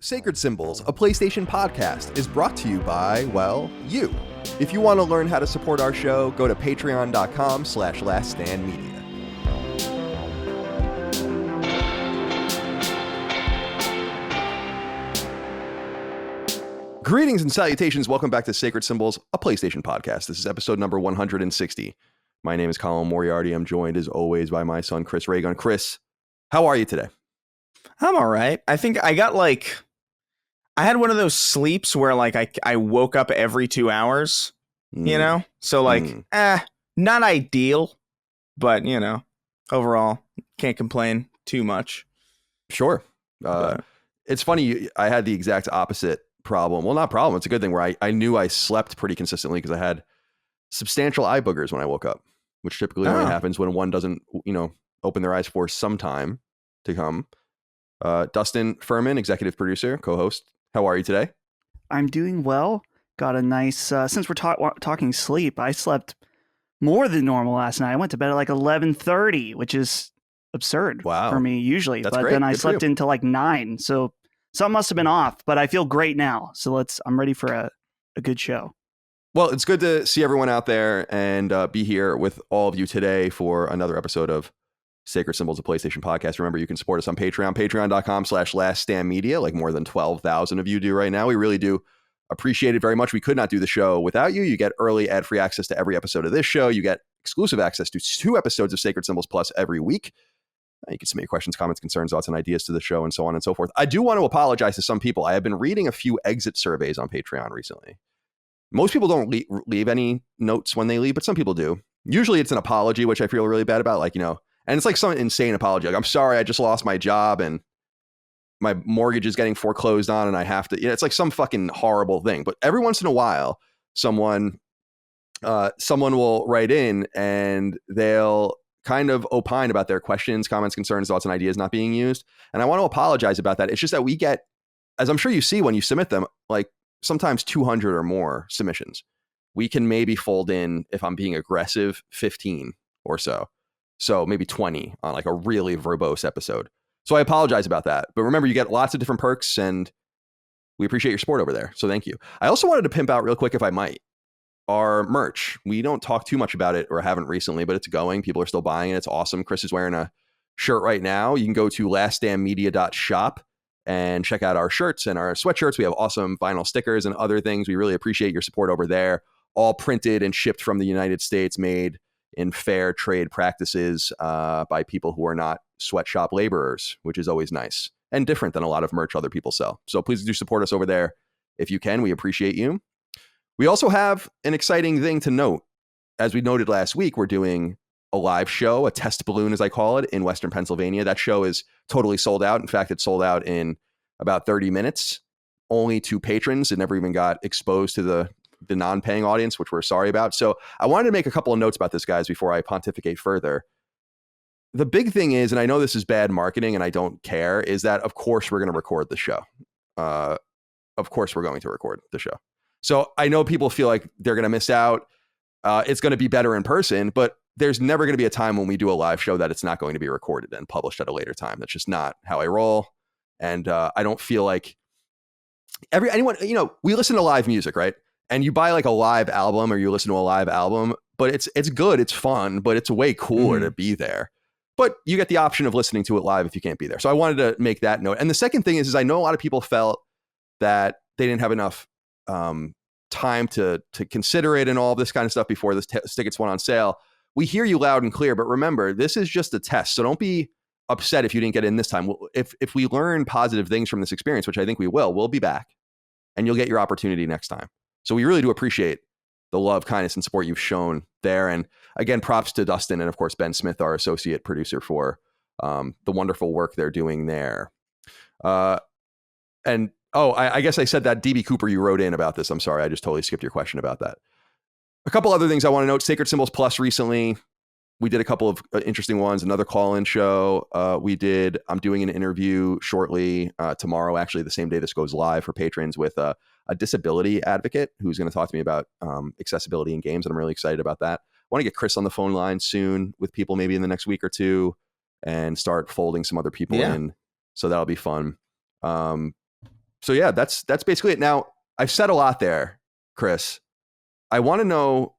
Sacred Symbols, a PlayStation podcast, is brought to you by, well, you. If you want to learn how to support our show, go to patreon.com/laststandmedia. Greetings and salutations. Welcome back to Sacred Symbols, a PlayStation podcast. This is episode number 160. My name is Colin Moriarty. I'm joined, as always, by my son, Chris Raygun. Chris, how are you today? I'm all right. I think I got I had one of those sleeps where I woke up every 2 hours, you know? So not ideal, but overall can't complain too much. Sure. It's funny. I had the exact opposite problem. Well, not problem. It's a good thing where I knew I slept pretty consistently because I had substantial eye boogers when I woke up, which typically only happens when one doesn't, open their eyes for some time to come. Dustin Furman, executive producer, co-host. How are you today? I'm doing well. Got a nice, since we're talking sleep, I slept more than normal last night. I went to bed at 11:30, which is absurd for me usually. That's but great. Then I slept until 9. So something must have been off, but I feel great now. So I'm ready for a good show. Well, it's good to see everyone out there and be here with all of you today for another episode of Sacred Symbols, a PlayStation podcast. Remember, you can support us on Patreon, patreon.com/laststandmedia, like more than 12,000 of you do right now. We really do appreciate it very much. We could not do the show without you. You get early ad-free access to every episode of this show. You get exclusive access to 2 episodes of Sacred Symbols Plus every week. You can submit your questions, comments, concerns, thoughts, and ideas to the show and so on and so forth. I do want to apologize to some people. I have been reading a few exit surveys on Patreon recently. Most people don't leave any notes when they leave, but some people do. Usually it's an apology, which I feel really bad about, and it's like some insane apology. Like, I'm sorry, I just lost my job and my mortgage is getting foreclosed on and I have to, it's like some fucking horrible thing. But every once in a while, someone will write in and they'll kind of opine about their questions, comments, concerns, thoughts, and ideas not being used. And I want to apologize about that. It's just that we get, as I'm sure you see when you submit them, sometimes 200 or more submissions. We can maybe fold in, if I'm being aggressive, 15 or so. So maybe 20 on a really verbose episode. So I apologize about that. But remember, you get lots of different perks and we appreciate your support over there. So thank you. I also wanted to pimp out real quick, if I might, our merch. We don't talk too much about it, or haven't recently, but it's going. People are still buying it. It's awesome. Chris is wearing a shirt right now. You can go to laststandmedia.shop and check out our shirts and our sweatshirts. We have awesome vinyl stickers and other things. We really appreciate your support over there. All printed and shipped from the United States, made in fair trade practices by people who are not sweatshop laborers, which is always nice and different than a lot of merch other people sell. So please do support us over there if you can. We appreciate you. We also have an exciting thing to note. As we noted last week, we're doing a live show, a test balloon, as I call it, in Western Pennsylvania. That show is totally sold out. In fact, it sold out in about 30 minutes, only to patrons. It never even got exposed to the non-paying audience, which we're sorry about. So I wanted to make a couple of notes about this, guys, before I pontificate further. The big thing is, and I know this is bad marketing and I don't care, is that of course we're going to record the show. Of course we're going to record the show. So I know people feel like they're going to miss out. It's going to be better in person, but there's never going to be a time when we do a live show that it's not going to be recorded and published at a later time. That's just not how I roll. And I don't feel like anyone, we listen to live music, right? And you buy a live album or you listen to a live album, but it's good, it's fun, but it's way cooler to be there. But you get the option of listening to it live if you can't be there. So I wanted to make that note. And the second thing is I know a lot of people felt that they didn't have enough time to consider it and all this kind of stuff before this tickets went on sale. We hear you loud and clear, but remember, this is just a test. So don't be upset if you didn't get in this time. If we learn positive things from this experience, which I think we will, we'll be back and you'll get your opportunity next time. So we really do appreciate the love, kindness, and support you've shown there. And again, props to Dustin and, of course, Ben Smith, our associate producer, for the wonderful work they're doing there. I guess I said that, DB Cooper, you wrote in about this. I'm sorry. I just totally skipped your question about that. A couple other things I want to note. Sacred Symbols Plus recently, we did a couple of interesting ones. Another call-in show I'm doing an interview shortly tomorrow, actually the same day this goes live, for patrons, with a disability advocate who's going to talk to me about accessibility in games. And I'm really excited about that. I want to get Chris on the phone line soon with people, maybe in the next week or two, and start folding some other people in. So that'll be fun. So yeah, that's basically it. Now, I've said a lot there, Chris. I want to know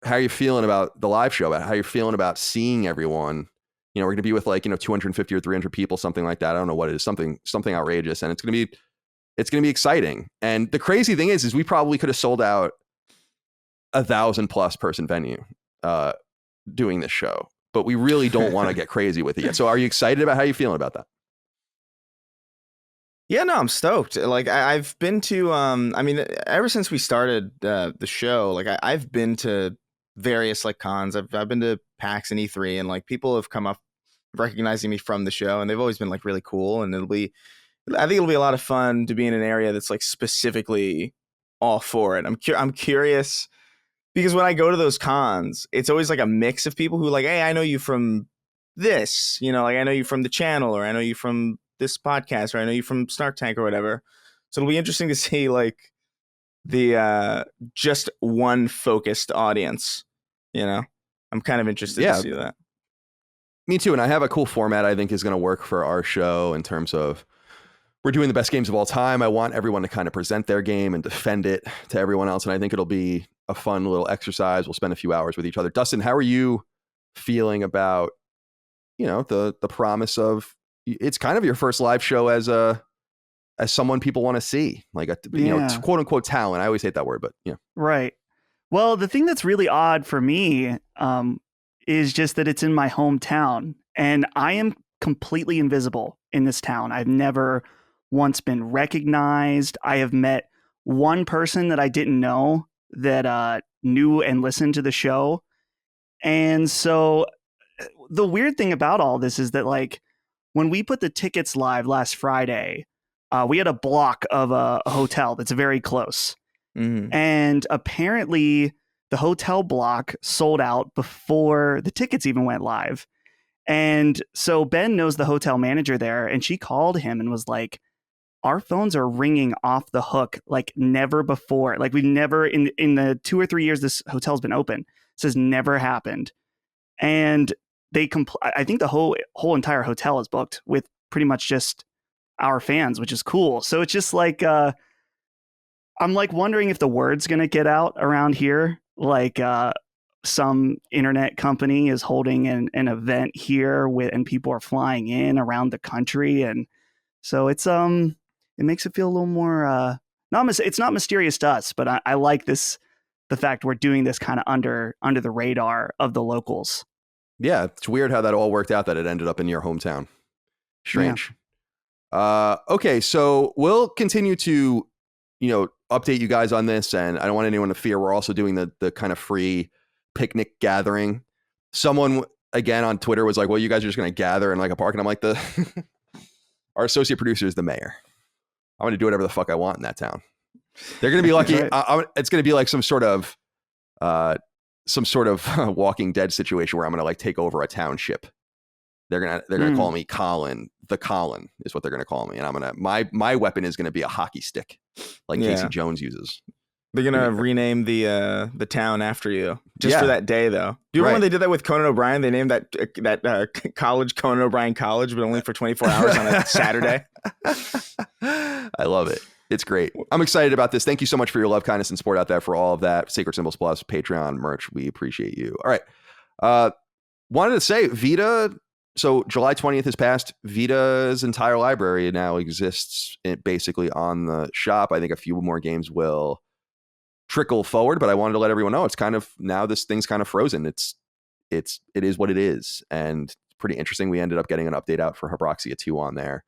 how you're feeling about the live show, about how you're feeling about seeing everyone. We're going to be with 250 or 300 people, something like that. I don't know what it is, something outrageous, and it's going to be exciting. And the crazy thing is we probably could have sold out 1,000+ person venue doing this show, but we really don't want to get crazy with it yet. So are you excited about how you feeling about that? Yeah, no, I'm stoked. Like I've been to, ever since we started the show, like I've been to various cons. I've been to PAX and E3, and people have come up recognizing me from the show, and they've always been really cool. And I think it'll be a lot of fun to be in an area that's specifically all for it. I'm curious because when I go to those cons, it's always a mix of people who hey, I know you from this, I know you from the channel, or I know you from this podcast, or I know you from Snark Tank or whatever. So it'll be interesting to see the just one focused audience. I'm kind of interested to see that. Me too. And I have a cool format I think is going to work for our show in terms of we're doing the best games of all time. I want everyone to kind of present their game and defend it to everyone else. And I think it'll be a fun little exercise. We'll spend a few hours with each other. Dustin, how are you feeling about, the promise of, it's kind of your first live show as someone people want to see, quote unquote talent. I always hate that word, but yeah. Right. Well, the thing that's really odd for me is just that it's in my hometown, and I am completely invisible in this town. I've never once been recognized. I have met one person that I didn't know that knew and listened to the show. And so the weird thing about all this is that when we put the tickets live last Friday, we had a block of a hotel that's very close. Mm-hmm. And apparently the hotel block sold out before the tickets even went live. And so Ben knows the hotel manager there, and she called him and was like, our phones are ringing off the hook like never before. We've never in the 2 or 3 years this hotel's been open. This has never happened. And I think the whole entire hotel is booked with pretty much just our fans, which is cool. So it's just I'm wondering if the word's going to get out around here. Some internet company is holding an event here and people are flying in around the country. And so it makes it feel a little more, it's not mysterious to us, but I like the fact we're doing this kind of under the radar of the locals. Yeah, it's weird how that all worked out, that it ended up in your hometown. Strange. Yeah. Okay, so we'll continue to, update you guys on this, and I don't want anyone to fear. We're also doing the kind of free picnic gathering. Someone, again, on Twitter was like, well, you guys are just going to gather in a park. And I'm like, our associate producer is the mayor. I'm going to do whatever the fuck I want in that town. They're going to be lucky. Right. It's going to be like some sort of Walking Dead situation where I'm going to take over a township. They're gonna call me Colin. The Colin is what they're gonna call me, and I'm gonna my weapon is gonna be a hockey stick, Casey Jones uses. They're gonna rename the town after you just for that day, though. Do you remember when they did that with Conan O'Brien? They named that college Conan O'Brien College, but only for 24 hours on a Saturday. I love it. It's great. I'm excited about this. Thank you so much for your love, kindness, and support out there for all of that. Sacred Symbols Plus, Patreon, merch. We appreciate you. All right. Wanted to say Vita. So July 20th has passed. Vita's entire library now exists basically on the shop. I think a few more games will trickle forward, but I wanted to let everyone know it's kind of, now this thing's kind of frozen. It is what it is. And pretty interesting. We ended up getting an update out for Habroxia 2 on there,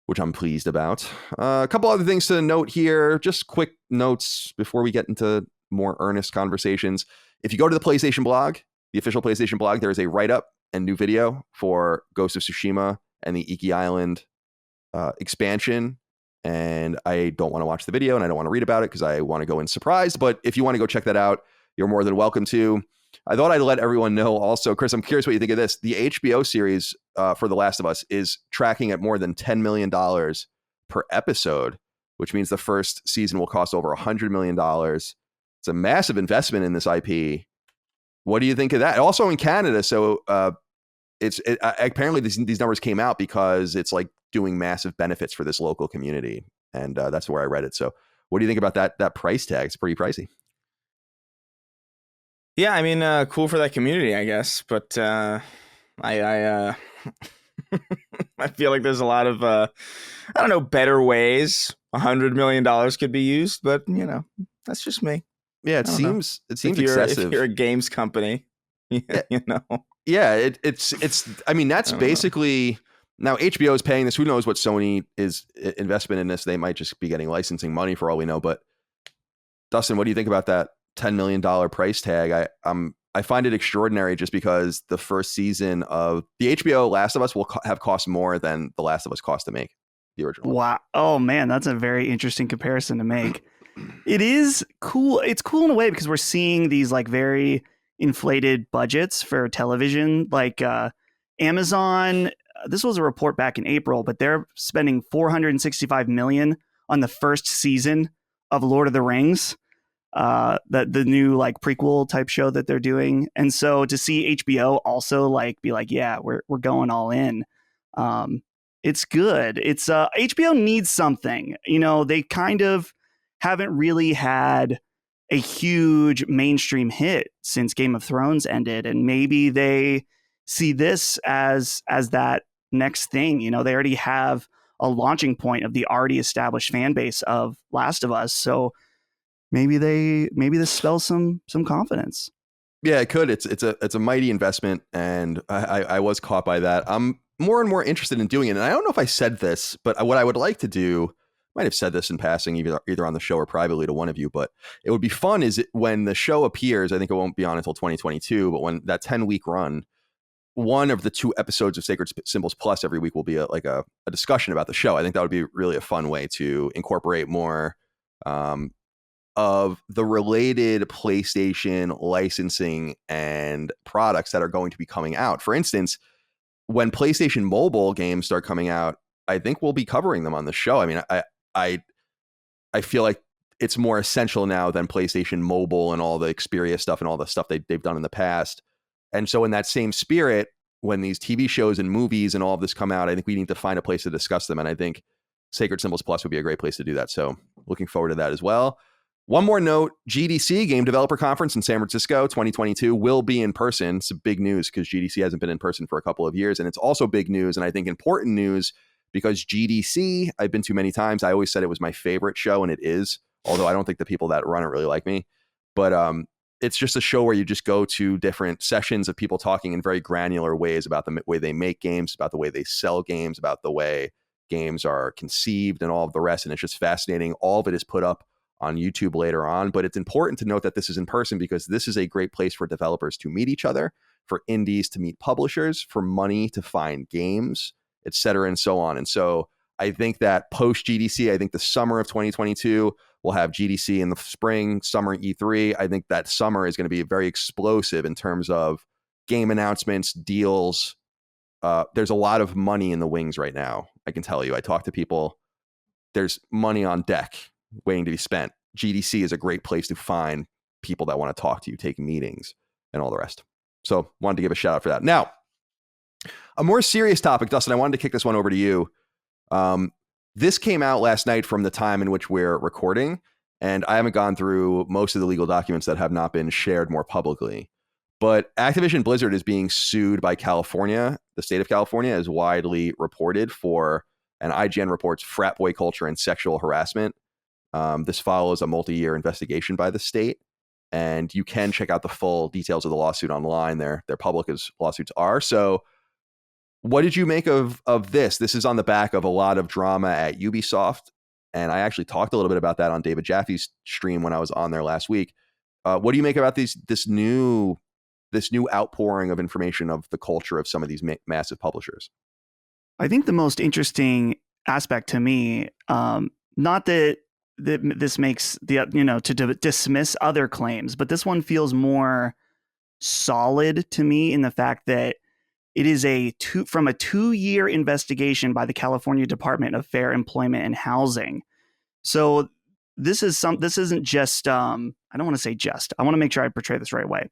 which I'm pleased about. A couple other things to note here, just quick notes before we get into more earnest conversations. If you go to the PlayStation blog, the official PlayStation blog, there is a write-up and new video for Ghost of Tsushima and the Iki Island expansion. And I don't want to watch the video and I don't want to read about it because I want to go in surprised. But if you want to go check that out, you're more than welcome to. I thought I'd let everyone know also, Chris, I'm curious what you think of this. The HBO series for The Last of Us is tracking at more than $10 million per episode, which means the first season will cost over $100 million. It's a massive investment in this IP. What do you think of that? Also in Canada, so apparently these numbers came out because it's doing massive benefits for this local community. and that's where I read it. So what do you think about that price tag? It's pretty pricey. Yeah, I mean, cool for that community, I guess. But I I feel like there's a lot of I don't know, better ways $100 million could be used. But that's just me. Yeah, it seems excessive. If you're a games company, Yeah. you know. Yeah, it's. I mean, that's basically now HBO is paying this. Who knows what Sony is investment in this? They might just be getting licensing money for all we know. But Dustin, what do you think about that $10 million price tag? I find it extraordinary just because the first season of the HBO Last of Us will have cost more than The Last of Us cost to make, the original. Wow. Oh man, that's a very interesting comparison to make. It is cool. It's cool in a way because we're seeing these like very inflated budgets for television, like Amazon. This was a report back in April, but they're spending $465 million on the first season of Lord of the Rings, the new like prequel type show that they're doing. And so to see HBO also like be like, yeah, we're going all in. It's good. It's HBO needs something. They kind of haven't really had a huge mainstream hit since Game of Thrones ended, and maybe they see this as that next thing. They already have a launching point of the already established fan base of Last of Us, so maybe this spells some confidence. Yeah, it could. It's a mighty investment, and I was caught by that. I'm more and more interested in doing it, and I don't know if I said this, but what I would like to do, might have said this in passing, either on the show or privately to one of you, but it would be fun is when the show appears. I think it won't be on until 2022, but when that 10-week run, one of the 2 episodes of Sacred Symbols Plus every week will be a discussion about the show. I think that would be really a fun way to incorporate more of the related PlayStation licensing and products that are going to be coming out. For instance, when PlayStation mobile games start coming out, I think we'll be covering them on the show. I mean, I feel like it's more essential now than PlayStation Mobile and all the Xperia stuff and all the stuff they've done in the past. And so in that same spirit, when these TV shows and movies and all of this come out, I think we need to find a place to discuss them. And I think Sacred Symbols Plus would be a great place to do that. So looking forward to that as well. One more note, GDC, Game Developer Conference in San Francisco 2022 will be in person. It's big news because GDC hasn't been in person for a couple of years. And it's also big news, and I think important news, because GDC, I've been to many times. I always said it was my favorite show, and it is, although I don't think the people that run it really like me. But it's just a show where you just go to different sessions of people talking in very granular ways about the way they make games, about the way they sell games, about the way games are conceived and all of the rest. And it's just fascinating. All of it is put up on YouTube later on. But it's important to note that this is in person because this is a great place for developers to meet each other, for indies to meet publishers, for money to find games, et cetera, and so on. And so I think that post GDC, I think the summer of 2022, we'll have GDC in the spring, summer E3. I think that summer is going to be very explosive in terms of game announcements, deals. There's a lot of money in the wings right now. I can tell you, I talk to people. There's money on deck waiting to be spent. GDC is a great place to find people that want to talk to you, take meetings, and all the rest. So wanted to give a shout out for that. Now, a more serious topic, Dustin, I wanted to kick this one over to you. This came out last night from the time in which we're recording, and I haven't gone through most of the legal documents that have not been shared more publicly. But Activision Blizzard is being sued by California. The state of California is widely reported for, and IGN reports, frat boy culture and sexual harassment. This follows a multi-year investigation by the state, and you can check out the full details of the lawsuit online. They're public as lawsuits are. So what did you make of this? This is on the back of a lot of drama at Ubisoft, and I actually talked a little bit about that on David Jaffe's stream when I was on there last week. What do you make about this new outpouring of information of the culture of some of these massive publishers? I think the most interesting aspect to me, not that this makes to dismiss other claims, but this one feels more solid to me in the fact that it is from a 2-year investigation by the California Department of Fair Employment and Housing. So this isn't just I don't want to say just. I want to make sure I portray this right way.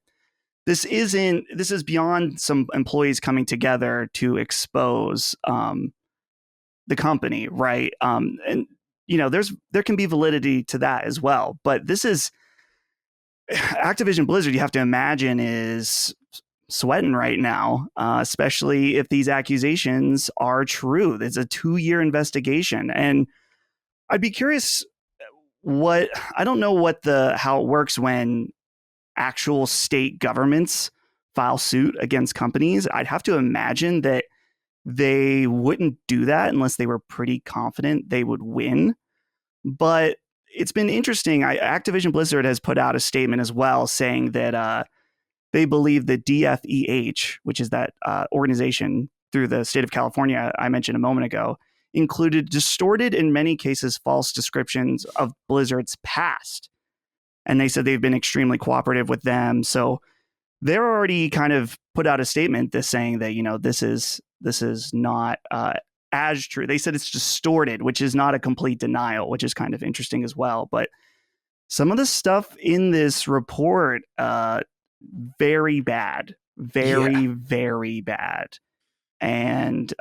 This is beyond some employees coming together to expose the company, right? And there can be validity to that as well. But this is Activision Blizzard, you have to imagine, is sweating right now, especially if these accusations are true. It's a 2-year investigation. And I'd be curious I don't know how it works when actual state governments file suit against companies. I'd have to imagine that they wouldn't do that unless they were pretty confident they would win. But it's been interesting. Activision Blizzard has put out a statement as well saying that they believe that DFEH, which is that organization through the state of California I mentioned a moment ago, included distorted, in many cases, false descriptions of Blizzard's past. And they said they've been extremely cooperative with them. So they're already kind of put out a statement that's saying that, this is not as true. They said it's distorted, which is not a complete denial, which is kind of interesting as well. But some of the stuff in this report, very bad, very bad. And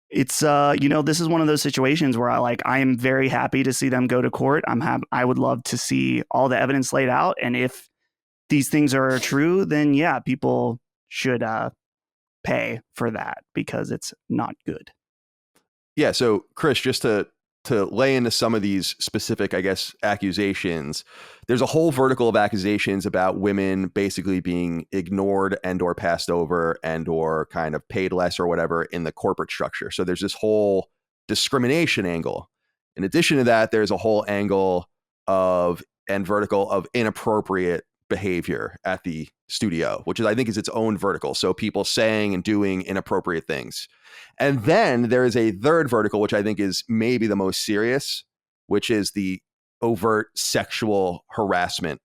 it's this is one of those situations where I am very happy to see them go to court. I would love to see all the evidence laid out, and if these things are true, then yeah, people should pay for that because it's not good. Yeah. So Chris, just to lay into some of these specific, I guess, accusations, there's a whole vertical of accusations about women basically being ignored and or passed over and or kind of paid less or whatever in the corporate structure. So there's this whole discrimination angle. In addition to that, there's a whole angle and vertical of inappropriate behavior at the studio, which I think is its own vertical. So people saying and doing inappropriate things. And then there is a third vertical, which I think is maybe the most serious, which is the overt sexual harassment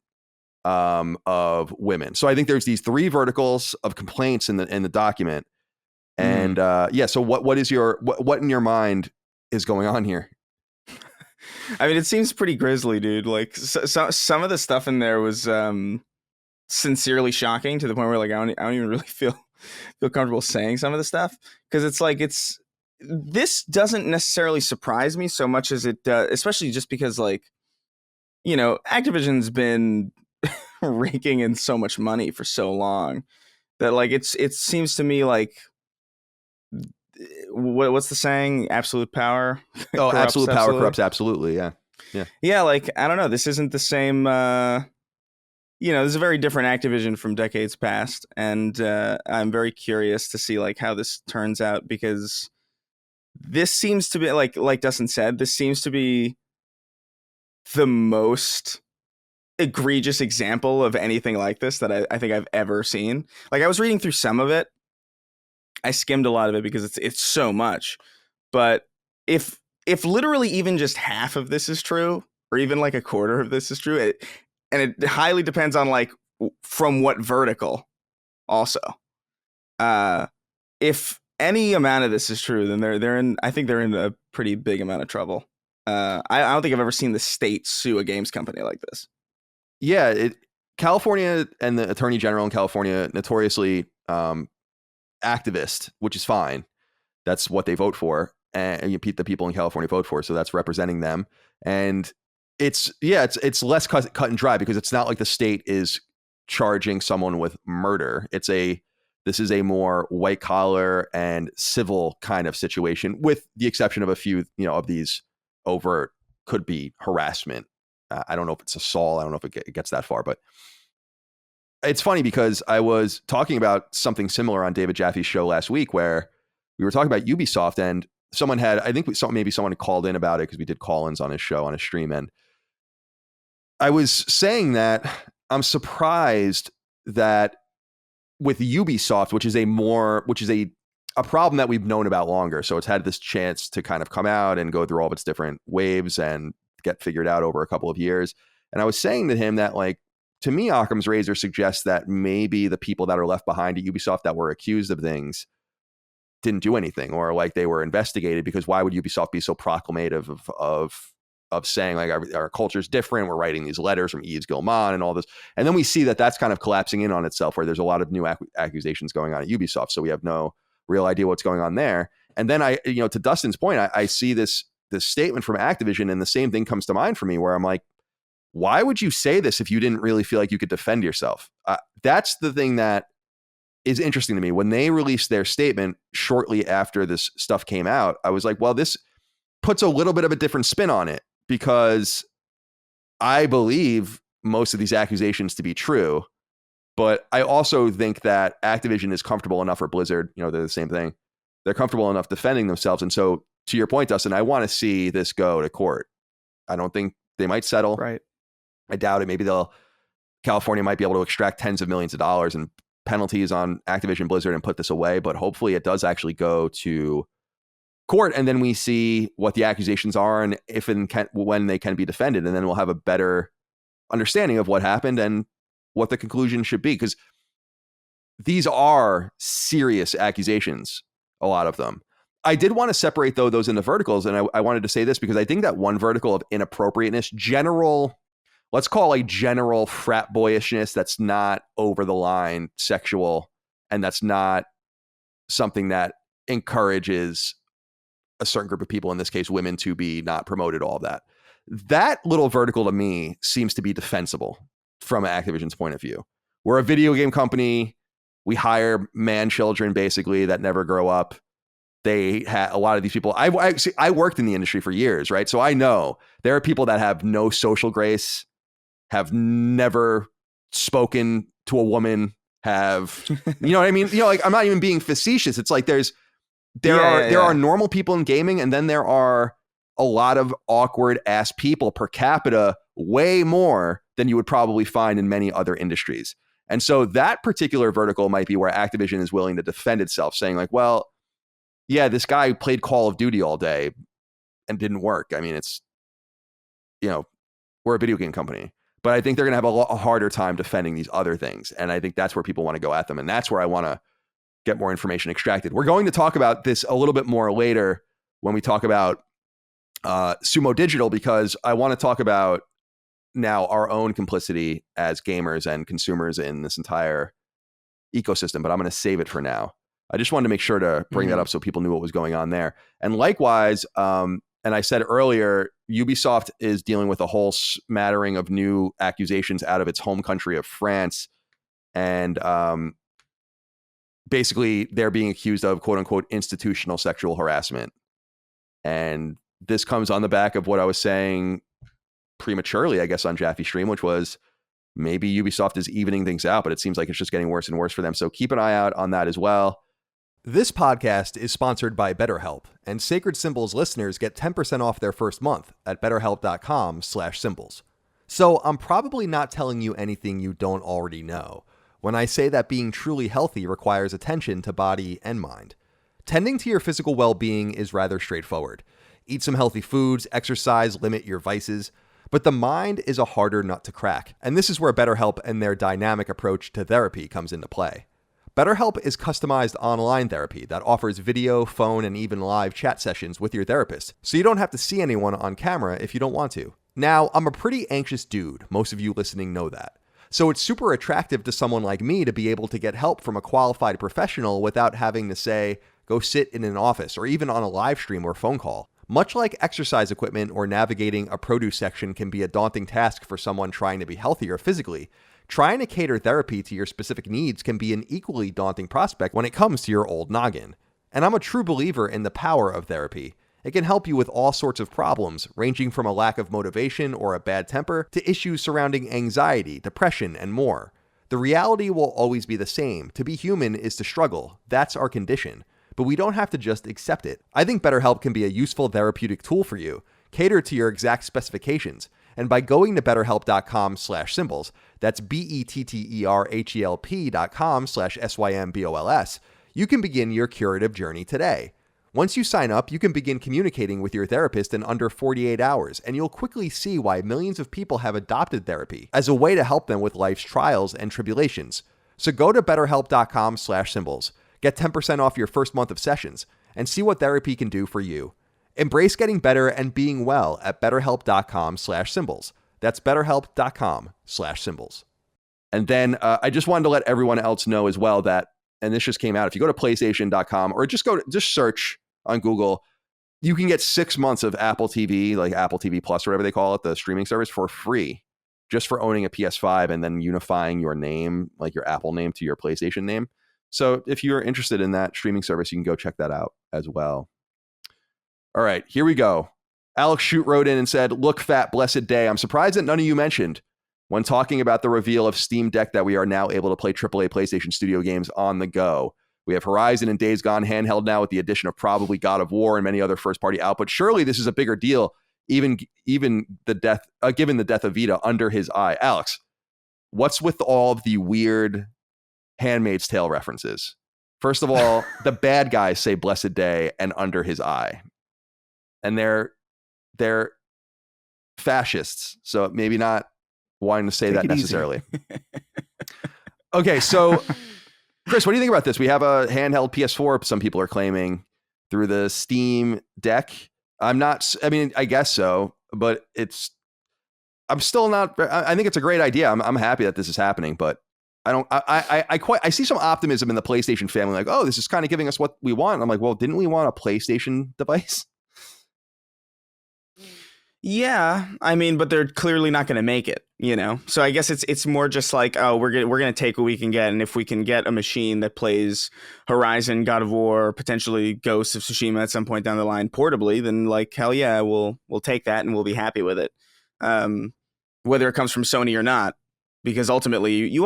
of women. So I think there's these 3 verticals of complaints in the document. And so what in your mind is going on here? I mean, it seems pretty grisly, dude. Like some of the stuff in there was sincerely shocking to the point where I don't even really feel comfortable saying some of the stuff, because it's this doesn't necessarily surprise me so much as it does, especially just because Activision's been raking in so much money for so long that it seems to me like, what's the saying? Absolute power. Oh, absolute power corrupts absolutely. Yeah. I don't know. This isn't the same. This is a very different Activision from decades past, and I'm very curious to see how this turns out, because this seems to be like Dustin said, this seems to be the most egregious example of anything like this that I think I've ever seen. I was reading through some of it. I skimmed a lot of it because it's so much. But if literally even just half of this is true, or even a quarter of this is true, and it highly depends on from what vertical also. If any amount of this is true, then I think they're in a pretty big amount of trouble. I don't think I've ever seen the state sue a games company like this. Yeah, California and the Attorney General in California notoriously activist, which is fine. That's what they vote for, and the people in California vote for, so that's representing them. And it's less cut and dry, because it's not like the state is charging someone with murder. This is a more white collar and civil kind of situation, with the exception of a few of these overt could be harassment. I don't know if it's assault. I don't know if it gets that far, but it's funny because I was talking about something similar on David Jaffe's show last week, where we were talking about Ubisoft, and someone had, maybe someone had called in about it, because we did call-ins on his show, on his stream. And I was saying that I'm surprised that with Ubisoft, which is a problem that we've known about longer. So it's had this chance to kind of come out and go through all of its different waves and get figured out over a couple of years. And I was saying to him that, to me, Occam's razor suggests that maybe the people that are left behind at Ubisoft that were accused of things didn't do anything, or they were investigated, because why would Ubisoft be so proclamative of saying our culture is different? We're writing these letters from Yves Guillemot and all this. And then we see that that's kind of collapsing in on itself, where there's a lot of new accusations going on at Ubisoft. So we have no real idea what's going on there. And then to Dustin's point, I see this this statement from Activision, and the same thing comes to mind for me, where I'm like, why would you say this if you didn't really feel like you could defend yourself? That's the thing that is interesting to me. When they released their statement shortly after this stuff came out, I was like, well, this puts a little bit of a different spin on it, because I believe most of these accusations to be true. But I also think that Activision is comfortable enough, or Blizzard, they're the same thing. They're comfortable enough defending themselves. And so, to your point, Dustin, I want to see this go to court. I don't think they might settle. Right. I doubt it. Maybe California might be able to extract tens of millions of dollars in penalties on Activision Blizzard and put this away. But hopefully it does actually go to court, and then we see what the accusations are and if and when they can be defended. And then we'll have a better understanding of what happened and what the conclusion should be, because these are serious accusations, a lot of them. I did want to separate, though, those into verticals, and I wanted to say this because I think that one vertical of inappropriateness, let's call a general frat boyishness that's not over the line sexual, and that's not something that encourages a certain group of people, in this case women, to be not promoted, all of that. That little vertical to me seems to be defensible from Activision's point of view. We're a video game company. We hire man children, basically, that never grow up. They had a lot of these people. I worked in the industry for years, right? So I know there are people that have no social grace, have never spoken to a woman, have, you know what I mean? Like, I'm not even being facetious. It's like there are normal people in gaming, and then there are a lot of awkward ass people per capita, way more than you would probably find in many other industries. And so that particular vertical might be where Activision is willing to defend itself, saying like, well, yeah, this guy played Call of Duty all day and didn't work. I mean, it's, we're a video game company. But I think they're going to have a harder time defending these other things. And I think that's where people want to go at them. And that's where I want to get more information extracted. We're going to talk about this a little bit more later when we talk about Sumo Digital, because I want to talk about now our own complicity as gamers and consumers in this entire ecosystem. But I'm going to save it for now. I just wanted to make sure to bring that up so people knew what was going on there. And likewise, and I said earlier, Ubisoft is dealing with a whole smattering of new accusations out of its home country of France. And basically, they're being accused of, quote unquote, institutional sexual harassment. And this comes on the back of what I was saying prematurely, I guess, on Jaffe Stream, which was maybe Ubisoft is evening things out, but it seems like it's just getting worse and worse for them. So keep an eye out on that as well. This podcast is sponsored by BetterHelp, and Sacred Symbols listeners get 10% off their first month at betterhelp.com/symbols. So I'm probably not telling you anything you don't already know when I say that being truly healthy requires attention to body and mind. Tending to your physical well-being is rather straightforward. Eat some healthy foods, exercise, limit your vices. But the mind is a harder nut to crack, and this is where BetterHelp and their dynamic approach to therapy comes into play. BetterHelp is customized online therapy that offers video, phone, and even live chat sessions with your therapist, so you don't have to see anyone on camera if you don't want to. Now, I'm a pretty anxious dude, most of you listening know that. So it's super attractive to someone like me to be able to get help from a qualified professional without having to say, go sit in an office or even on a live stream or phone call. Much like exercise equipment or navigating a produce section can be a daunting task for someone trying to be healthier physically, trying to cater therapy to your specific needs can be an equally daunting prospect when it comes to your old noggin. And I'm a true believer in the power of therapy. It can help you with all sorts of problems, ranging from a lack of motivation or a bad temper to issues surrounding anxiety, depression, and more. The reality will always be the same. To be human is to struggle. That's our condition. But we don't have to just accept it. I think BetterHelp can be a useful therapeutic tool for you, cater to your exact specifications. And by going to betterhelp.com/symbols, that's betterhelp.com/SYMBOLS, you can begin your curative journey today. Once you sign up, you can begin communicating with your therapist in under 48 hours, and you'll quickly see why millions of people have adopted therapy as a way to help them with life's trials and tribulations. So go to betterhelp.com/symbols, get 10% off your first month of sessions, and see what therapy can do for you. Embrace getting better and being well at betterhelp.com/symbols. That's betterhelp.com/symbols. And then I just wanted to let everyone else know as well that, and this just came out, if you go to PlayStation.com or just search on Google you can get 6 months of Apple TV, like Apple TV Plus or whatever they call it, the streaming service, for free, just for owning a PS5 and then unifying your name, like your Apple name, to your PlayStation name. So if you're interested in that streaming service, you can go check that out as well. All right, here we go. Alex Shute wrote in and said, "Look, fat blessed day. I'm surprised that none of you mentioned when talking about the reveal of Steam Deck that we are now able to play AAA PlayStation Studio games on the go. We have Horizon and Days Gone handheld now, with the addition of probably God of War and many other first-party outputs. Surely this is a bigger deal, even the death, given the death of Vita under his eye." Alex, what's with all of the weird Handmaid's Tale references? First of all, the bad guys say "blessed day" and "under his eye," and they're fascists, so maybe not wanting to say that necessarily. Okay, so Chris, what do you think about this? We have a handheld PS4, some people are claiming, through the Steam Deck. I guess so, but I'm still not, I think it's a great idea. I'm happy that this is happening, but I see some optimism in the PlayStation family, like, oh, this is kind of giving us what we want. And I'm like, well, didn't we want a PlayStation device? Yeah, I mean, but they're clearly not going to make it, So I guess it's more just like, oh, we're going to take what we can get, and if we can get a machine that plays Horizon, God of War, potentially Ghost of Tsushima at some point down the line portably, then like, hell yeah, we'll take that and we'll be happy with it. Whether it comes from Sony or not, because ultimately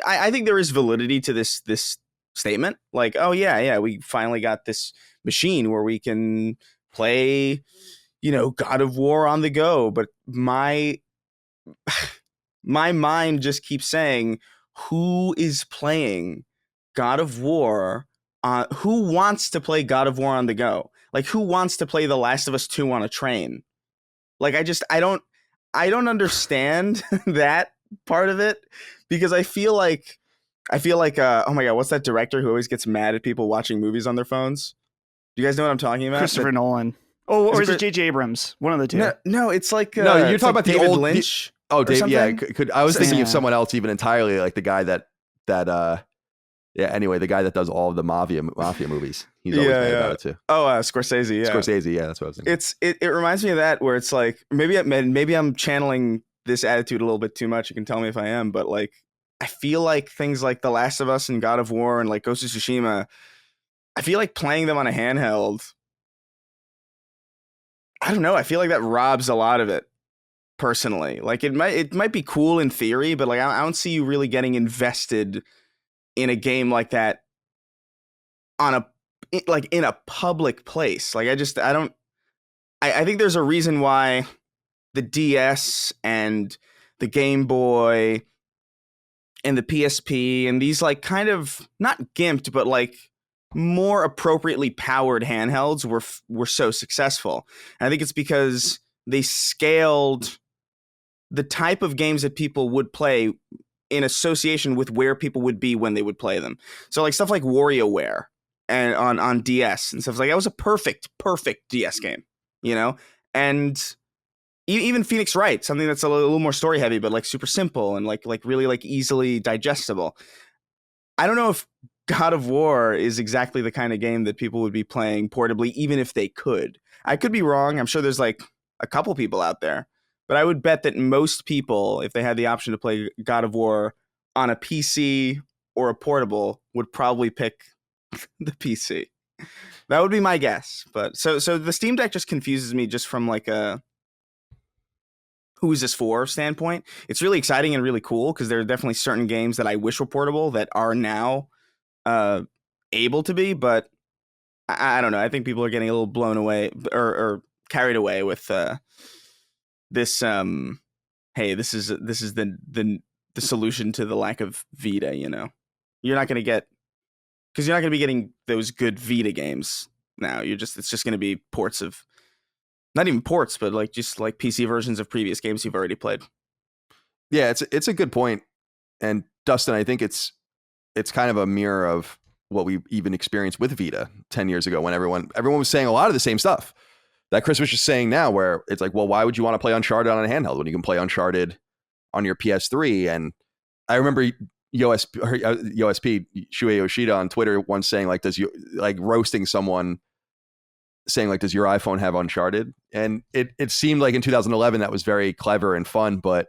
I think there is validity to this statement. Like, oh yeah, we finally got this machine where we can play, God of War on the go. But my mind just keeps saying, who is playing God of War? Who wants to play God of War on the go? Like, who wants to play The Last of Us 2 on a train? Like, I don't understand that part of it, because I feel like oh my God, what's that director who always gets mad at people watching movies on their phones? Do you guys know what I'm talking about? Christopher Nolan. Oh, or is it J.J. Abrams? One of the two. No, it's like no, you're talking about the David old Lynch. Dave. Yeah, I was thinking of someone else even entirely, like the guy that anyway, the guy that does all of the mafia movies. He's always mad about it too. Oh, Scorsese. Yeah, Scorsese. Yeah, that's what I was thinking. It reminds me of that, where it's like, maybe I'm channeling this attitude a little bit too much. You can tell me if I am, but like, I feel like things like The Last of Us and God of War and like Ghost of Tsushima, I feel like playing them on a handheld, I don't know, I feel like that robs a lot of it, personally. Like, it might be cool in theory, but like, I don't see you really getting invested in a game like that in a public place. Like, I think there's a reason why the DS and the Game Boy and the PSP and these like kind of not gimped, but like more appropriately powered handhelds were so successful. And I think it's because they scaled the type of games that people would play in association with where people would be when they would play them. So like stuff like WarioWare and on DS and stuff like that was a perfect DS game, and even Phoenix Wright, something that's a little more story heavy, but like super simple and like really like easily digestible. I don't know if God of War is exactly the kind of game that people would be playing portably, even if they could. I could be wrong. I'm sure there's like a couple people out there, but I would bet that most people, if they had the option to play God of War on a PC or a portable, would probably pick the PC. That would be my guess. But so the Steam Deck just confuses me just from like a who is this for standpoint. It's really exciting and really cool because there are definitely certain games that I wish were portable that are now able to be, but I don't know. I think people are getting a little blown away or carried away with this. Hey, this is the solution to the lack of Vita. You're not going to be getting those good Vita games now. It's just going to be ports of, not even ports, but like just like PC versions of previous games you've already played. Yeah, it's a good point. And Dustin, I think it's kind of a mirror of what we even experienced with Vita 10 years ago, when everyone was saying a lot of the same stuff that Chris was just saying now, where it's like, well, why would you want to play Uncharted on a handheld when you can play Uncharted on your PS3? And I remember USP Shuei Yoshida on Twitter once saying, like, roasting someone saying like, does your iPhone have Uncharted? And it seemed like in 2011 that was very clever and fun, but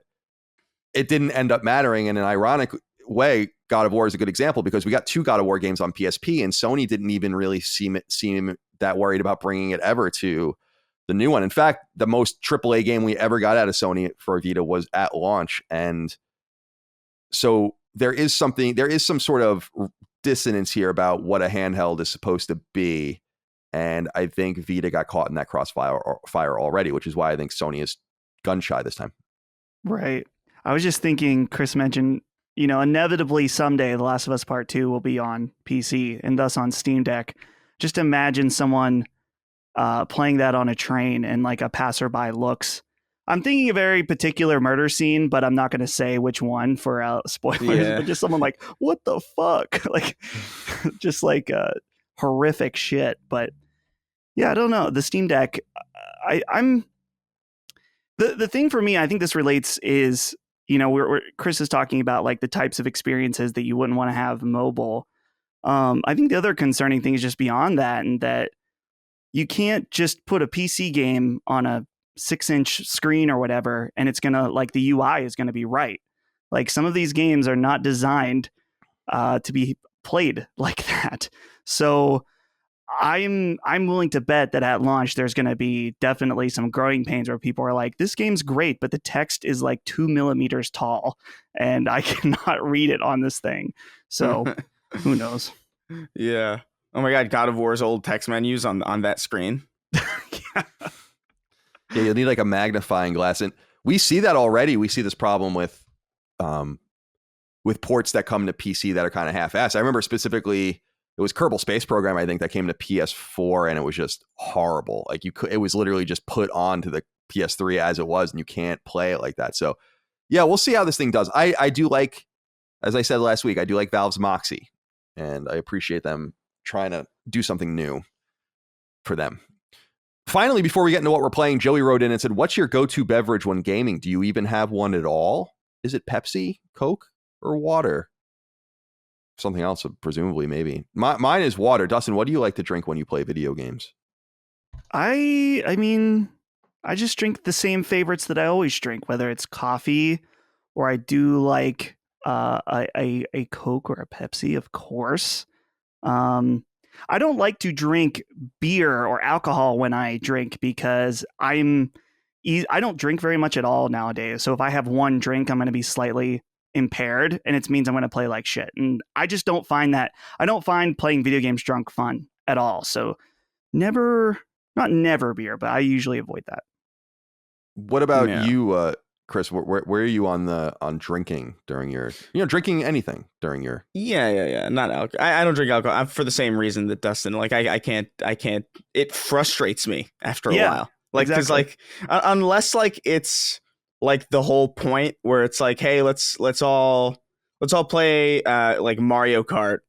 it didn't end up mattering. In an ironic way, God of War is a good example because we got 2 God of War games on PSP, and Sony didn't even really seem that worried about bringing it ever to the new one. In fact, the most AAA game we ever got out of Sony for Vita was at launch. And so there is some sort of dissonance here about what a handheld is supposed to be. And I think Vita got caught in that crossfire already, which is why I think Sony is gun shy this time. Right. I was just thinking, Chris mentioned, inevitably someday The Last of Us Part 2 will be on PC and thus on Steam Deck. Just imagine someone playing that on a train and like a passerby looks. I'm thinking a very particular murder scene, but I'm not going to say which one for spoilers. Yeah. But just someone like, what the fuck? Like, just like horrific shit. But yeah, I don't know. The Steam Deck, I'm the thing for me, I think this relates is, Chris is talking about like the types of experiences that you wouldn't want to have mobile. I think the other concerning thing is just beyond that, and that you can't just put a PC game on a 6-inch screen or whatever, and it's going to like the UI is going to be right. Like some of these games are not designed to be played like that. So I'm willing to bet that at launch, there's going to be definitely some growing pains where people are like, this game's great, but the text is like 2 millimeters tall and I cannot read it on this thing. So who knows? Yeah. Oh my God. God of War's old text menus on that screen. Yeah, you'll need like a magnifying glass. And we see that already. We see this problem with ports that come to PC that are kind of half-assed. I remember specifically, it was Kerbal Space Program, I think, that came to PS4, and it was just horrible. Like it was literally just put onto the PS3 as it was, and you can't play it like that. So yeah, we'll see how this thing does. I do like, as I said last week, I do like Valve's moxie, and I appreciate them trying to do something new for them. Finally, before we get into what we're playing, Joey wrote in and said, what's your go-to beverage when gaming? Do you even have one at all? Is it Pepsi, Coke, or water? Something else, presumably, maybe. Mine is water. Dustin, what do you like to drink when you play video games? I mean, I just drink the same favorites that I always drink, whether it's coffee or I do like a Coke or a Pepsi, of course. I don't like to drink beer or alcohol when I drink because I don't drink very much at all nowadays. So if I have one drink, I'm going to be slightly impaired, and it means I'm going to play like shit. And I just don't find playing video games drunk fun at all. So not never beer, but I usually avoid that. What about you, Chris? Where are you on drinking during your, drinking anything during your? Yeah. Not alcohol. I don't drink alcohol. I'm for the same reason that Dustin. Like I can't. It frustrates me after a while. Like because like unless like it's like the whole point where it's like, hey, let's all play like Mario Kart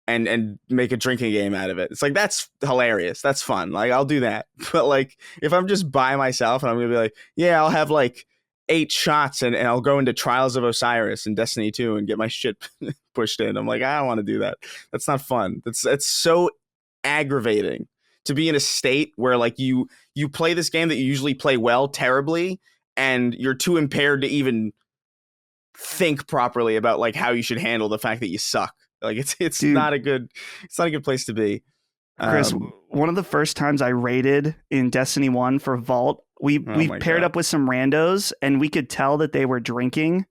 and make a drinking game out of it. It's like, that's hilarious. That's fun. Like I'll do that. But like if I'm just by myself and I'm gonna be like, yeah, I'll have like 8 shots and I'll go into Trials of Osiris and Destiny 2 and get my shit pushed in. I'm like, I don't want to do that. That's not fun. That's so aggravating to be in a state where like you play this game that you usually play well terribly, and you're too impaired to even think properly about like how you should handle the fact that you suck. Like it's Dude, not a good place to be. Chris, one of the first times I raided in Destiny 1 for Vault, we paired up with some randos and we could tell that they were drinking.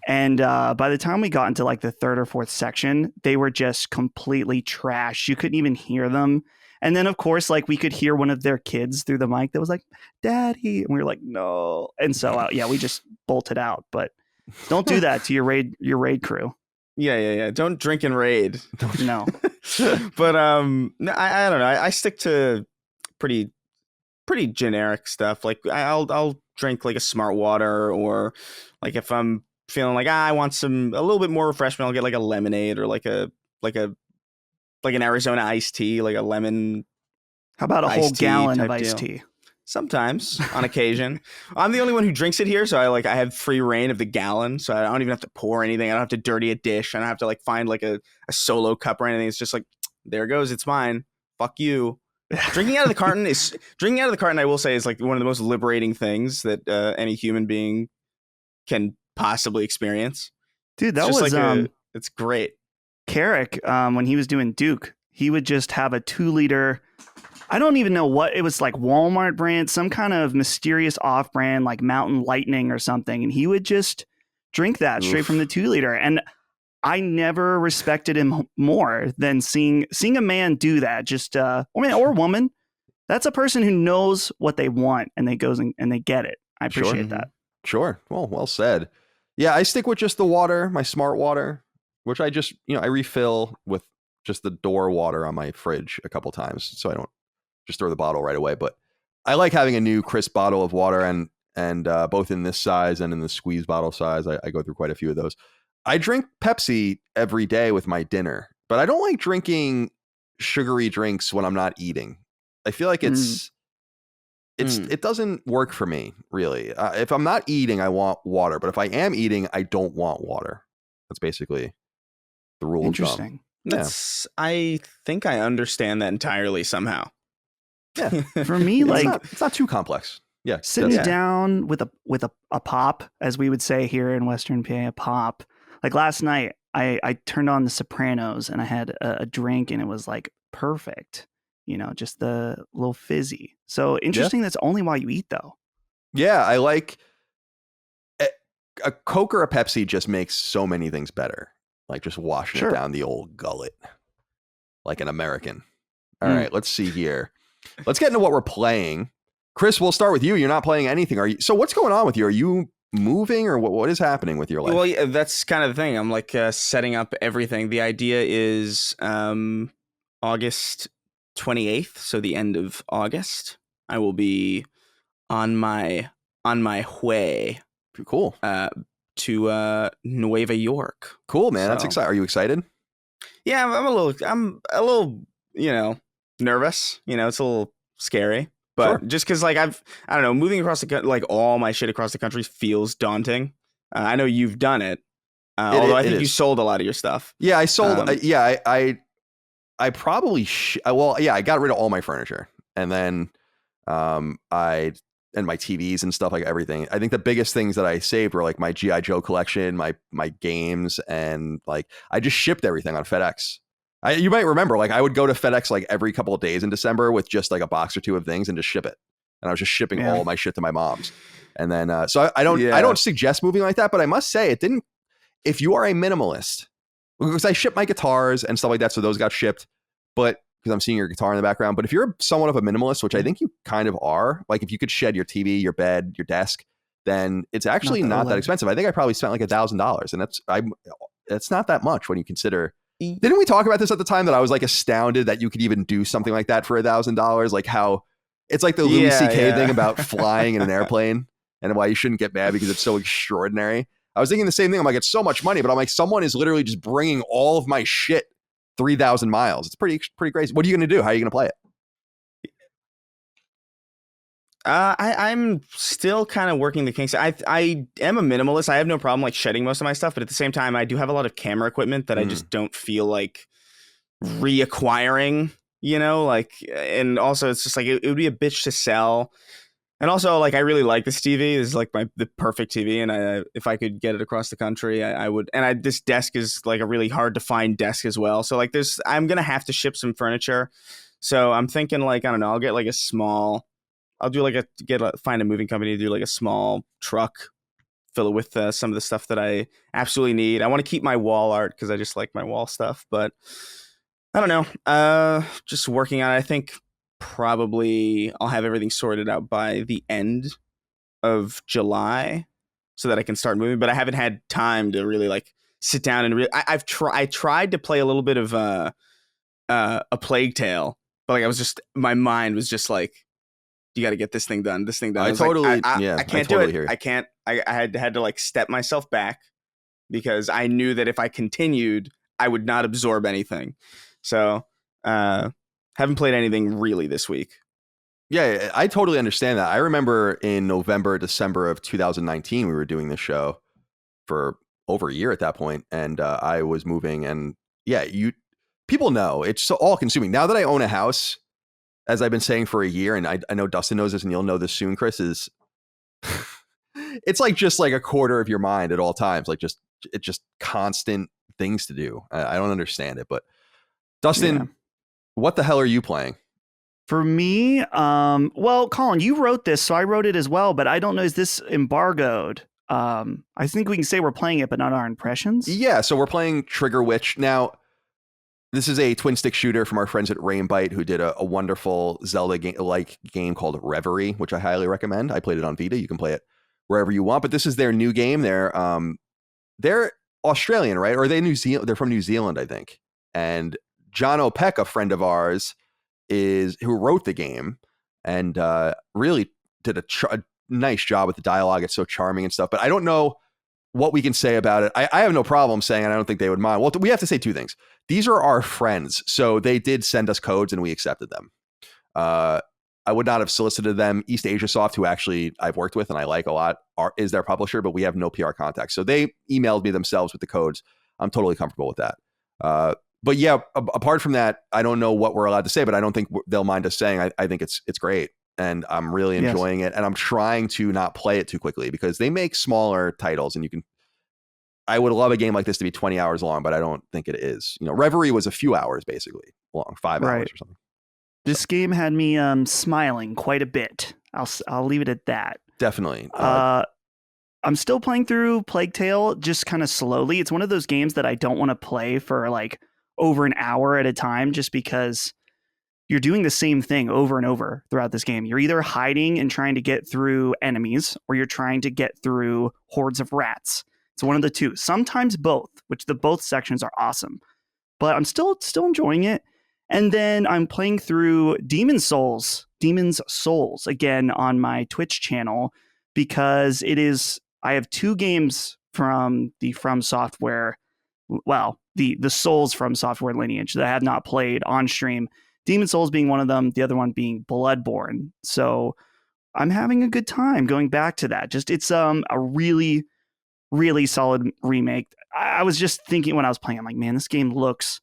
And by the time we got into like the 3rd or 4th section, they were just completely trash. You couldn't even hear them. And then, of course, like we could hear one of their kids through the mic that was like, Daddy. And we were like, no. And so, we just bolted out. But don't do that to your raid crew. Yeah. Don't drink and raid. No. But I don't know. I stick to pretty generic stuff. Like I'll drink like a Smart Water, or like if I'm feeling like I want a little bit more refreshment, I'll get like a lemonade or like an Arizona iced tea, like a lemon. How about a whole gallon of iced tea? Sometimes, on occasion. I'm the only one who drinks it here, so I have free reign of the gallon, so I don't even have to pour anything. I don't have to dirty a dish. I don't have to like find like a solo cup or anything. It's just like, there it goes, it's mine. Fuck you. Drinking out of the carton, I will say, is like one of the most liberating things that any human being can possibly experience. Dude, that It's was like it's great. Carrick, when he was doing Duke, he would just have a 2-liter. I don't even know what it was, like Walmart brand, some kind of mysterious off brand, like Mountain Lightning or something. And he would just drink that straight from the 2-liter. And I never respected him more than seeing a man do that. Just or woman. That's a person who knows what they want and they goes and they get it. I appreciate that. Sure. Well said. Yeah, I stick with just the water, my smart water, which I just, I refill with just the door water on my fridge a couple times, so I don't just throw the bottle right away. But I like having a new crisp bottle of water, and both in this size and in the squeeze bottle size. I go through quite a few of those. I drink Pepsi every day with my dinner, but I don't like drinking sugary drinks when I'm not eating. I feel like it doesn't work for me, really. If I'm not eating, I want water. But if I am eating, I don't want water. That's basically the rule of thumb. Interesting. I think I understand that entirely somehow. Yeah. For me, it's not too complex. Yeah. Sitting down with a pop, as we would say here in Western PA, a pop. Like last night, I turned on The Sopranos and I had a drink and it was like perfect. Just the little fizzy. So interesting. That's only while you eat, though. Yeah, I like a Coke or a Pepsi just makes so many things better. Like just washing it down the old gullet, like an American. All right, let's see here. Let's get into what we're playing. Chris, we'll start with you. You're not playing anything, are you? So what's going on with you? Are you moving, or what is happening with your life? Well, yeah, that's kind of the thing. I'm like setting up everything. The idea is August 28th, so the end of August, I will be on my way. Cool. To Nueva York. Cool, man. So, that's exciting. Are you excited? Yeah, I'm a little, nervous. It's a little scary, but just because I don't know, moving across all my shit across the country feels daunting. I know you've done it. Although I think you sold a lot of your stuff. Yeah, I sold. I probably I got rid of all my furniture, and then and my TVs and stuff, like everything. I think the biggest things that I saved were like my G.I. Joe collection, my games, and like I just shipped everything on FedEx. You might remember, like I would go to FedEx like every couple of days in December with just like a box or two of things and just ship it. And I was just shipping all my shit to my mom's. And then so I don't suggest moving like that, but I must say it didn't. If you are a minimalist, because I ship my guitars and stuff like that, so those got shipped, but because I'm seeing your guitar in the background. But if you're somewhat of a minimalist, which I think you kind of are, like if you could shed your TV, your bed, your desk, then it's actually not that expensive. I think I probably spent like $1,000, and that's not that much when you consider. Didn't we talk about this at the time that I was like astounded that you could even do something like that for $1,000? Like how it's like the Louis C.K. thing about flying in an airplane and why you shouldn't get mad because it's so extraordinary. I was thinking the same thing. I'm like, it's so much money, but I'm like, someone is literally just bringing all of my shit 3,000 miles. It's pretty crazy. What are you going to do? How are you going to play it? I'm still kind of working the kinks. I am a minimalist. I have no problem like shedding most of my stuff, but at the same time, I do have a lot of camera equipment that I just don't feel like reacquiring, and also it's just like it would be a bitch to sell. And also, like, I really like this TV. This is like the perfect TV, and if I could get it across the country, I would. And this desk is like a really hard to find desk as well. So like, I'm gonna have to ship some furniture. So I'm thinking like, I don't know, I'll get like a small. I'll do like find a moving company to do like a small truck, fill it with some of the stuff that I absolutely need. I want to keep my wall art because I just like my wall stuff, but I don't know. Just working on it. I think probably I'll have everything sorted out by the end of July so that I can start moving, but I haven't had time to really like sit down and I tried to play a little bit of a Plague Tale, but like my mind was just like, you got to get this thing done. I can't do it. I can't. I had to like step myself back because I knew that if I continued, I would not absorb anything. So, haven't played anything really this week. Yeah, I totally understand that. I remember in November, December of 2019, we were doing this show for over a year at that point, and I was moving. And yeah, people know it's so all consuming. Now that I own a house, as I've been saying for a year, and I know Dustin knows this and you'll know this soon, Chris, is it's like just like a quarter of your mind at all times. Like it's just constant things to do. I don't understand it, but Dustin, what the hell are you playing? For me, well, Colin, you wrote this, so I wrote it as well, but I don't know, is this embargoed? I think we can say we're playing it, but not our impressions. Yeah, so we're playing Trigger Witch. Now, this is a twin stick shooter from our friends at Rainbite, who did a wonderful Zelda game called Reverie, which I highly recommend. I played it on Vita. You can play it wherever you want, but this is their new game. They're Australian, right? Or are they New Zealand? They're from New Zealand, I think. And John O'Peck, a friend of ours, who wrote the game and really did a nice job with the dialogue. It's so charming and stuff, but I don't know what we can say about it. I have no problem saying, and I don't think they would mind. Well, we have to say two things. These are our friends, so they did send us codes and we accepted them. I would not have solicited them. East Asia Soft, who actually I've worked with and I like a lot, is their publisher, but we have no PR contacts. So they emailed me themselves with the codes. I'm totally comfortable with that. But yeah, apart from that, I don't know what we're allowed to say, but I don't think they'll mind us saying. I think it's great, and I'm really enjoying it. And I'm trying to not play it too quickly because they make smaller titles, and I would love a game like this to be 20 hours long, but I don't think it is. Reverie was a few hours basically long, 5 hours or something. This game had me smiling quite a bit. I'll leave it at that. Definitely. I'm still playing through Plague Tale just kind of slowly. It's one of those games that I don't want to play for like over an hour at a time, just because you're doing the same thing over and over throughout this game. You're either hiding and trying to get through enemies, or you're trying to get through hordes of rats. It's one of the two. Sometimes both, which the both sections are awesome. But I'm still enjoying it. And then I'm playing through Demon's Souls again on my Twitch channel, because I have two games from the From Software, well, the Souls From Software lineage that I have not played on stream. Demon's Souls being one of them, the other one being Bloodborne. So I'm having a good time going back to that. It's a really, really solid remake. I was just thinking when I was playing, I'm like, man, this game looks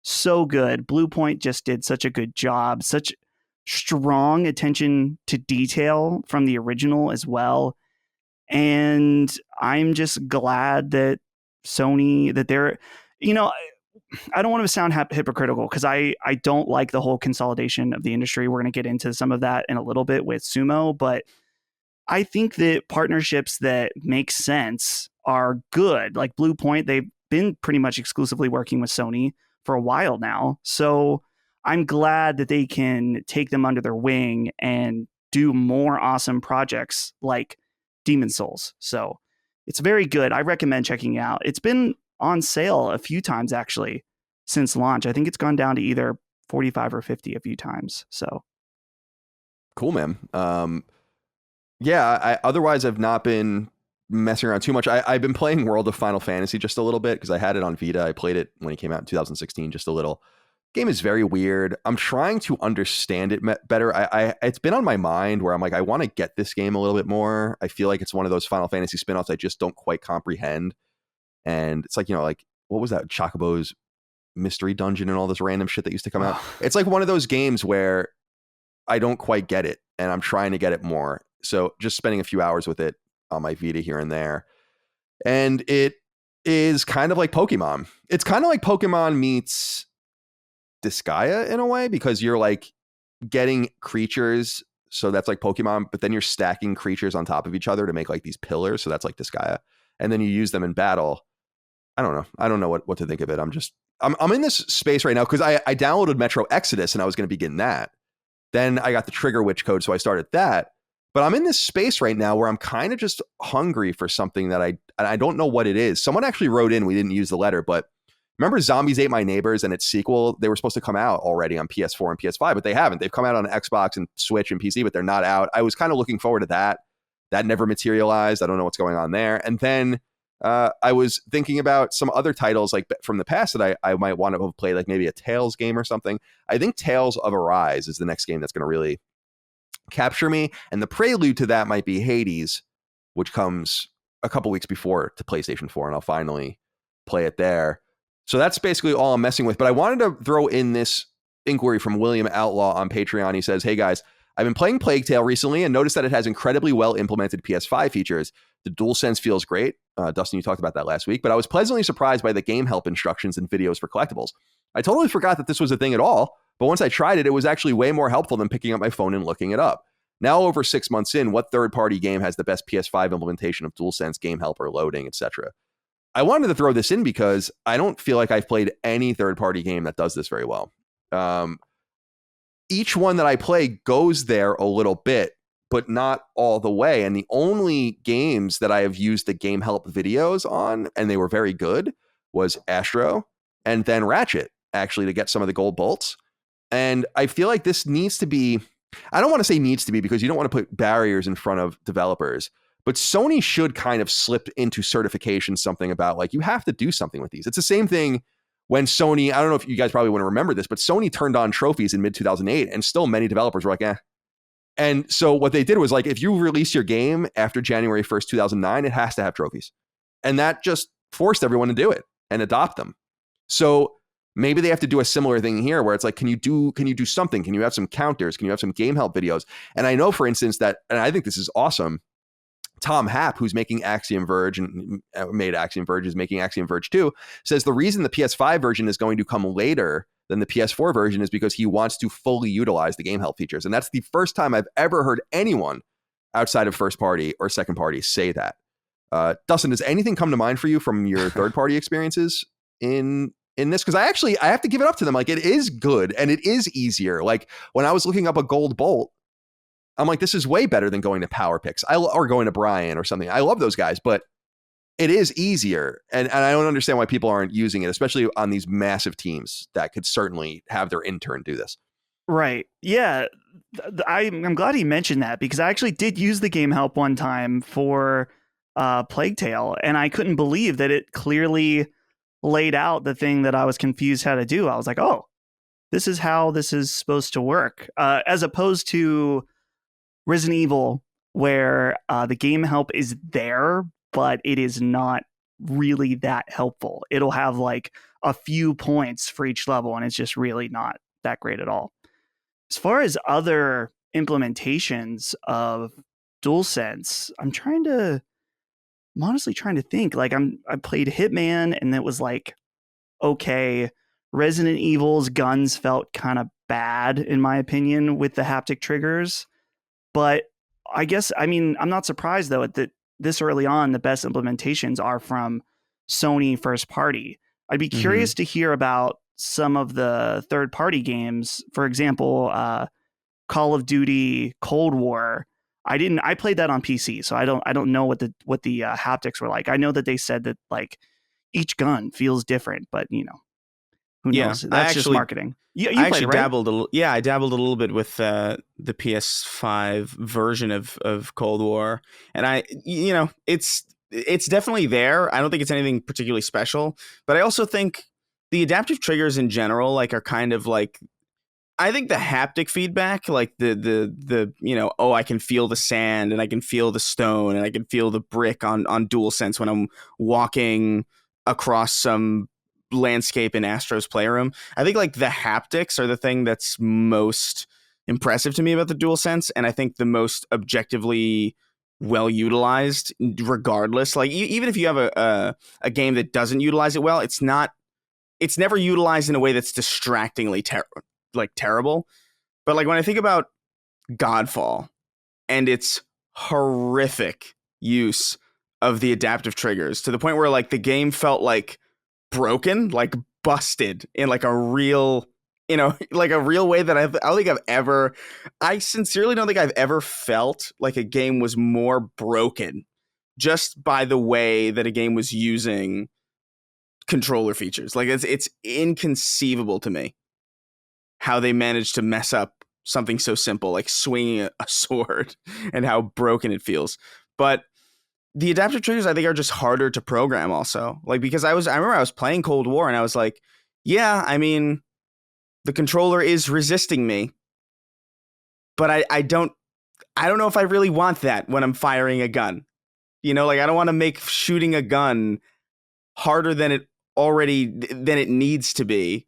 so good. Blue Point just did such a good job, such strong attention to detail from the original as well. And I'm just glad that Sony, that they're, I don't want to sound hypocritical, because I don't like the whole consolidation of the industry. We're going to get into some of that in a little bit with Sumo, but I think that partnerships that make sense are good. Like Blue Point, they've been pretty much exclusively working with Sony for a while now. So I'm glad that they can take them under their wing and do more awesome projects like Demon's Souls. So it's very good. I recommend checking it out. It's been on sale a few times actually since launch. I think it's gone down to either 45 or 50 a few times. So cool, man. Yeah, otherwise I've not been messing around too much. I've been playing World of Final Fantasy just a little bit because I had it on Vita. I played it when it came out in 2016, just a little. Game is very weird. I'm trying to understand it better. It's been on my mind where I'm like, I want to get this game a little bit more. I feel like it's one of those Final Fantasy spinoffs I just don't quite comprehend. And it's like, like what was that? Chocobo's Mystery Dungeon and all this random shit that used to come out. It's like one of those games where I don't quite get it, and I'm trying to get it more. So just spending a few hours with it on my Vita here and there. And it is kind of like Pokemon. It's kind of like Pokemon meets Disgaea in a way, because you're like getting creatures. So that's like Pokemon, but then you're stacking creatures on top of each other to make like these pillars. So that's like Disgaea. And then you use them in battle. I don't know what to think of it. I'm in this space right now because I downloaded Metro Exodus and I was going to begin that. Then I got the Trigger Witch code, so I started that. But I'm in this space right now where I'm kind of just hungry for something that I don't know what it is. Someone actually wrote in, we didn't use the letter, but remember Zombies Ate My Neighbors and its sequel? They were supposed to come out already on PS4 and PS5, but they haven't. They've come out on Xbox and Switch and PC, but they're not out. I was kind of looking forward to that. That never materialized. I don't know what's going on there. And then I was thinking about some other titles like from the past that I might want to play, like maybe a Tales game or something. I think Tales of Arise is the next game that's going to really capture me. And the prelude to that might be Hades, which comes a couple weeks before to PlayStation 4, and I'll finally play it there. So that's basically all I'm messing with. But I wanted to throw in this inquiry from William Outlaw on Patreon. He says, "Hey guys, I've been playing Plague Tale recently and noticed that it has incredibly well implemented PS5 features. The DualSense feels great. Dustin, you talked about that last week, but I was pleasantly surprised by the game help instructions and videos for collectibles. I totally forgot that this was a thing at all, but once I tried it, it was actually way more helpful than picking up my phone and looking it up. Now, over 6 months in, what third-party game has the best PS5 implementation of DualSense game help or loading, etc.? I wanted to throw this in because I don't feel like I've played any third-party game that does this very well. Each one that I play goes there a little bit, but not all the way. And the only games that I have used the game help videos on, and they were very good, was Astro and then Ratchet, actually, to get some of the gold bolts. And I feel like this needs to be, I don't want to say needs to be because you don't want to put barriers in front of developers, but Sony should kind of slip into certification something about like, you have to do something with these. It's the same thing when Sony, I don't know if you guys probably want to remember this, but Sony turned on trophies in mid-2008 and still many developers were like, eh. And so what they did was like, if you release your game after January 1st, 2009, it has to have trophies. And that just forced everyone to do it and adopt them. So maybe they have to do a similar thing here where it's like, can you do something? Can you have some counters? Can you have some game help videos? And I know, for instance, that, and I think this is awesome, Tom Happ, who's making Axiom Verge and made Axiom Verge, is making Axiom Verge 2, says the reason the PS5 version is going to come later than the PS4 version is because he wants to fully utilize the game help features. And that's the first time I've ever heard anyone outside of first party or second party say that. Dustin, does anything come to mind for you from your third party experiences in this? Because I have to give it up to them. Like, it is good and it is easier. Like when I was looking up a gold bolt, I'm like, this is way better than going to Power Picks or going to Brian or something. I love those guys, but it is easier. And I don't understand why people aren't using it, especially on these massive teams that could certainly have their intern do this. Right. Yeah. I'm glad he mentioned that because I actually did use the game help one time for Plague Tale, and I couldn't believe that it clearly laid out the thing that I was confused how to do. I was like, oh, this is how this is supposed to work, as opposed to Resident Evil, where the game help is there, but it is not really that helpful. It'll have like a few points for each level, and it's just really not that great at all. As far as other implementations of DualSense, I'm honestly trying to think. Like I played Hitman, and it was like, okay. Resident Evil's guns felt kind of bad, in my opinion, with the haptic triggers. But I guess, I mean, I'm not surprised, though, that this early on, the best implementations are from Sony first party. I'd be curious to hear about some of the third party games. For example, Call of Duty Cold War. I played that on PC, so I don't know what the haptics were like. I know that they said that like each gun feels different, but you know, who knows? That's just marketing. I actually dabbled a little bit with the PS5 version of Cold War, and it's definitely there. I don't think it's anything particularly special, but I also think the adaptive triggers in general like are kind of like, I think the haptic feedback, like the I can feel the sand and I can feel the stone and I can feel the brick on DualSense when I'm walking across some landscape in Astro's Playroom. I think like the haptics are the thing that's most impressive to me about the DualSense, and I think the most objectively well utilized regardless. Like even if you have a game that doesn't utilize it well, it's never utilized in a way that's distractingly terrible. But like when I think about Godfall and its horrific use of the adaptive triggers to the point where like the game felt like broken, like busted in like a real, like a real way that I sincerely don't think I've ever felt like a game was more broken just by the way that a game was using controller features. Like it's inconceivable to me how they managed to mess up something so simple like swinging a sword and how broken it feels. But the adaptive triggers, I think, are just harder to program also. Like, because I remember I was playing Cold War and I was like, yeah, I mean, the controller is resisting me, but I don't know if I really want that when I'm firing a gun. Like I don't want to make shooting a gun harder than it needs to be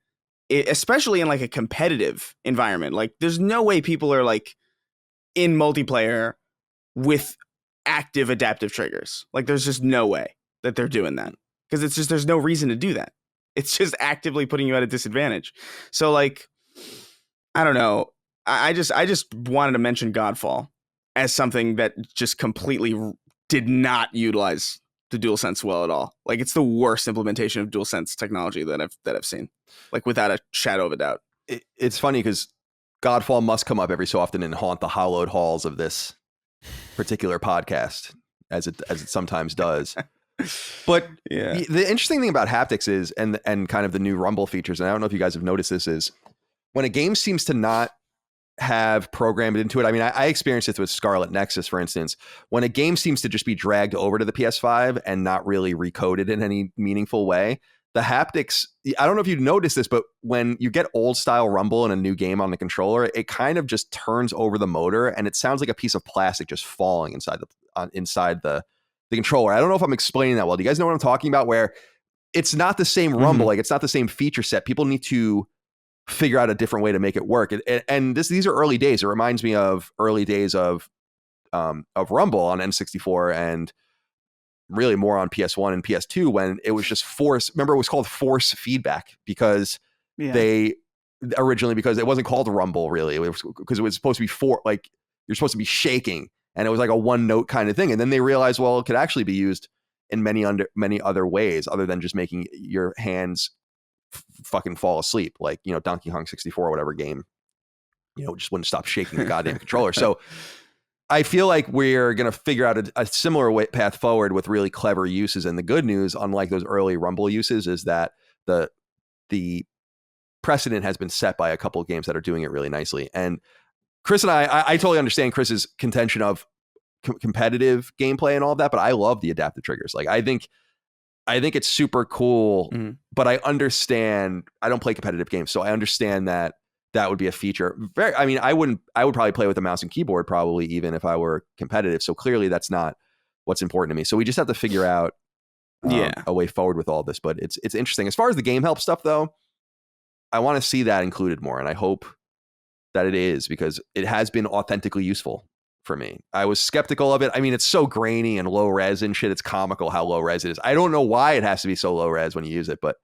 especially in like a competitive environment. Like there's no way people are like in multiplayer with active adaptive triggers. Like there's just no way that they're doing that, because it's just, there's no reason to do that. It's just actively putting you at a disadvantage. So like, I don't know. I just wanted to mention Godfall as something that just completely did not utilize the DualSense well at all. Like it's the worst implementation of DualSense technology that I've seen, like without a shadow of a doubt. It's funny because Godfall must come up every so often and haunt the hallowed halls of this particular podcast, as it sometimes does. But yeah, the interesting thing about haptics is, and kind of the new Rumble features, and I don't know if you guys have noticed this, is when a game seems to not have programmed into it. I mean, I experienced it with Scarlet Nexus, for instance. When a game seems to just be dragged over to the PS5 and not really recoded in any meaningful way, the haptics, I don't know if you've noticed this, but when you get old style rumble in a new game on the controller, it kind of just turns over the motor and it sounds like a piece of plastic just falling inside the controller. I don't know if I'm explaining that well. Do you guys know what I'm talking about? Where it's not the same rumble, like it's not the same feature set. People need to figure out a different way to make it work. And these are early days. It reminds me of early days of Rumble on N64 and really more on PS1 and PS2 when it was just force. Remember, it was called force feedback because they originally, because it wasn't called Rumble really. It was because it was supposed to be like you're supposed to be shaking and it was like a one note kind of thing. And then they realized, well, it could actually be used in many other ways other than just making your hands fucking fall asleep, like, you know, Donkey Kong 64 or whatever game, you know, just wouldn't stop shaking the goddamn controller. So I feel like we're going to figure out a similar path forward with really clever uses. And the good news, unlike those early Rumble uses, is that the precedent has been set by a couple of games that are doing it really nicely. And Chris and I totally understand Chris's contention of competitive gameplay and all of that, but I love the adaptive triggers. Like, I think it's super cool, but I understand, I don't play competitive games, so I understand that would be a feature. I would probably play with a mouse and keyboard probably even if I were competitive. So clearly that's not what's important to me. So we just have to figure out a way forward with all this, but it's interesting. As far as the game help stuff though, I want to see that included more, and I hope that it is, because it has been authentically useful for me. I was skeptical of it. I mean, it's so grainy and low res and shit. It's comical how low res it is. I don't know why it has to be so low res when you use it, but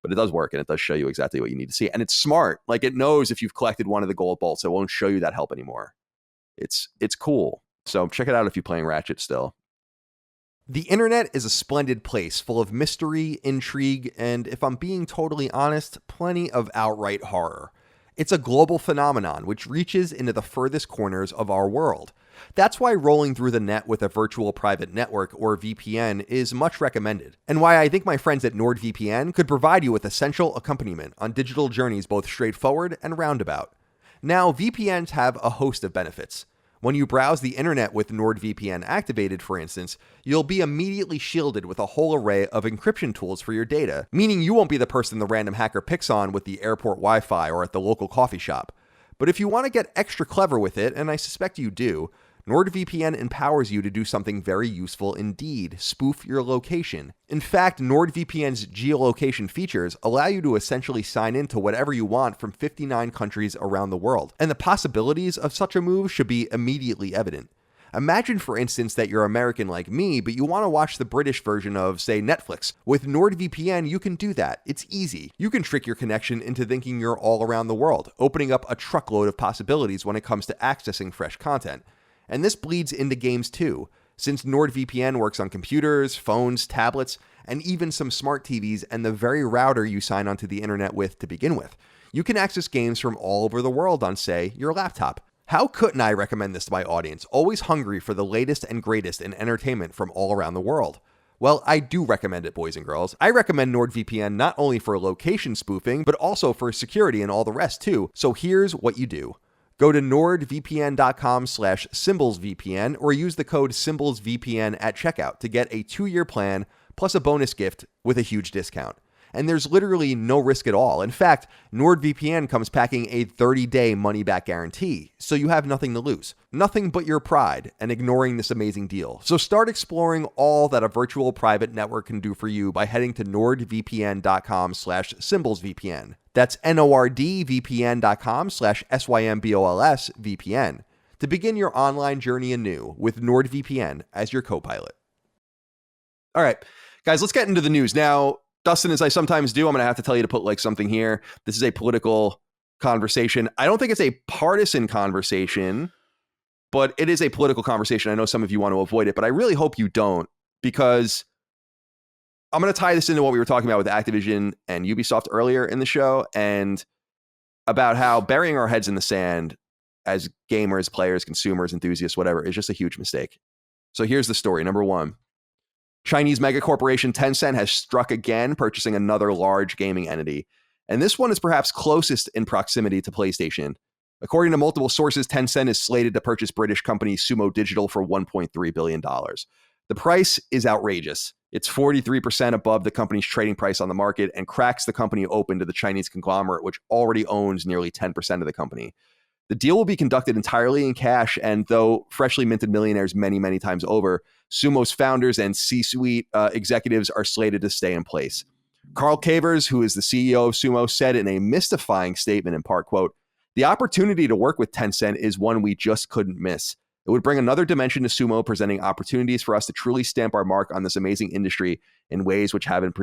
it does work and it does show you exactly what you need to see. And it's smart. Like, it knows if you've collected one of the gold bolts, it won't show you that help anymore. It's cool. So check it out if you're playing Ratchet still. The internet is a splendid place full of mystery, intrigue, and if I'm being totally honest, plenty of outright horror. It's a global phenomenon which reaches into the furthest corners of our world. That's why rolling through the net with a virtual private network or VPN is much recommended, and why I think my friends at NordVPN could provide you with essential accompaniment on digital journeys both straightforward and roundabout. Now, VPNs have a host of benefits. When you browse the internet with NordVPN activated, for instance, you'll be immediately shielded with a whole array of encryption tools for your data, meaning you won't be the person the random hacker picks on with the airport Wi-Fi or at the local coffee shop. But if you want to get extra clever with it, and I suspect you do, NordVPN empowers you to do something very useful indeed: spoof your location. In fact, NordVPN's geolocation features allow you to essentially sign in to whatever you want from 59 countries around the world, and the possibilities of such a move should be immediately evident. Imagine, for instance, that you're American like me, but you want to watch the British version of, say, Netflix. With NordVPN, you can do that. It's easy. You can trick your connection into thinking you're all around the world, opening up a truckload of possibilities when it comes to accessing fresh content. And this bleeds into games too, since NordVPN works on computers, phones, tablets, and even some smart TVs and the very router you sign onto the internet with to begin with. You can access games from all over the world on, say, your laptop. How couldn't I recommend this to my audience, always hungry for the latest and greatest in entertainment from all around the world? Well, I do recommend it, boys and girls. I recommend NordVPN not only for location spoofing, but also for security and all the rest too. So here's what you do. Go to nordvpn.com/symbolsvpn or use the code symbolsvpn at checkout to get a 2-year plan plus a bonus gift with a huge discount. And there's literally no risk at all. In fact, NordVPN comes packing a 30-day money-back guarantee, so you have nothing to lose. Nothing but your pride and ignoring this amazing deal. So start exploring all that a virtual private network can do for you by heading to nordvpn.com/symbolsvpn. That's nordvpn.com/SYMBOLS-VPN to begin your online journey anew with NordVPN as your co-pilot. All right, guys, let's get into the news. Now, Dustin, as I sometimes do, I'm going to have to tell you to put like something here. This is a political conversation. I don't think it's a partisan conversation, but it is a political conversation. I know some of you want to avoid it, but I really hope you don't, because I'm going to tie this into what we were talking about with Activision and Ubisoft earlier in the show, and about how burying our heads in the sand as gamers, players, consumers, enthusiasts, whatever, is just a huge mistake. So here's the story. Number one, Chinese mega corporation Tencent has struck again, purchasing another large gaming entity. And this one is perhaps closest in proximity to PlayStation. According to multiple sources, Tencent is slated to purchase British company Sumo Digital for $1.3 billion. The price is outrageous. It's 43% above the company's trading price on the market and cracks the company open to the Chinese conglomerate, which already owns nearly 10% of the company. The deal will be conducted entirely in cash, and though freshly minted millionaires many, many times over, Sumo's founders and C-suite executives are slated to stay in place. Carl Cavers, who is the CEO of Sumo, said in a mystifying statement, in part, quote, "The opportunity to work with Tencent is one we just couldn't miss. It would bring another dimension to Sumo, presenting opportunities for us to truly stamp our mark on this amazing industry in ways which have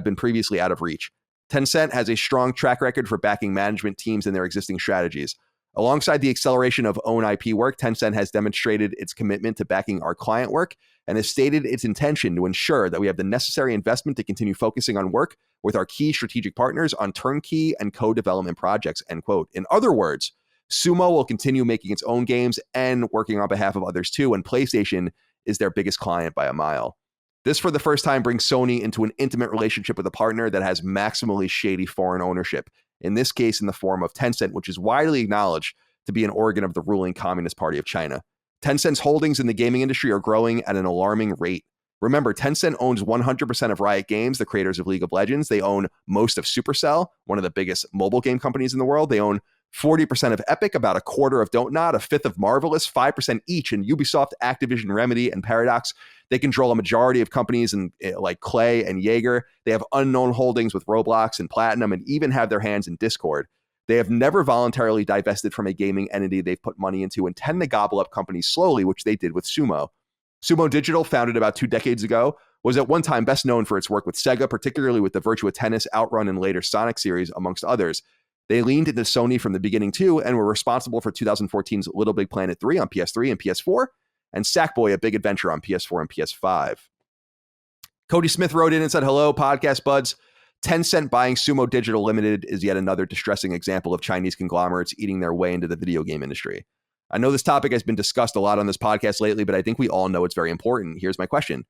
been previously out of reach. Tencent has a strong track record for backing management teams in their existing strategies. Alongside the acceleration of own IP work, Tencent has demonstrated its commitment to backing our client work and has stated its intention to ensure that we have the necessary investment to continue focusing on work with our key strategic partners on turnkey and co-development projects," end quote. In other words, Sumo will continue making its own games and working on behalf of others too, and PlayStation is their biggest client by a mile. This, for the first time, brings Sony into an intimate relationship with a partner that has maximally shady foreign ownership, in this case in the form of Tencent, which is widely acknowledged to be an organ of the ruling Communist Party of China. Tencent's holdings in the gaming industry are growing at an alarming rate. Remember, Tencent owns 100% of Riot Games, the creators of League of Legends. They own most of Supercell, one of the biggest mobile game companies in the world. They own 40% of Epic, about a quarter of Don't Nod, a fifth of Marvelous, 5% each in Ubisoft, Activision, Remedy, and Paradox. They control a majority of companies like Clay and Jaeger. They have unknown holdings with Roblox and Platinum, and even have their hands in Discord. They have never voluntarily divested from a gaming entity they've put money into and tend to gobble up companies slowly, which they did with Sumo. Sumo Digital, founded about 2 decades ago, was at one time best known for its work with Sega, particularly with the Virtua Tennis, Outrun, and later Sonic series, amongst others. They leaned into Sony from the beginning too, and were responsible for 2014's Little Big Planet 3 on PS3 and PS4, and Sackboy: A Big Adventure on PS4 and PS5. Cody Smith wrote in and said, "Hello, podcast buds. Tencent buying Sumo Digital Limited is yet another distressing example of Chinese conglomerates eating their way into the video game industry. I know this topic has been discussed a lot on this podcast lately, but I think we all know it's very important. Here's my question.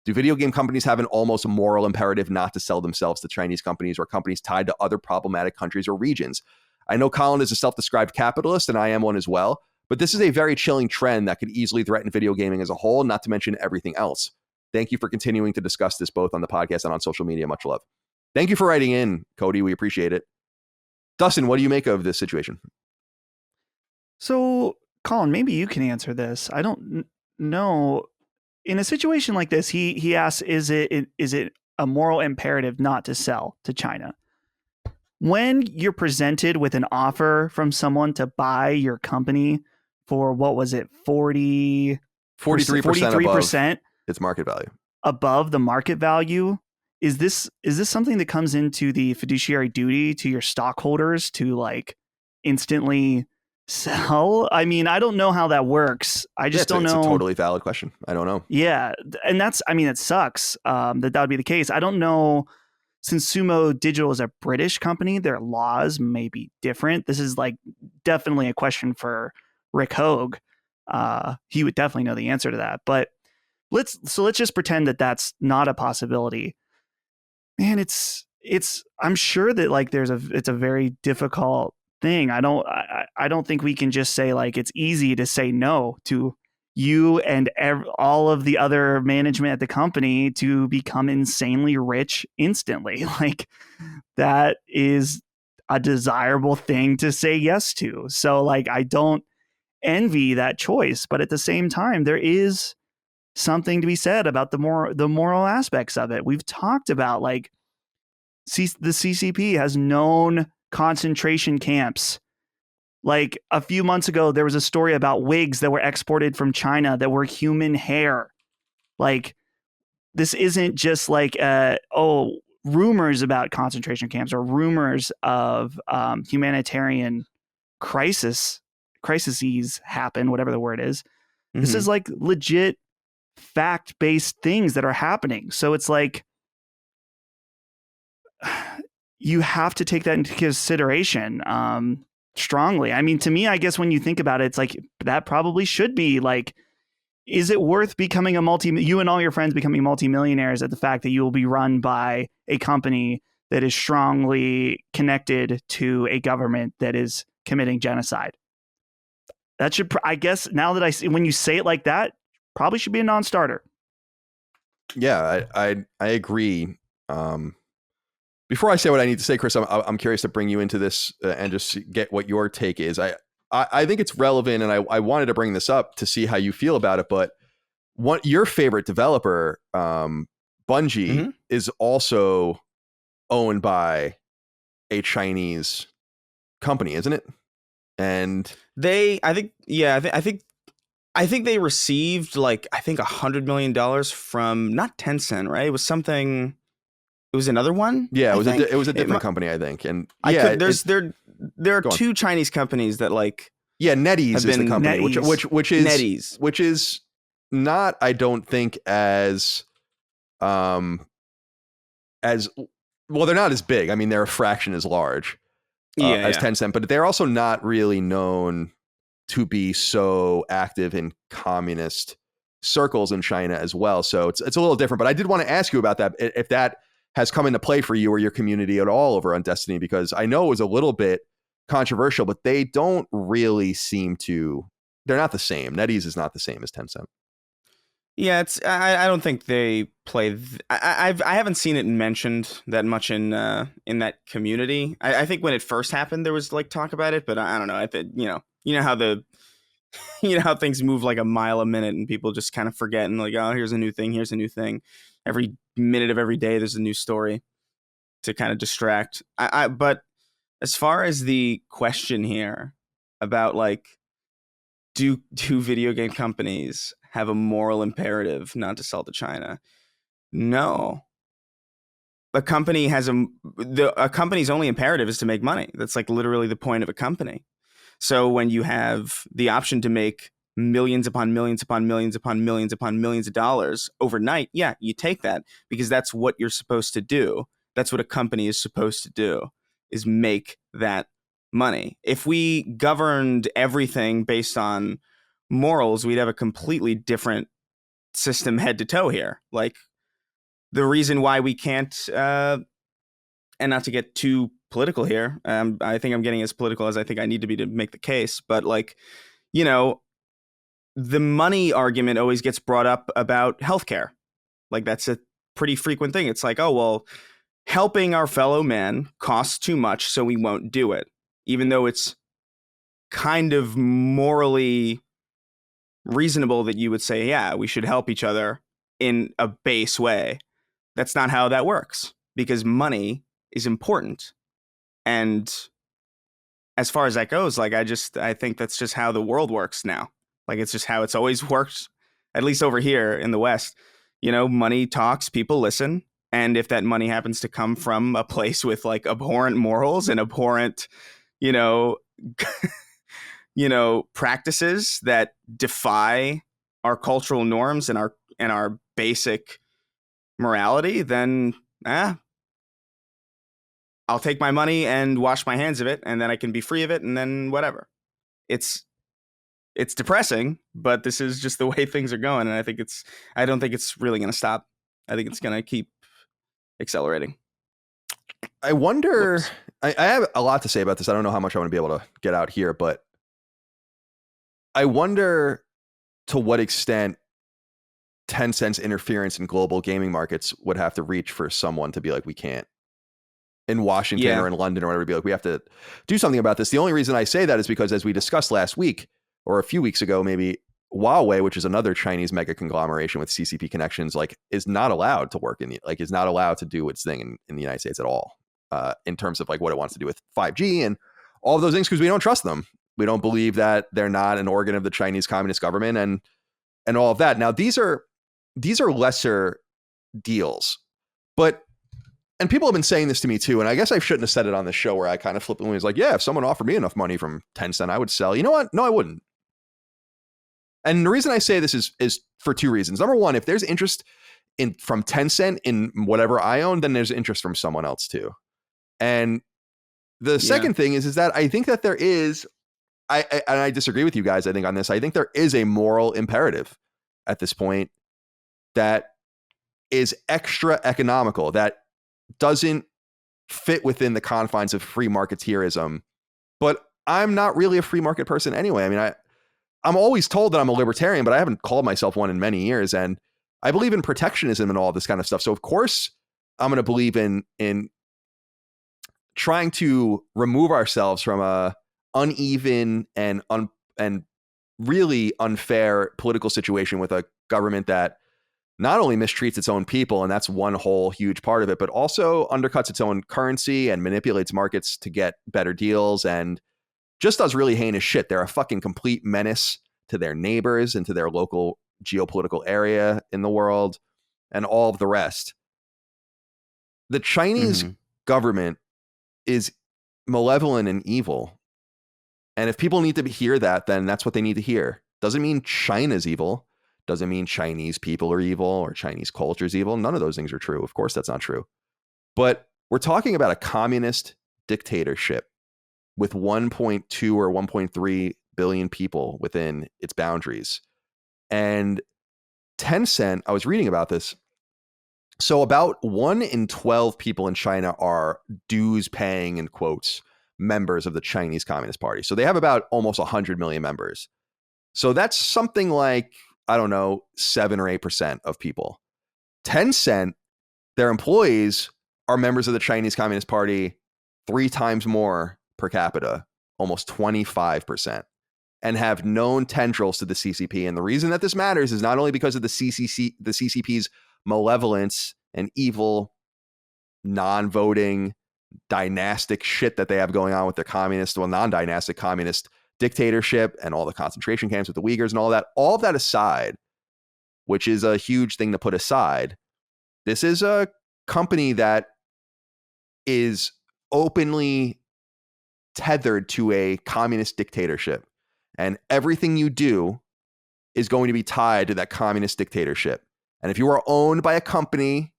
Do video game companies have an almost moral imperative not to sell themselves to Chinese companies or companies tied to other problematic countries or regions? I know Colin is a self-described capitalist, and I am one as well, but this is a very chilling trend that could easily threaten video gaming as a whole, not to mention everything else. Thank you for continuing to discuss this both on the podcast and on social media. Much love." Thank you for writing in, Cody. We appreciate it. Dustin, what do you make of this situation? So, Colin, maybe you can answer this. I don't know. In a situation like this, he asks, is it a moral imperative not to sell to China? When you're presented with an offer from someone to buy your company for, what was it, 43% above its market value. Above the market value, is this something that comes into the fiduciary duty to your stockholders to like instantly sell? I mean, I don't know how that works. I just don't know. It's a totally valid question. I don't know. Yeah. And it sucks that would be the case. I don't know. Since Sumo Digital is a British company, their laws may be different. This is like definitely a question for Rick Hogue. He would definitely know the answer to that. But let's just pretend that that's not a possibility. Man, I'm sure that like it's a very difficult thing. I don't think we can just say like it's easy to say no to you and all of the other management at the company to become insanely rich instantly. Like that is a desirable thing to say yes to. So like I don't envy that choice, but at the same time there is something to be said about the moral aspects of it. We've talked about like the CCP has known concentration camps. Like a few months ago, there was a story about wigs that were exported from China that were human hair. Like, this isn't just like, rumors about concentration camps or rumors of humanitarian crises happen, whatever the word is. Mm-hmm. This is like legit fact-based things that are happening. So it's like, you have to take that into consideration strongly. I mean, to me, I guess when you think about it, it's like that probably should be like, is it worth becoming you and all your friends becoming multimillionaires at the fact that you will be run by a company that is strongly connected to a government that is committing genocide? That should, I guess, now that I see, when you say it like that, probably should be a non-starter. Yeah, I agree. Before I say what I need to say, Chris, I'm curious to bring you into this and just get what your take is. I think it's relevant, and I wanted to bring this up to see how you feel about it. But your favorite developer, Bungie, is also owned by a Chinese company, isn't it? And I think they received like $100 million from not Tencent, right? It was something. It was another one. Yeah, it was a different company, I think. And there are two Chinese companies that like. Yeah, NetEase is the company, which is NetEase, which is not, I don't think, as well. They're not as big. I mean, they're a fraction as large as Tencent, but they're also not really known to be so active in communist circles in China as well. So it's a little different. But I did want to ask you about that, if that has come into play for you or your community at all over on Destiny, because I know it was a little bit controversial, but they don't really seem to. They're not the same. NetEase is not the same as Tencent. Yeah, I don't think they play. I haven't seen it mentioned that much in that community. I think when it first happened, there was like talk about it, but I don't know. I think you know how things move like a mile a minute, and people just kind of forget and like, oh, here's a new thing. Here's a new thing. Every minute of every day, there's a new story to kind of distract. But as far as the question here about like, do video game companies have a moral imperative not to sell to China? No. A company has a company's only imperative is to make money. That's like literally the point of a company. So when you have the option to make millions upon millions upon millions upon millions upon millions of dollars overnight, yeah, you take that because that's what you're supposed to do. That's what a company is supposed to do, is make that money. If we governed everything based on morals, we'd have a completely different system head to toe here. Like the reason why we can't, and not to get too political here, I think I'm getting as political as I think I need to be to make the case, but like, the money argument always gets brought up about healthcare. Like that's a pretty frequent thing. It's like, oh, well, helping our fellow man costs too much, so we won't do it. Even though it's kind of morally reasonable that you would say, yeah, we should help each other in a base way. That's not how that works, because money is important. And as far as that goes, like, I think that's just how the world works now. Like, it's just how it's always worked, at least over here in the West. Money talks, people listen. And if that money happens to come from a place with like abhorrent morals and abhorrent, practices that defy our cultural norms and our basic morality, then I'll take my money and wash my hands of it, and then I can be free of it, and then whatever. It's depressing, but this is just the way things are going, and I don't think it's really going to stop. I think it's going to keep accelerating. I wonder. I have a lot to say about this. I don't know how much I want to be able to get out here, but I wonder to what extent Tencent's interference in global gaming markets would have to reach for someone to be like, we can't. In Washington or in London or whatever, be like, we have to do something about this. The only reason I say that is because, as we discussed last week or a few weeks ago, maybe, Huawei, which is another Chinese mega conglomeration with CCP connections, like, is not allowed to work is not allowed to do its thing in the United States at all. in terms of like what it wants to do with 5G and all of those things, because we don't trust them. We don't believe that they're not an organ of the Chinese Communist government and all of that. Now, these are lesser deals, and people have been saying this to me too, and I guess I shouldn't have said it on the show where I kind of flippantly was like, yeah, if someone offered me enough money from Tencent, I would sell. You know what? No, I wouldn't. And the reason I say this is for two reasons. Number one, if there's interest from Tencent in whatever I own, then there's interest from someone else too. And the second thing is that I think that there is, and I disagree with you guys, I think on this, I think there is a moral imperative at this point that is extra economical, that doesn't fit within the confines of free marketeerism. But I'm not really a free market person anyway. I mean, I'm always told that I'm a libertarian, but I haven't called myself one in many years. And I believe in protectionism and all this kind of stuff. So of course I'm going to believe in trying to remove ourselves from a uneven and really unfair political situation with a government that not only mistreats its own people, and that's one whole huge part of it, but also undercuts its own currency and manipulates markets to get better deals and just does really heinous shit. They're a fucking complete menace to their neighbors and to their local geopolitical area in the world and all of the rest. The Chinese government is malevolent and evil. And if people need to hear that, then that's what they need to hear. Doesn't mean China's evil. Doesn't mean Chinese people are evil or Chinese culture is evil. None of those things are true. Of course, that's not true. But we're talking about a communist dictatorship with 1.2 or 1.3 billion people within its boundaries. And Tencent, I was reading about this. So about 1 in 12 people in China are dues paying, in quotes, members of the Chinese Communist Party. So they have about almost 100 million members. So that's something like, I don't know, 7 or 8% of people. Tencent, their employees are members of the Chinese Communist Party 3 times more per capita, almost 25%, and have known tendrils to the CCP. And the reason that this matters is not only because of the CCP's malevolence and evil, non-voting, dynastic shit that they have going on with their non-dynastic communist dictatorship and all the concentration camps with the Uyghurs and all of that aside, which is a huge thing to put aside. This is a company that is openly tethered to a communist dictatorship, and everything you do is going to be tied to that communist dictatorship. And if you are owned by a company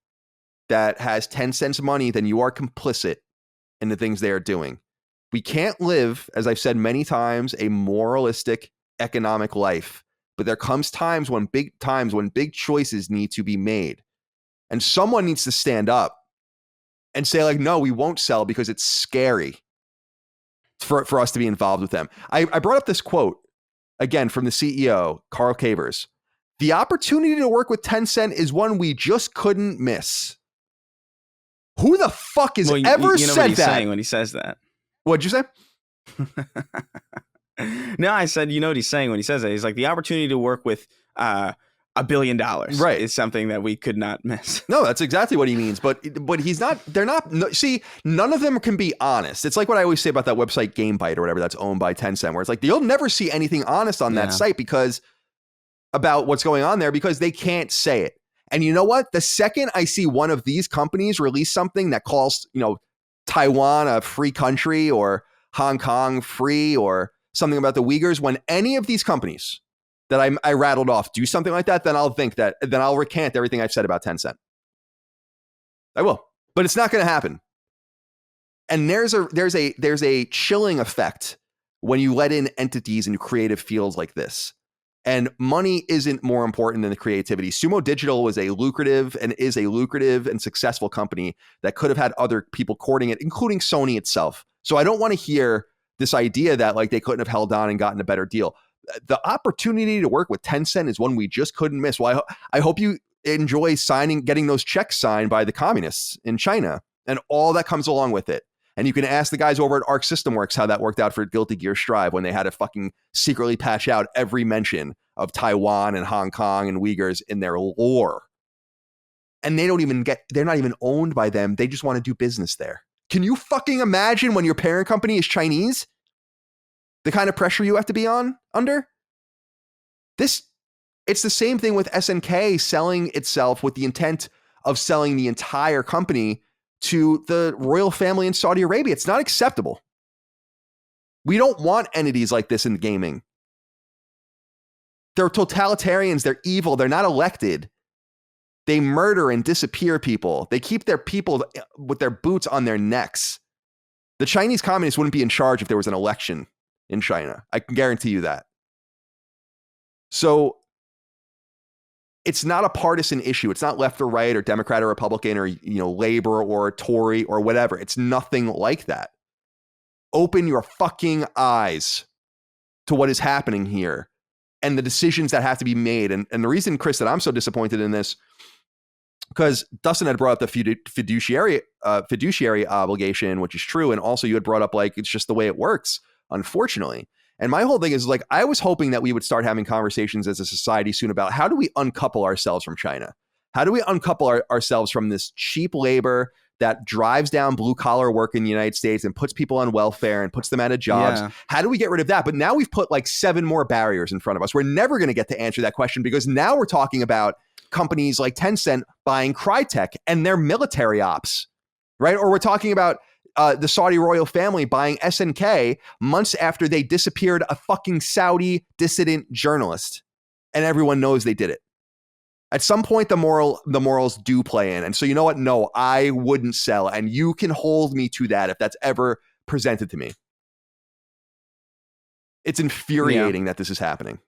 that has Tencent's money, then you are complicit in the things they are doing. We can't live, as I've said many times, a moralistic economic life. But there comes times when big choices need to be made. And someone needs to stand up and say, like, no, we won't sell because it's scary for us to be involved with them. I brought up this quote, again, from the CEO, Carl Cavers. The opportunity to work with Tencent is one we just couldn't miss. Who the fuck has ever you know said what he's that? saying when he says that? What'd you say? No, I said, you know what he's saying when he says that? He's like, the opportunity to work with $1 billion, right, is something that we could not miss. No, that's exactly what he means. But he's not, they're not, see, none of them can be honest. It's like what I always say about that website GameBite or whatever that's owned by Tencent, where it's like, you'll never see anything honest on that site about what's going on there because they can't say it. And you know what? The second I see one of these companies release something that calls, Taiwan a free country or Hong Kong free or something about the Uyghurs, when any of these companies that I rattled off do something like that, then I'll recant everything I've said about Tencent. I will, but it's not going to happen. And there's a chilling effect when you let in entities into creative fields like this. And money isn't more important than the creativity. Sumo Digital was a lucrative and successful company that could have had other people courting it, including Sony itself. So I don't want to hear this idea that like they couldn't have held on and gotten a better deal. The opportunity to work with Tencent is one we just couldn't miss. Well, I hope you enjoy getting those checks signed by the communists in China and all that comes along with it. And you can ask the guys over at Arc System Works how that worked out for Guilty Gear Strive when they had to fucking secretly patch out every mention of Taiwan and Hong Kong and Uyghurs in their lore. And they're not even owned by them. They just want to do business there. Can you fucking imagine when your parent company is Chinese? The kind of pressure you have to be under? It's the same thing with SNK selling itself with the intent of selling the entire company to the royal family in Saudi Arabia. It's not acceptable. We don't want entities like this in gaming. They're totalitarians. They're evil. They're not elected. They murder and disappear people. They keep their people with their boots on their necks. The Chinese communists wouldn't be in charge if there was an election in China. I can guarantee you that. So it's not a partisan issue. It's not left or right or Democrat or Republican or Labor or Tory or whatever. It's nothing like that. Open your fucking eyes to what is happening here and the decisions that have to be made. And the reason, Chris, that I'm so disappointed in this, because Dustin had brought up the fiduciary obligation, which is true. And also you had brought up it's just the way it works, unfortunately. And my whole thing is I was hoping that we would start having conversations as a society soon about how do we uncouple ourselves from China? How do we uncouple ourselves from this cheap labor that drives down blue collar work in the United States and puts people on welfare and puts them out of jobs? Yeah. How do we get rid of that? But now we've put 7 more barriers in front of us. We're never going to get to answer that question because now we're talking about companies like Tencent buying Crytek and their military ops, right? Or we're talking about the Saudi royal family buying SNK months after they disappeared a fucking Saudi dissident journalist. And everyone knows they did it. At some point, the morals do play in. And so you know what? No, I wouldn't sell. And you can hold me to that if that's ever presented to me. It's infuriating that this is happening.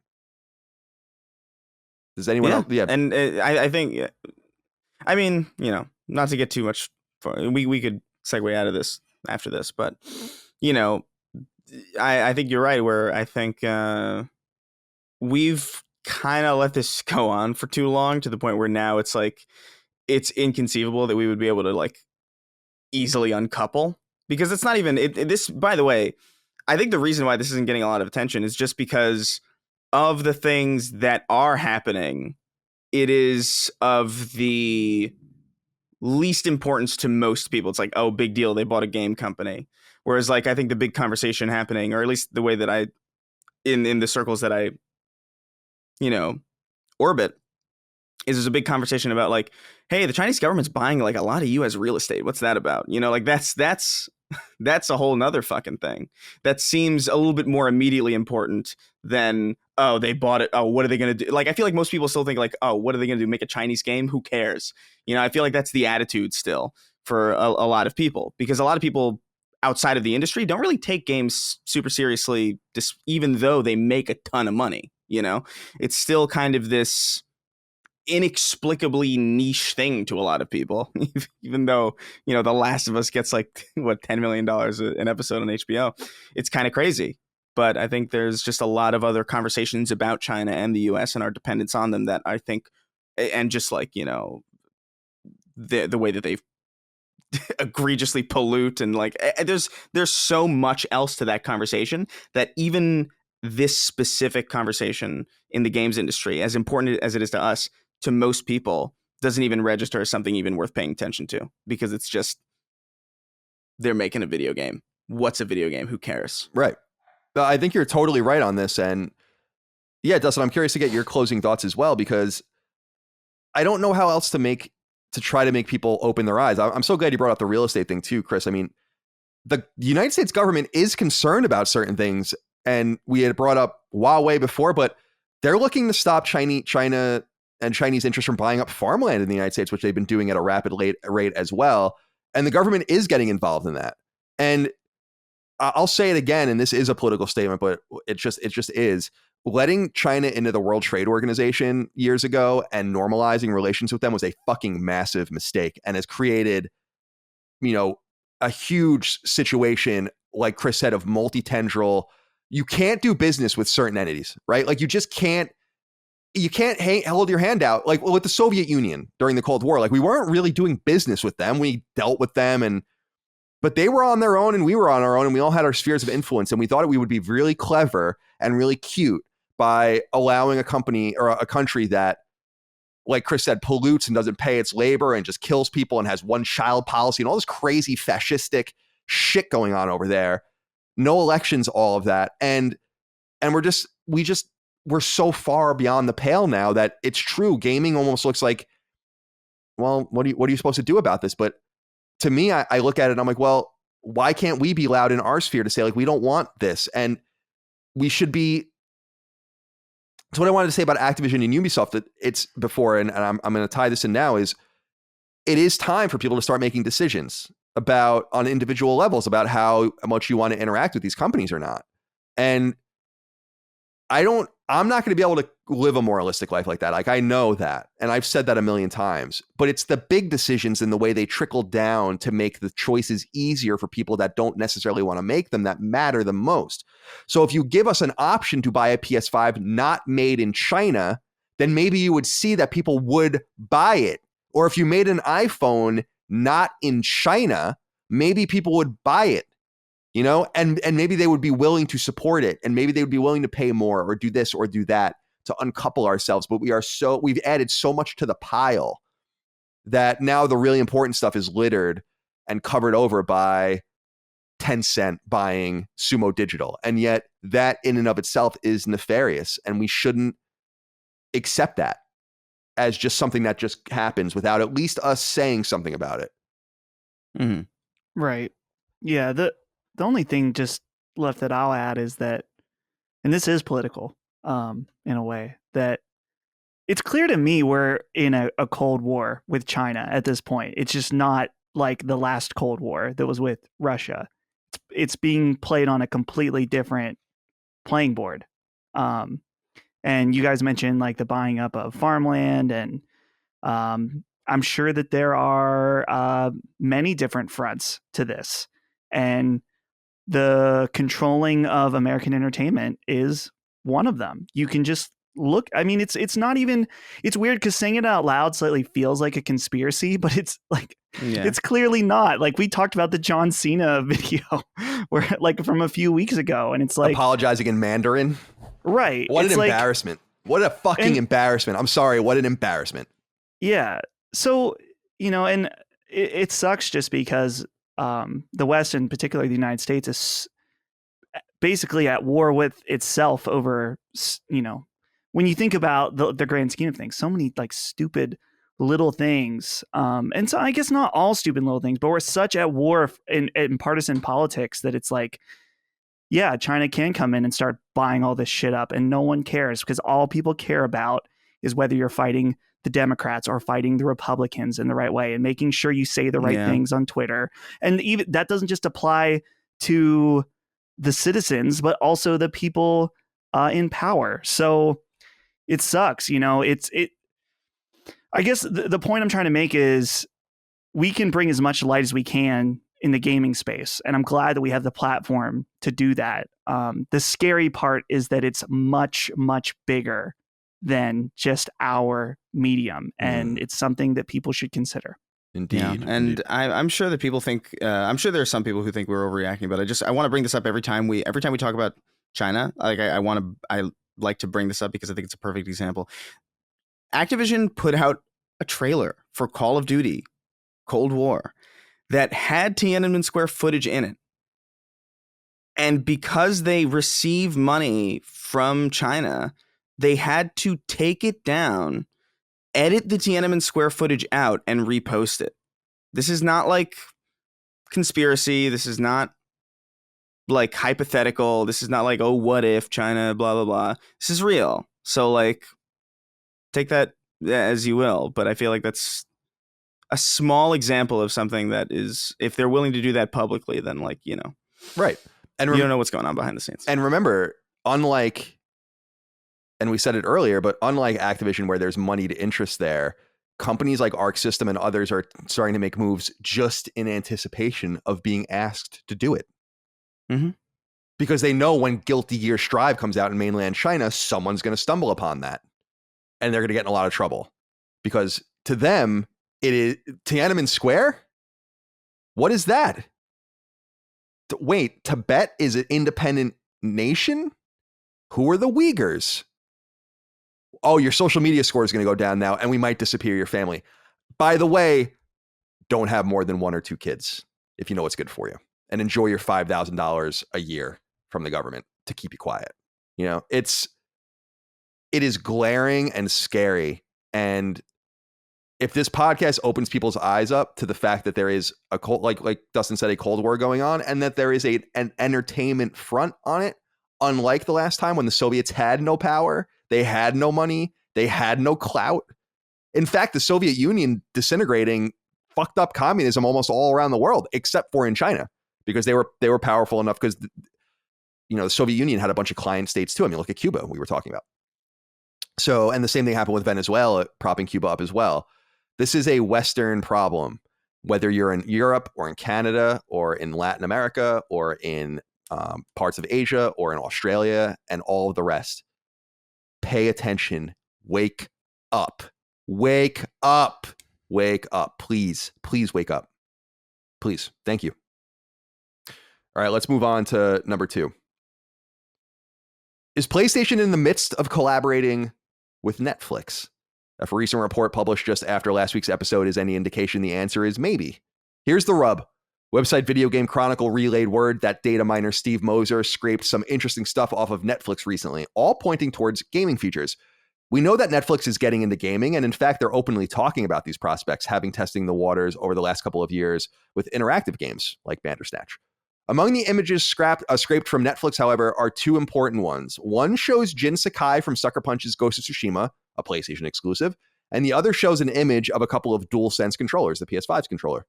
Does anyone else? Yeah. And I think, I mean, not to get too much, we could segue out of this after this, but I think you're right, where I think we've kind of let this go on for too long to the point where now it's it's inconceivable that we would be able to easily uncouple, because it's not even this, by the way. I think the reason why this isn't getting a lot of attention is just because of the things that are happening. It is of the least importance to most people. It's oh, big deal, they bought a game company. Whereas I think the big conversation happening, or at least the way that I in the circles that I orbit, is there's a big conversation about hey, the Chinese government's buying a lot of US real estate. What's that about? That's a whole nother fucking thing that seems a little bit more immediately important than, oh, they bought it. Oh, what are they going to do? I feel like most people still think oh, what are they going to do? Make a Chinese game? Who cares? I feel like that's the attitude still for a lot of people, because a lot of people outside of the industry don't really take games super seriously, even though they make a ton of money. It's still kind of this inexplicably niche thing to a lot of people, even though The Last of Us gets $10 million an episode on HBO. It's kind of crazy. But I think there's just a lot of other conversations about China and the US and our dependence on them that I think, and just the way that they egregiously pollute, and there's so much else to that conversation that even this specific conversation in the games industry, as important as it is to us, to most people doesn't even register as something even worth paying attention to, because it's just, they're making a video game. What's a video game? Who cares? Right. I think you're totally right on this. And yeah, Dustin, I'm curious to get your closing thoughts as well, because I don't know how else to try to make people open their eyes. I'm so glad you brought up the real estate thing too, Chris. I mean, the United States government is concerned about certain things, and we had brought up Huawei before, but they're looking to stop China and Chinese interests from buying up farmland in the United States, which they've been doing at a rapid rate as well. And the government is getting involved in that. And I'll say it again, and this is a political statement, but it just is. Letting China into the World Trade Organization years ago and normalizing relations with them was a fucking massive mistake, and has created, a huge situation, like Chris said, of multi-tendril. You can't do business with certain entities, right? You just can't. You can't hold your hand out. With the Soviet Union during the Cold War, we weren't really doing business with them. We dealt with them, but they were on their own and we were on our own, and we all had our spheres of influence. And we thought we would be really clever and really cute by allowing a company or a country that like Chris said, pollutes and doesn't pay its labor and just kills people and has one child policy and all this crazy fascistic shit going on over there. No elections, all of that. And we're so far beyond the pale now that it's true. Gaming almost looks like, well, what are you supposed to do about this? But to me, I look at it and I'm like, well, why can't we be loud in our sphere to say, like, we don't want this? And we should be. So what I wanted to say about Activision and Ubisoft, that it's before, and I'm going to tie this in now, is it is time for people to start making decisions about, on individual levels, about how much you want to interact with these companies or not. And I'm not going to be able to live a moralistic life like that. Like, I know that. And I've said that a million times, but it's the big decisions and the way they trickle down to make the choices easier for people that don't necessarily want to make them that matter the most. So if you give us an option to buy a PS5 not made in China, then maybe you would see that people would buy it. Or if you made an iPhone not in China, maybe people would buy it. You know, and maybe they would be willing to support it, and maybe they would be willing to pay more or do this or do that to uncouple ourselves. But we've added so much to the pile that now the really important stuff is littered and covered over by Tencent buying Sumo Digital. And yet that in and of itself is nefarious, and we shouldn't accept that as just something that just happens without at least us saying something about it. Mm-hmm. Right. Yeah. The only thing just left that I'll add is that, and this is political, in a way, that it's clear to me we're in a Cold War with China at this point. It's just not like the last Cold War that was with Russia. It's being played on a completely different playing board. And you guys mentioned like the buying up of farmland, and I'm sure that there are many different fronts to this. And the controlling of American entertainment is one of them. You can just look. I mean, it's not even. It's weird because saying it out loud slightly feels like a conspiracy, but it's like it's clearly not. Like, we talked about the John Cena video, where like from a few weeks ago, and it's like apologizing in Mandarin. Right. What an embarrassment. What a fucking embarrassment. I'm sorry. What an embarrassment. Yeah. So, you know, and it sucks just because the West, and particularly the United States, is basically at war with itself over, you know, when you think about the grand scheme of things, so many like stupid little things. And so I guess not all stupid little things, but we're such at war in partisan politics that it's like, yeah, China can come in and start buying all this shit up and no one cares, because all people care about is whether you're fighting the Democrats or fighting the Republicans in the right way, and making sure you say the right things on Twitter. And even that doesn't just apply to the citizens, but also the people in power. So it sucks, you know. I guess the point I'm trying to make is we can bring as much light as we can in the gaming space, and I'm glad that we have the platform to do that. The scary part is that it's much, much bigger than just our medium, and it's something that people should consider. Indeed. Yeah. And I'm sure that people think, I'm sure there are some people who think we're overreacting, but I want to bring this up every time we talk about China. Like I like to bring this up because I think it's a perfect example. Activision put out a trailer for Call of Duty Cold War that had Tiananmen Square footage in it. And because they receive money from China, they had to take it down, edit the Tiananmen Square footage out, and repost it. This is not like conspiracy. This is not like hypothetical. This is not like, oh, what if China, blah, blah, blah. This is real. So, like, take that as you will. But I feel like that's a small example of something that is, if they're willing to do that publicly, then, like, you know. Right. And you don't know what's going on behind the scenes. And remember, unlike, and we said it earlier, but unlike Activision, where there's money to interest there, companies like Arc System and others are starting to make moves just in anticipation of being asked to do it. Mm-hmm. Because they know when Guilty Gear Strive comes out in mainland China, someone's going to stumble upon that. And they're going to get in a lot of trouble. Because to them, it is Tiananmen Square? What is that? Wait, Tibet is an independent nation? Who are the Uyghurs? oh, your social media score is going to go down now, and we might disappear your family. By the way, don't have more than 1 or 2 kids if you know what's good for you, and enjoy your $5,000 a year from the government to keep you quiet. You know, it is glaring and scary. And if this podcast opens people's eyes up to the fact that there is a cold, like Dustin said, a Cold War going on, and that there is an entertainment front on it, unlike the last time when the Soviets had no power, they had no money, they had no clout. In fact, the Soviet Union disintegrating fucked up communism almost all around the world, except for in China, because they were powerful enough, because the Soviet Union had a bunch of client states too. I mean, look at Cuba, we were talking about. So, and the same thing happened with Venezuela, propping Cuba up as well. This is a Western problem, whether you're in Europe or in Canada or in Latin America or in parts of Asia or in Australia and all of the rest. Pay attention. Wake up. Wake up. Wake up. Please, please wake up. Please. Thank you. All right, let's move on to number 2. Is PlayStation in the midst of collaborating with Netflix? If a recent report published just after last week's episode is any indication, the answer is maybe. Here's the rub. Website Video Game Chronicle relayed word that data miner Steve Moser scraped some interesting stuff off of Netflix recently, all pointing towards gaming features. We know that Netflix is getting into gaming, and in fact, they're openly talking about these prospects, having testing the waters over the last couple of years with interactive games like Bandersnatch. Among the images scraped from Netflix, however, are 2 important ones. One shows Jin Sakai from Sucker Punch's Ghost of Tsushima, a PlayStation exclusive, and the other shows an image of a couple of DualSense controllers, the PS5's controller.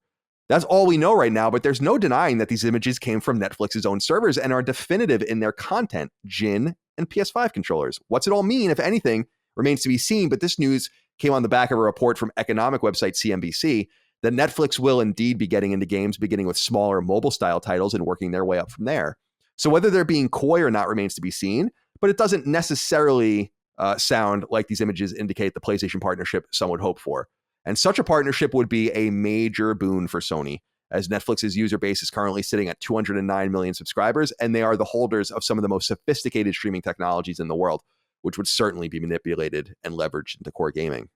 That's all we know right now, but there's no denying that these images came from Netflix's own servers and are definitive in their content, Jin and PS5 controllers. What's it all mean, if anything, remains to be seen, but this news came on the back of a report from economic website CNBC that Netflix will indeed be getting into games, beginning with smaller mobile-style titles and working their way up from there. So whether they're being coy or not remains to be seen, but it doesn't necessarily sound like these images indicate the PlayStation partnership some would hope for. And such a partnership would be a major boon for Sony, as Netflix's user base is currently sitting at 209 million subscribers, and they are the holders of some of the most sophisticated streaming technologies in the world, which would certainly be manipulated and leveraged into core gaming.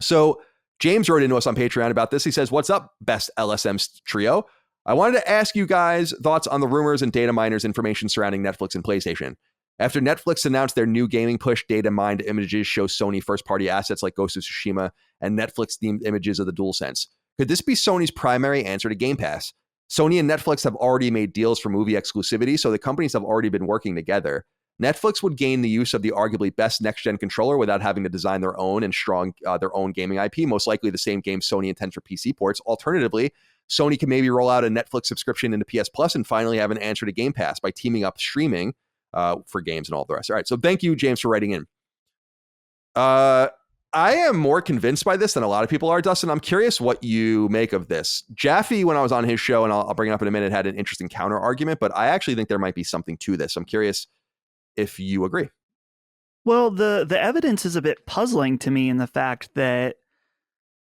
So James wrote into us on Patreon about this. He says, "What's up, best LSM trio? I wanted to ask you guys thoughts on the rumors and data miners information surrounding Netflix and PlayStation. After Netflix announced their new gaming push, data mined images show Sony first-party assets like Ghost of Tsushima and Netflix-themed images of the DualSense. Could this be Sony's primary answer to Game Pass? Sony and Netflix have already made deals for movie exclusivity, so the companies have already been working together. Netflix would gain the use of the arguably best next-gen controller without having to design their own and their own gaming IP, most likely the same game Sony intends for PC ports. Alternatively, Sony can maybe roll out a Netflix subscription into PS Plus and finally have an answer to Game Pass by teaming up streaming for games and all the rest. All right, so thank you, James, for writing in. I am more convinced by this than a lot of people are, Dustin. I'm curious what you make of this. Jaffe, when I was on his show, and I'll bring it up in a minute, had an interesting counter argument, but I actually think there might be something to this. I'm curious if you agree. Well, the evidence is a bit puzzling to me in the fact that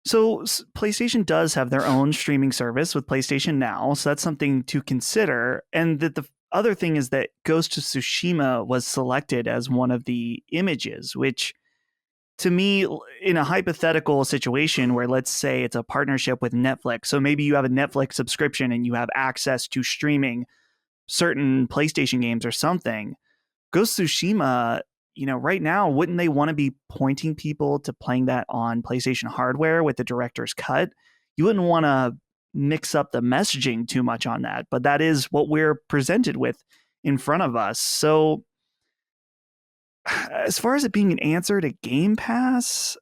PlayStation does have their own streaming service with PlayStation Now, so that's something to consider. And that the other thing is that Ghost of Tsushima was selected as one of the images, which to me, in a hypothetical situation where let's say it's a partnership with Netflix, so maybe you have a Netflix subscription and you have access to streaming certain PlayStation games or something, Ghost of Tsushima, right now, wouldn't they want to be pointing people to playing that on PlayStation hardware with the director's cut? You wouldn't want to mix up the messaging too much on that, but that is what we're presented with in front of us. So as far as it being an answer to Game Pass,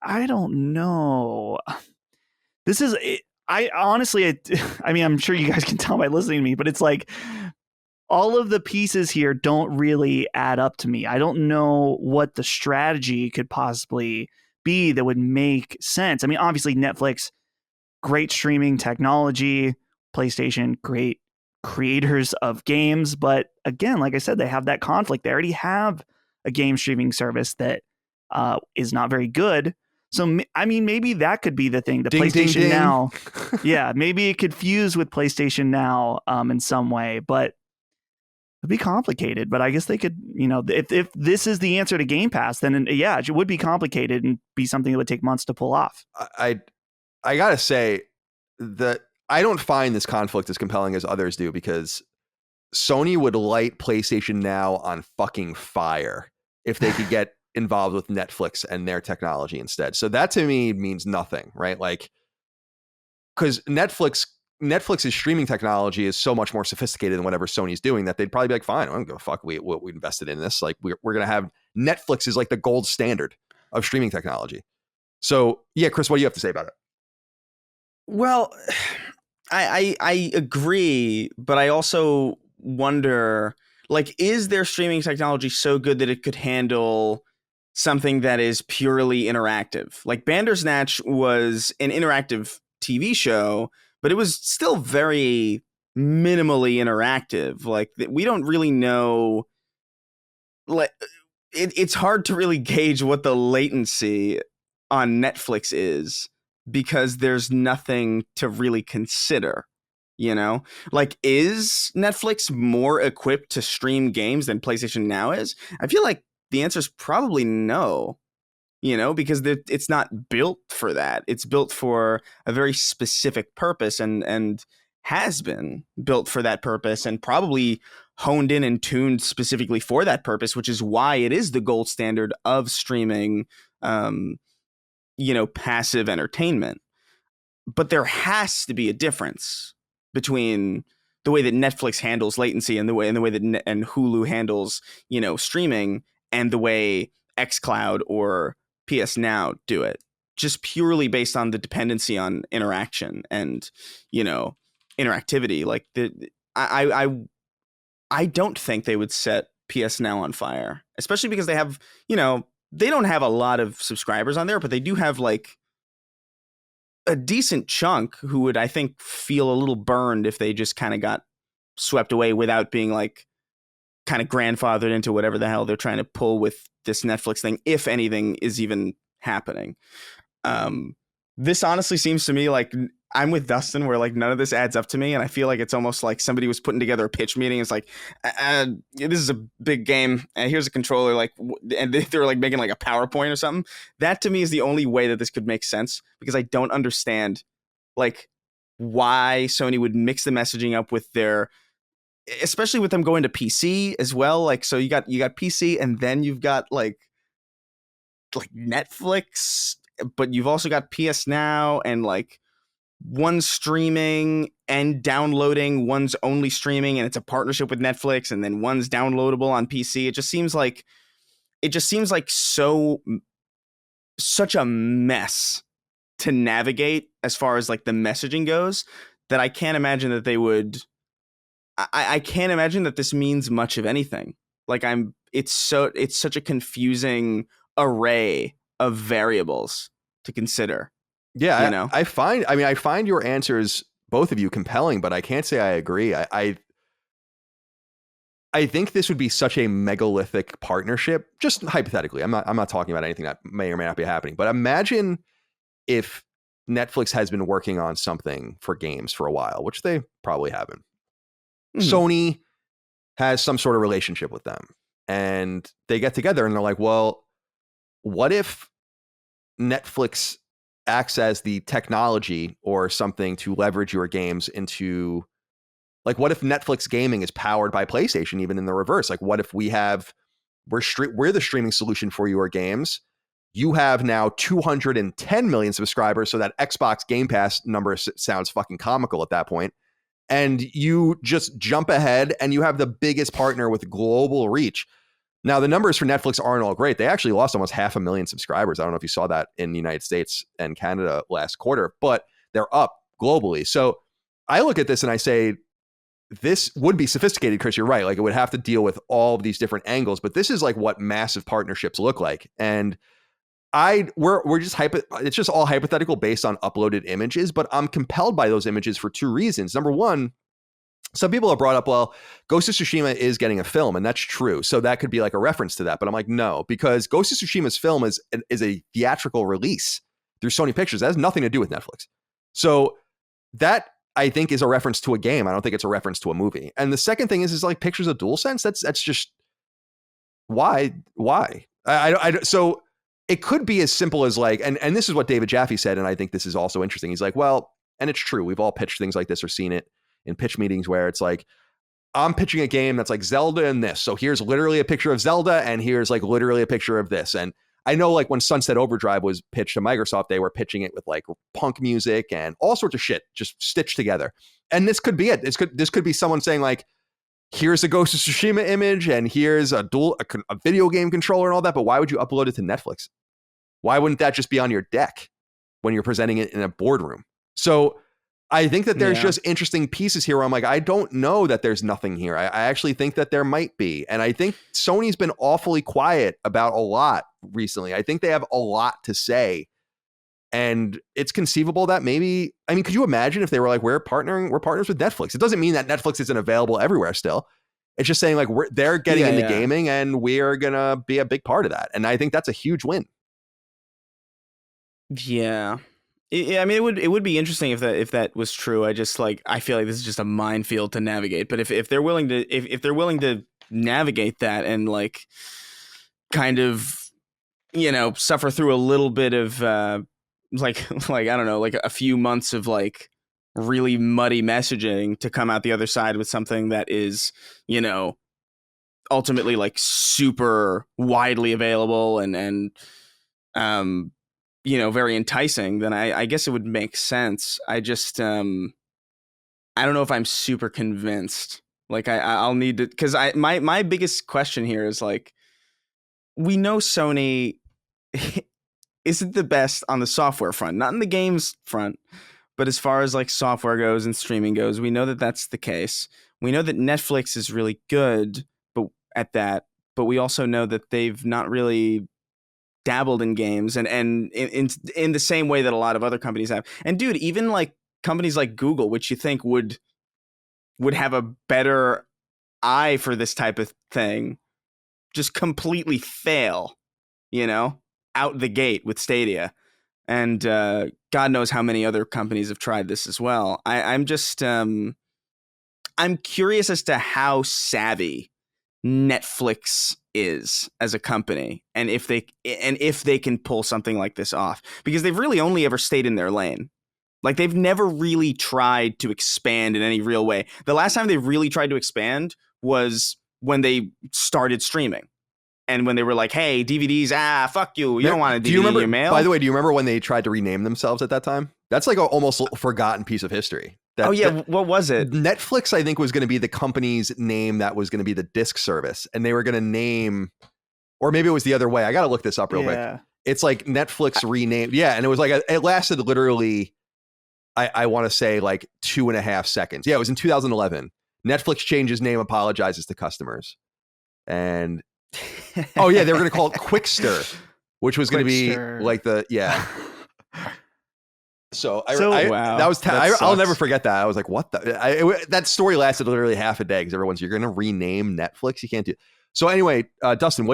I don't know. This is, I honestly, I mean, I'm sure you guys can tell by listening to me, but it's like, all of the pieces here don't really add up to me. I don't know what the strategy could possibly be that would make sense. I mean, obviously Netflix, great streaming technology, PlayStation, great creators of games. But again, like I said, they have that conflict. They already have a game streaming service that is not very good. So, I mean, maybe that could be the thing. The PlayStation Now. Yeah, maybe it could fuse with PlayStation Now in some way. But It'd be complicated, but I guess they could, if this is the answer to Game Pass, then yeah, it would be complicated and be something that would take months to pull off. I gotta say that I don't find this conflict as compelling as others do, because Sony would light PlayStation Now on fucking fire if they could get involved with Netflix and their technology instead. So that to me means nothing, right? Like, because Netflix's streaming technology is so much more sophisticated than whatever Sony's doing that they'd probably be like, fine, I don't give a fuck. We invested in this. Like, we're going to have Netflix is like the gold standard of streaming technology. So yeah, Chris, what do you have to say about it? Well, I agree, but I also wonder, like, is their streaming technology so good that it could handle something that is purely interactive? Like, Bandersnatch was an interactive TV show, but it was still very minimally interactive. Like, we don't really know, like, it's hard to really gauge what the latency on Netflix is, because there's nothing to really consider, like, is Netflix more equipped to stream games than PlayStation Now is? I feel like the answer is probably no, because it's not built for that. It's built for a very specific purpose, and has been built for that purpose, and probably honed in and tuned specifically for that purpose, which is why it is the gold standard of streaming, passive entertainment. But there has to be a difference between the way that Netflix handles latency and the way that and Hulu handles, streaming, and the way xCloud or PS Now do it, just purely based on the dependency on interaction and, interactivity. Like, I don't think they would set PS Now on fire, especially because they have, they don't have a lot of subscribers on there, but they do have like a decent chunk who would, I think, feel a little burned if they just kind of got swept away without being like kind of grandfathered into whatever the hell they're trying to pull with this Netflix thing, if anything is even happening. This honestly seems to me like I'm with Dustin, where like none of this adds up to me, and I feel like it's almost like somebody was putting together a pitch meeting. It's like, this is a big game, and here's a controller, like, and they're like making like a PowerPoint or something. That to me is the only way that this could make sense, because I don't understand like why Sony would mix the messaging up with their, especially with them going to PC as well. Like, so you got PC, and then you've got like Netflix, but you've also got PS Now, and like one's streaming and downloading, one's only streaming, and it's a partnership with Netflix, and then one's downloadable on PC. It just seems like such a mess to navigate as far as like the messaging goes, that I can't imagine that they would. I can't imagine that this means much of anything. Like, it's such a confusing array of variables to consider. Yeah, I find your answers, both of you, compelling, but I can't say I agree. I think this would be such a megalithic partnership, just hypothetically. I'm not talking about anything that may or may not be happening, but imagine if Netflix has been working on something for games for a while, which they probably haven't. Sony has some sort of relationship with them, and they get together and they're like, well, what if Netflix acts as the technology or something to leverage your games into, like, what if Netflix gaming is powered by PlayStation, even in the reverse? Like, what if we're the streaming solution for your games? You have now 210 million subscribers, so that Xbox Game Pass number sounds fucking comical at that point. And you just jump ahead and you have the biggest partner with global reach. Now, the numbers for Netflix aren't all great. They actually lost almost 500,000 subscribers. I don't know if you saw that in the United States and Canada last quarter, but they're up globally. So I look at this and I say, this would be sophisticated, Chris. You're right. Like, it would have to deal with all of these different angles, but this is like what massive partnerships look like. And we're just it's just all hypothetical based on uploaded images, but I'm compelled by those images for two reasons. Number one, some people have brought up, well, Ghost of Tsushima is getting a film, and that's true. So that could be like a reference to that. But I'm like, no, because Ghost of Tsushima's film is a theatrical release through Sony Pictures. That has nothing to do with Netflix. So that I think is a reference to a game. I don't think it's a reference to a movie. And the second thing is like pictures of DualSense. That's just why. So it could be as simple as like, and this is what David Jaffe said, and I think this is also interesting. He's like, well, and it's true. We've all pitched things like this or seen it in pitch meetings where it's like, I'm pitching a game that's like Zelda and this. So here's literally a picture of Zelda and here's like literally a picture of this. And I know like when Sunset Overdrive was pitched to Microsoft, they were pitching it with like punk music and all sorts of shit just stitched together. And this could be it. This could be someone saying like, here's a Ghost of Tsushima image and here's a video game controller and all that. But why would you upload it to Netflix? Why wouldn't that just be on your deck when you're presenting it in a boardroom? So I think that there's just interesting pieces here where I'm like, I don't know that there's nothing here. I actually think that there might be. And I think Sony's been awfully quiet about a lot recently. I think they have a lot to say. And it's conceivable that maybe, I mean, could you imagine if they were like, we're partners with Netflix? It doesn't mean that Netflix isn't available everywhere still. It's just saying like, they're getting into gaming and we're going to be a big part of that. And I think that's a huge win. Yeah. I mean, it would be interesting if that was true. I feel like this is just a minefield to navigate. But if they're willing to navigate that and like kind of, you know, suffer through a little bit of like I don't know, like a few months of like really muddy messaging to come out the other side with something that is, you know, ultimately like super widely available and you know, very enticing, then I guess it would make sense. I just, I don't know if I'm super convinced. Like I'll need to, because my biggest question here is like, we know Sony isn't the best on the software front, not in the games front, but as far as like software goes and streaming goes, we know that that's the case. We know that Netflix is really good at that, but we also know that they've not really dabbled in games and in the same way that a lot of other companies have. And dude, even like companies like Google, which you think would have a better eye for this type of thing, just completely fail, you know, out the gate with Stadia. And God knows how many other companies have tried this as well. I'm just I'm curious as to how savvy Netflix is as a company and if they can pull something like this off, because they've really only ever stayed in their lane. Like they've never really tried to expand in any real way. The last time they really tried to expand was when they started streaming and when they were like, hey, DVDs, fuck you, you don't want a DVD in your mail. By the way, do you remember when they tried to rename themselves at that time? That's like a almost forgotten piece of history. What was it? Netflix, I think, was going to be the company's name that was going to be the disc service. And they were going to name, or maybe it was the other way. I got to look this up real quick. It's like Netflix renamed. Yeah. And it was like, it lasted literally, I want to say like 2.5 seconds. Yeah. It was in 2011. Netflix changes name, apologizes to customers. And, oh yeah, they were going to call it Quickster, which was going to be like So wow, that was I'll never forget that. I was like, what that story lasted literally half a day because everyone's, you're going to rename Netflix? You can't do it. So anyway, Dustin,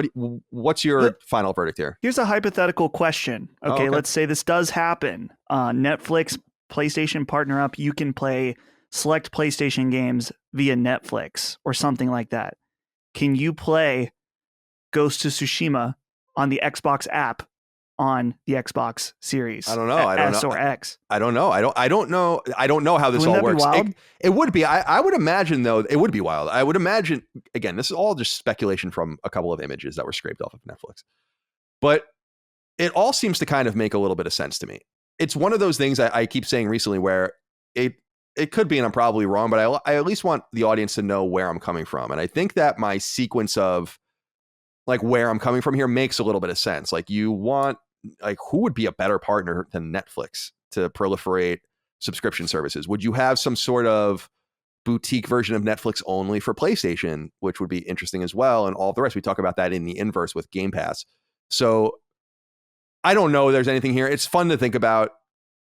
what's your final verdict here? Here's a hypothetical question. Okay, let's say this does happen. Netflix, PlayStation partner up. You can play select PlayStation games via Netflix or something like that. Can you play Ghost of Tsushima on the Xbox app on the Xbox Series? I don't know. S or X. I don't know. I don't know how this all works. It would be. I would imagine though. It would be wild. I would imagine. Again, this is all just speculation from a couple of images that were scraped off of Netflix, but it all seems to kind of make a little bit of sense to me. It's one of those things I keep saying recently where it could be, and I'm probably wrong, but I at least want the audience to know where I'm coming from, and I think that my sequence of like where I'm coming from here makes a little bit of sense. Like you want, like who would be a better partner than Netflix to proliferate subscription services? Would you have some sort of boutique version of Netflix only for PlayStation, which would be interesting as well? And all of the rest, we talk about that in the inverse with Game Pass. So I don't know there's anything here. It's fun to think about.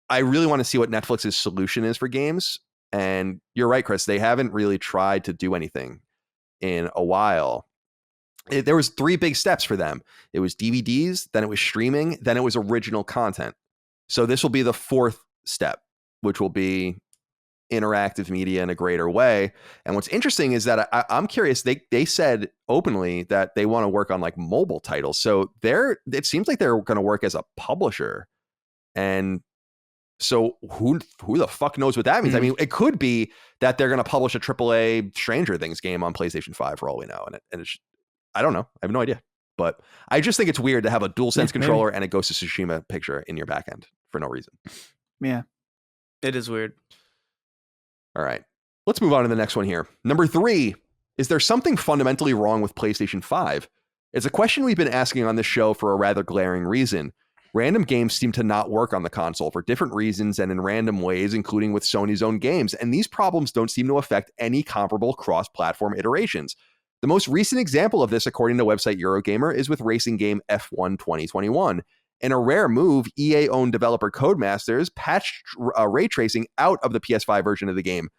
I really want to see what Netflix's solution is for games. And you're right, Chris, they haven't really tried to do anything in a while. There was 3 big steps for them. It was DVDs, then it was streaming, then it was original content. So this will be the 4th step, which will be interactive media in a greater way. And what's interesting is that I'm curious, they said openly that they want to work on like mobile titles. So it seems like they're going to work as a publisher. And so who the fuck knows what that means? I mean, it could be that they're going to publish a AAA Stranger Things game on PlayStation 5 for all we know. And it's, I don't know. I have no idea. But I just think it's weird to have a DualSense controller and a Ghost of Tsushima picture in your backend for no reason. Yeah. It is weird. All right. Let's move on to the next one here. Number 3, is there something fundamentally wrong with PlayStation 5? It's a question we've been asking on this show for a rather glaring reason. Random games seem to not work on the console for different reasons and in random ways, including with Sony's own games, and these problems don't seem to affect any comparable cross-platform iterations. The most recent example of this, according to website Eurogamer, is with racing game F1 2021. In a rare move, EA-owned developer Codemasters patched ray tracing out of the PS5 version of the game.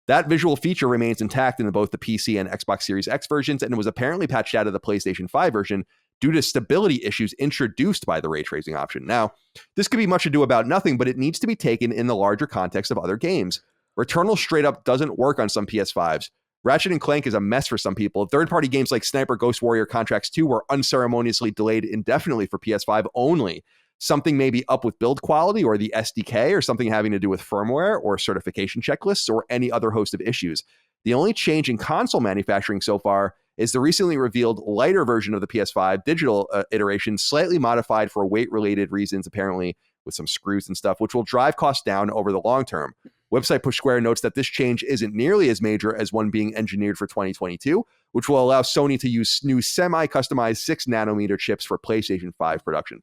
That visual feature remains intact in both the PC and Xbox Series X versions, and it was apparently patched out of the PlayStation 5 version due to stability issues introduced by the ray tracing option. Now, this could be much ado about nothing, but it needs to be taken in the larger context of other games. Returnal straight up doesn't work on some PS5s. Ratchet & Clank is a mess for some people. Third-party games like Sniper Ghost Warrior Contracts 2 were unceremoniously delayed indefinitely for PS5 only. Something may be up with build quality or the SDK, or something having to do with firmware or certification checklists or any other host of issues. The only change in console manufacturing so far is the recently revealed lighter version of the PS5 digital iteration, slightly modified for weight-related reasons, apparently with some screws and stuff, which will drive costs down over the long term. Website Push Square notes that this change isn't nearly as major as one being engineered for 2022, which will allow Sony to use new semi-customized 6nm chips for PlayStation 5 production.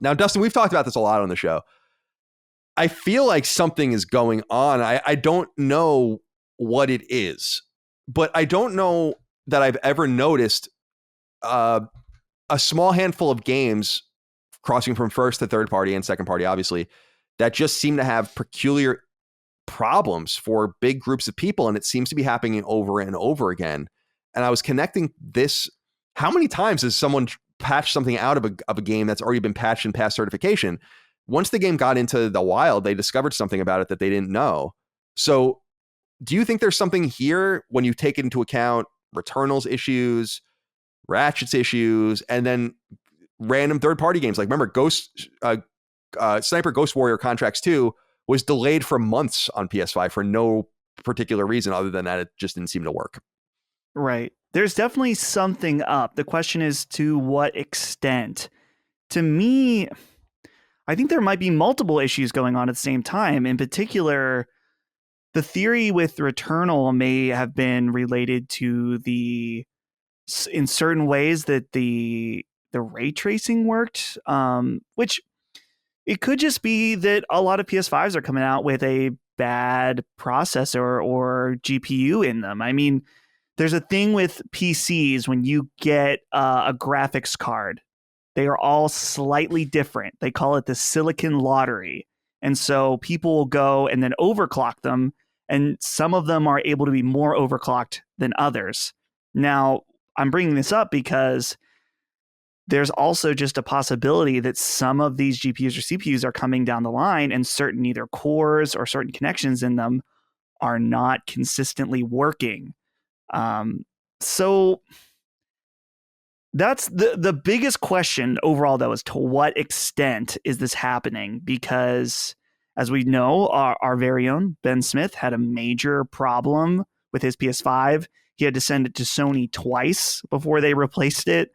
Now, Dustin, we've talked about this a lot on the show. I feel like something is going on. I don't know what it is, but I don't know that I've ever noticed a small handful of games crossing from first to third party and second party, obviously, that just seem to have peculiar problems for big groups of people. And it seems to be happening over and over again. And I was connecting this. How many times has someone patched something out of a game that's already been patched and passed certification? Once the game got into the wild, they discovered something about it that they didn't know. So do you think there's something here when you take into account Returnal's issues, Ratchet's issues, and then random third-party games? Like, remember, Sniper Ghost Warrior Contracts 2 was delayed for months on PS5 for no particular reason other than that it just didn't seem to work. Right. There's definitely something up. The question is, to what extent? To me, I think there might be multiple issues going on at the same time. In particular, the theory with Returnal may have been related to in certain ways that the ray tracing worked, which it could just be that a lot of PS5s are coming out with a bad processor or GPU in them. I mean, there's a thing with PCs when you get a graphics card. They are all slightly different. They call it the silicon lottery. And so people will go and then overclock them, and some of them are able to be more overclocked than others. Now, I'm bringing this up because there's also just a possibility that some of these GPUs or CPUs are coming down the line and certain either cores or certain connections in them are not consistently working. So that's the biggest question overall, though, is to what extent is this happening? Because as we know, our very own Ben Smith had a major problem with his PS5. He had to send it to Sony twice before they replaced it.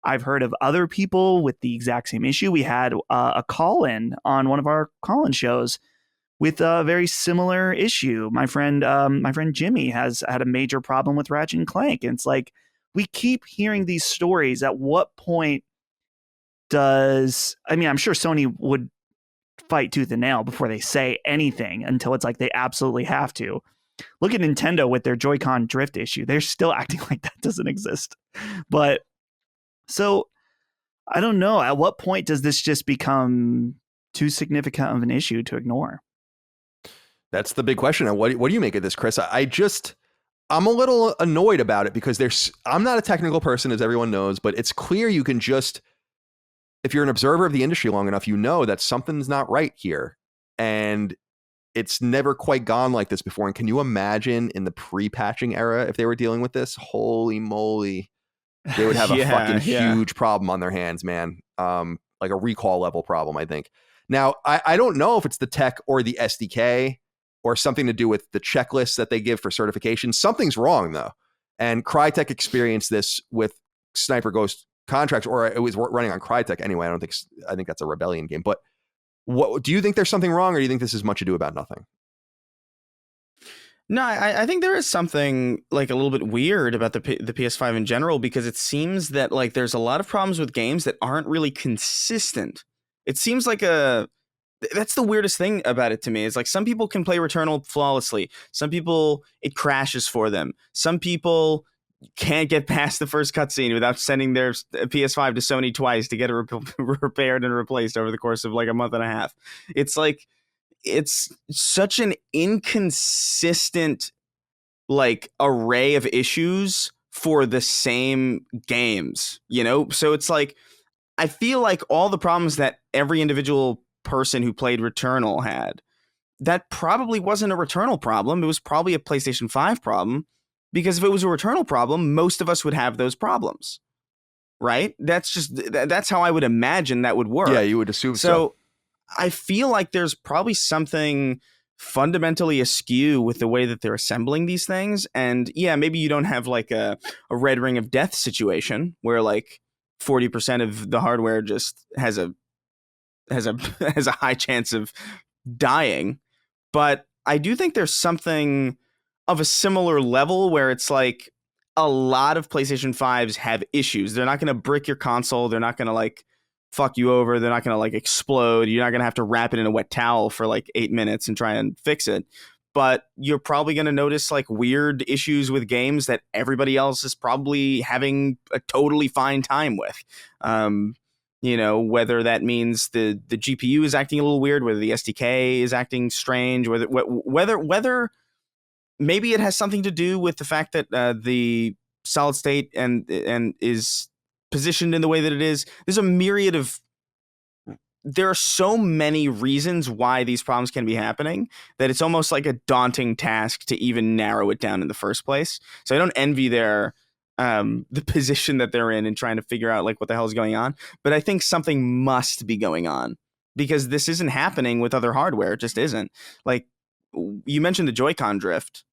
I've heard of other people with the exact same issue. We had a call-in on one of our call-in shows with a very similar issue. My friend Jimmy has had a major problem with Ratchet & Clank. And it's like, we keep hearing these stories. At what point I'm sure Sony would fight tooth and nail before they say anything until it's like they absolutely have to. Look at Nintendo with their Joy-Con drift issue. They're still acting like that doesn't exist. But so I don't know. At what point does this just become too significant of an issue to ignore? That's the big question. What do you make of this, Chris? I'm a little annoyed about it because I'm not a technical person, as everyone knows, but it's clear you can just, if you're an observer of the industry long enough, you know that something's not right here. And it's never quite gone like this before. And can you imagine in the pre-patching era if they were dealing with this? Holy moly, they would have a fucking huge problem on their hands, man. Like a recall level problem, I think. Now, I don't know if it's the tech or the SDK or something to do with the checklists that they give for certification. Something's wrong, though. And Crytek experienced this with Sniper Ghost contracts, or it was running on Crytek anyway. I think that's a Rebellion game. But what do you think there's something wrong, or do you think this is much ado about nothing? No, I think there is something like a little bit weird about the PS5 in general, because it seems that like there's a lot of problems with games that aren't really consistent. It seems like that's the weirdest thing about it to me, is like some people can play Returnal flawlessly. Some people, it crashes for them. Some people can't get past the first cutscene without sending their PS5 to Sony twice to get it repaired and replaced over the course of like a month and a half. It's like, it's such an inconsistent like array of issues for the same games, you know? So it's like, I feel like all the problems that every individual person who played Returnal had, that probably wasn't a Returnal problem. It was probably a PlayStation 5 problem, because if it was a Returnal problem, most of us would have those problems, right? That's how I would imagine that would work. Yeah, you would assume so. I feel like there's probably something fundamentally askew with the way that they're assembling these things. And yeah, maybe you don't have like a red ring of death situation where like 40% of the hardware just has a high chance of dying. But I do think there's something of a similar level where it's like a lot of PlayStation 5s have issues. They're not going to brick your console. They're not going to like fuck you over. They're not going to like explode. You're not going to have to wrap it in a wet towel for like 8 minutes and try and fix it. But you're probably going to notice like weird issues with games that everybody else is probably having a totally fine time with. You know, whether that means the GPU is acting a little weird, whether the SDK is acting strange, whether maybe it has something to do with the fact that the solid state and is positioned in the way that it is. There are so many reasons why these problems can be happening that it's almost like a daunting task to even narrow it down in the first place. So I don't envy the position that they're in trying to figure out like what the hell is going on. But I think something must be going on, because this isn't happening with other hardware. It just isn't. Like you mentioned the Joy-Con drift,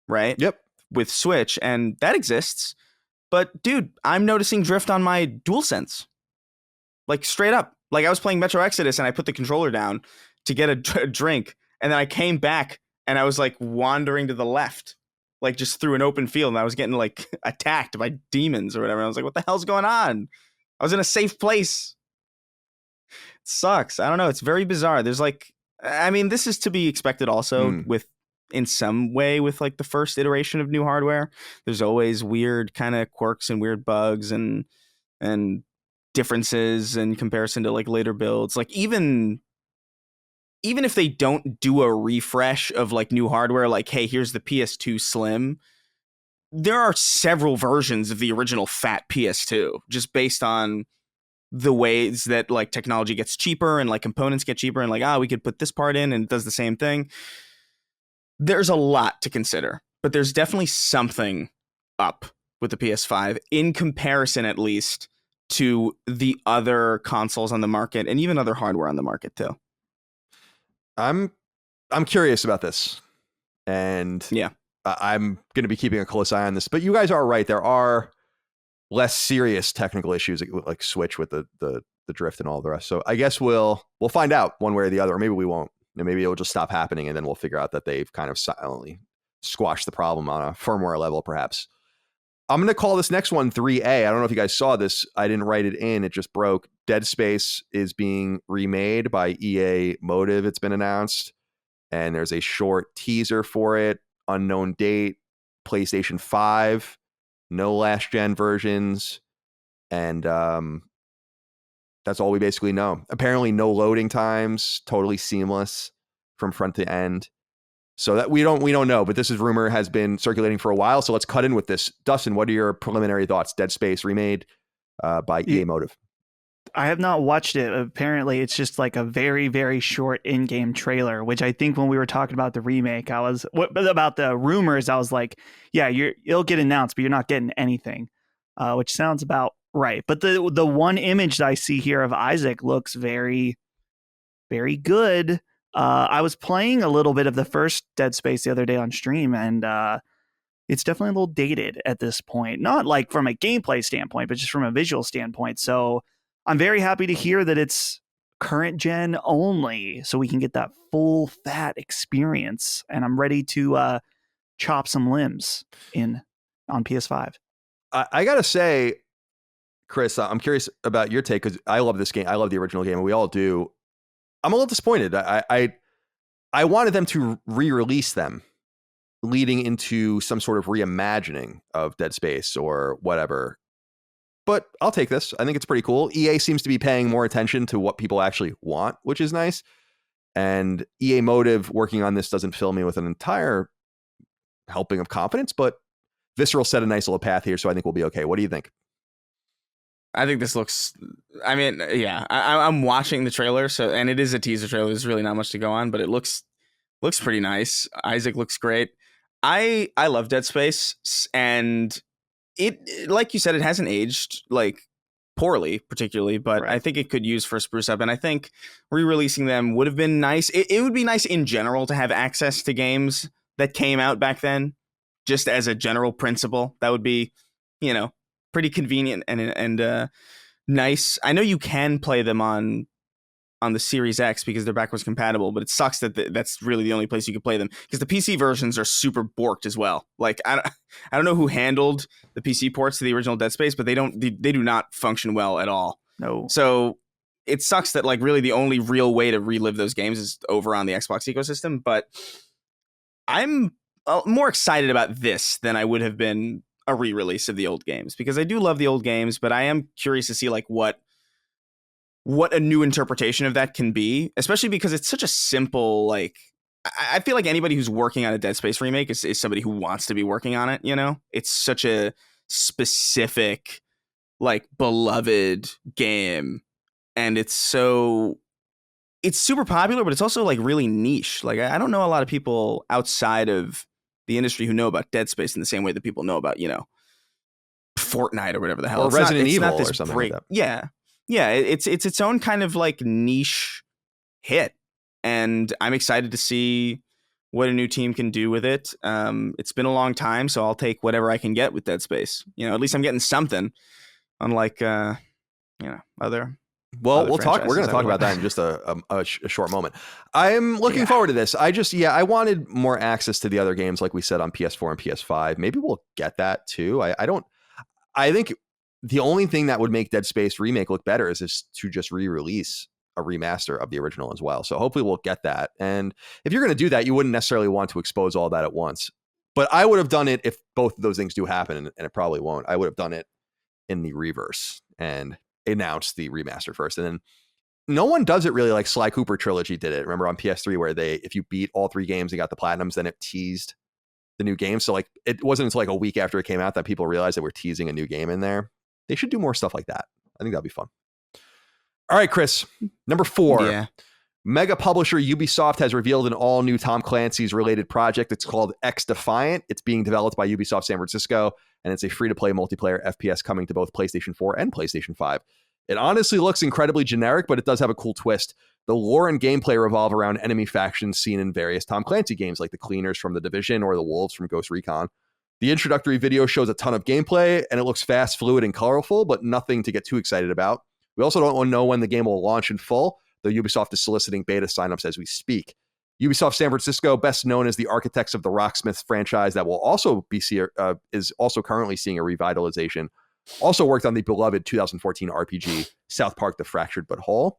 right? Yep. With Switch, and that exists. But dude, I'm noticing drift on my DualSense. Like straight up. Like I was playing Metro Exodus and I put the controller down to get a drink, and then I came back and I was like wandering to the left, like just through an open field, and I was getting like attacked by demons or whatever. I was like, what the hell's going on? I was in a safe place. It sucks. I don't know. It's very bizarre. There's like, I mean, this is to be expected also with, in some way, with like the first iteration of new hardware. There's always weird kind of quirks and weird bugs and differences in comparison to like later builds. Like even if they don't do a refresh of like new hardware, like, hey, here's the PS2 Slim, there are several versions of the original fat PS2 just based on the ways that like technology gets cheaper and like components get cheaper, and like, we could put this part in and it does the same thing. There's a lot to consider, but there's definitely something up with the PS5 in comparison, at least, to the other consoles on the market and even other hardware on the market too. I'm curious about this, and yeah, I'm going to be keeping a close eye on this. But you guys are right; there are less serious technical issues like Switch with the drift and all the rest. So I guess we'll find out one way or the other, or maybe we won't. And maybe it'll just stop happening, and then we'll figure out that they've kind of silently squashed the problem on a firmware level, perhaps. I'm going to call this next one 3A. I don't know if you guys saw this. I didn't write it in. It just broke. Dead Space is being remade by EA Motive. It's been announced. And there's a short teaser for it. Unknown date. PlayStation 5. No last gen versions. And that's all we basically know. Apparently no loading times. Totally seamless from front to end. So that we don't know, but this rumor has been circulating for a while. So let's cut in with this. Dustin, what are your preliminary thoughts? Dead Space remade by EA Motive. I have not watched it. Apparently, it's just like a very, very short in-game trailer, which I think when we were talking about the remake, about the rumors, I was like, yeah, it'll get announced, but you're not getting anything, which sounds about right. But the one image that I see here of Isaac looks very, very good. I was playing a little bit of the first Dead Space the other day on stream, and it's definitely a little dated at this point. Not like from a gameplay standpoint, but just from a visual standpoint. So I'm very happy to hear that it's current gen only, so we can get that full fat experience. And I'm ready to chop some limbs on PS5. I gotta say, Chris, I'm curious about your take because I love this game. I love the original game, and we all do. I'm a little disappointed. I wanted them to re-release them, leading into some sort of reimagining of Dead Space or whatever. But I'll take this. I think it's pretty cool. EA seems to be paying more attention to what people actually want, which is nice. And EA Motive working on this doesn't fill me with an entire helping of confidence, but Visceral set a nice little path here, so I think we'll be okay. What do you think? I think this looks. I mean, yeah, I'm watching the trailer, and it is a teaser trailer. There's really not much to go on, but it looks pretty nice. Isaac looks great. I love Dead Space, and it like you said, it hasn't aged like poorly, particularly, but right. I think it could use for a spruce up, and I think re-releasing them would have been nice. It would be nice in general to have access to games that came out back then, just as a general principle. That would be, pretty convenient and nice. I know you can play them on the Series X because they're backwards compatible, but it sucks that that's really the only place you can play them because the PC versions are super borked as well. Like I don't know who handled the PC ports to the original Dead Space, but they do not function well at all. No. So it sucks that like really the only real way to relive those games is over on the Xbox ecosystem. But I'm more excited about this than I would have been a re-release of the old games because I do love the old games, but I am curious to see like what a new interpretation of that can be, especially because it's such a simple, like, I feel like anybody who's working on a Dead Space remake is somebody who wants to be working on it, It's such a specific, like, beloved game, and it's super popular, but it's also, like, really niche. Like, I don't know a lot of people outside of the industry who know about Dead Space in the same way that people know about, Fortnite or whatever the hell. Or Resident Evil or something like that. Yeah. Yeah, it's its own kind of like niche hit, and I'm excited to see what a new team can do with it. It's been a long time, so I'll take whatever I can get with Dead Space. At least I'm getting something, unlike other. Well, we'll talk. We're going to talk about that in just a short moment. I'm looking forward to this. I wanted more access to the other games, like we said on PS4 and PS5. Maybe we'll get that too. I think. The only thing that would make Dead Space Remake look better is to just re-release a remaster of the original as well. So hopefully we'll get that. And if you're going to do that, you wouldn't necessarily want to expose all that at once. But I would have done it if both of those things do happen, and it probably won't. I would have done it in the reverse and announced the remaster first. And then no one does it really like Sly Cooper Trilogy did it. Remember on PS3 where if you beat all three games and got the platinums, then it teased the new game. So like it wasn't until like a week after it came out that people realized that we're teasing a new game in there. They should do more stuff like that. I think that'd be fun. All right, Chris. Number 4. Yeah. Mega publisher Ubisoft has revealed an all-new Tom Clancy's related project. It's called XDefiant. It's being developed by Ubisoft San Francisco, and it's a free-to-play multiplayer FPS coming to both PlayStation 4 and PlayStation 5. It honestly looks incredibly generic, but it does have a cool twist. The lore and gameplay revolve around enemy factions seen in various Tom Clancy games, like the Cleaners from The Division or the Wolves from Ghost Recon. The introductory video shows a ton of gameplay, and it looks fast, fluid, and colorful, but nothing to get too excited about. We also don't know when the game will launch in full, though Ubisoft is soliciting beta signups as we speak. Ubisoft San Francisco, best known as the architects of the Rocksmith franchise that will also is also currently seeing a revitalization, also worked on the beloved 2014 RPG South Park: The Fractured But Whole.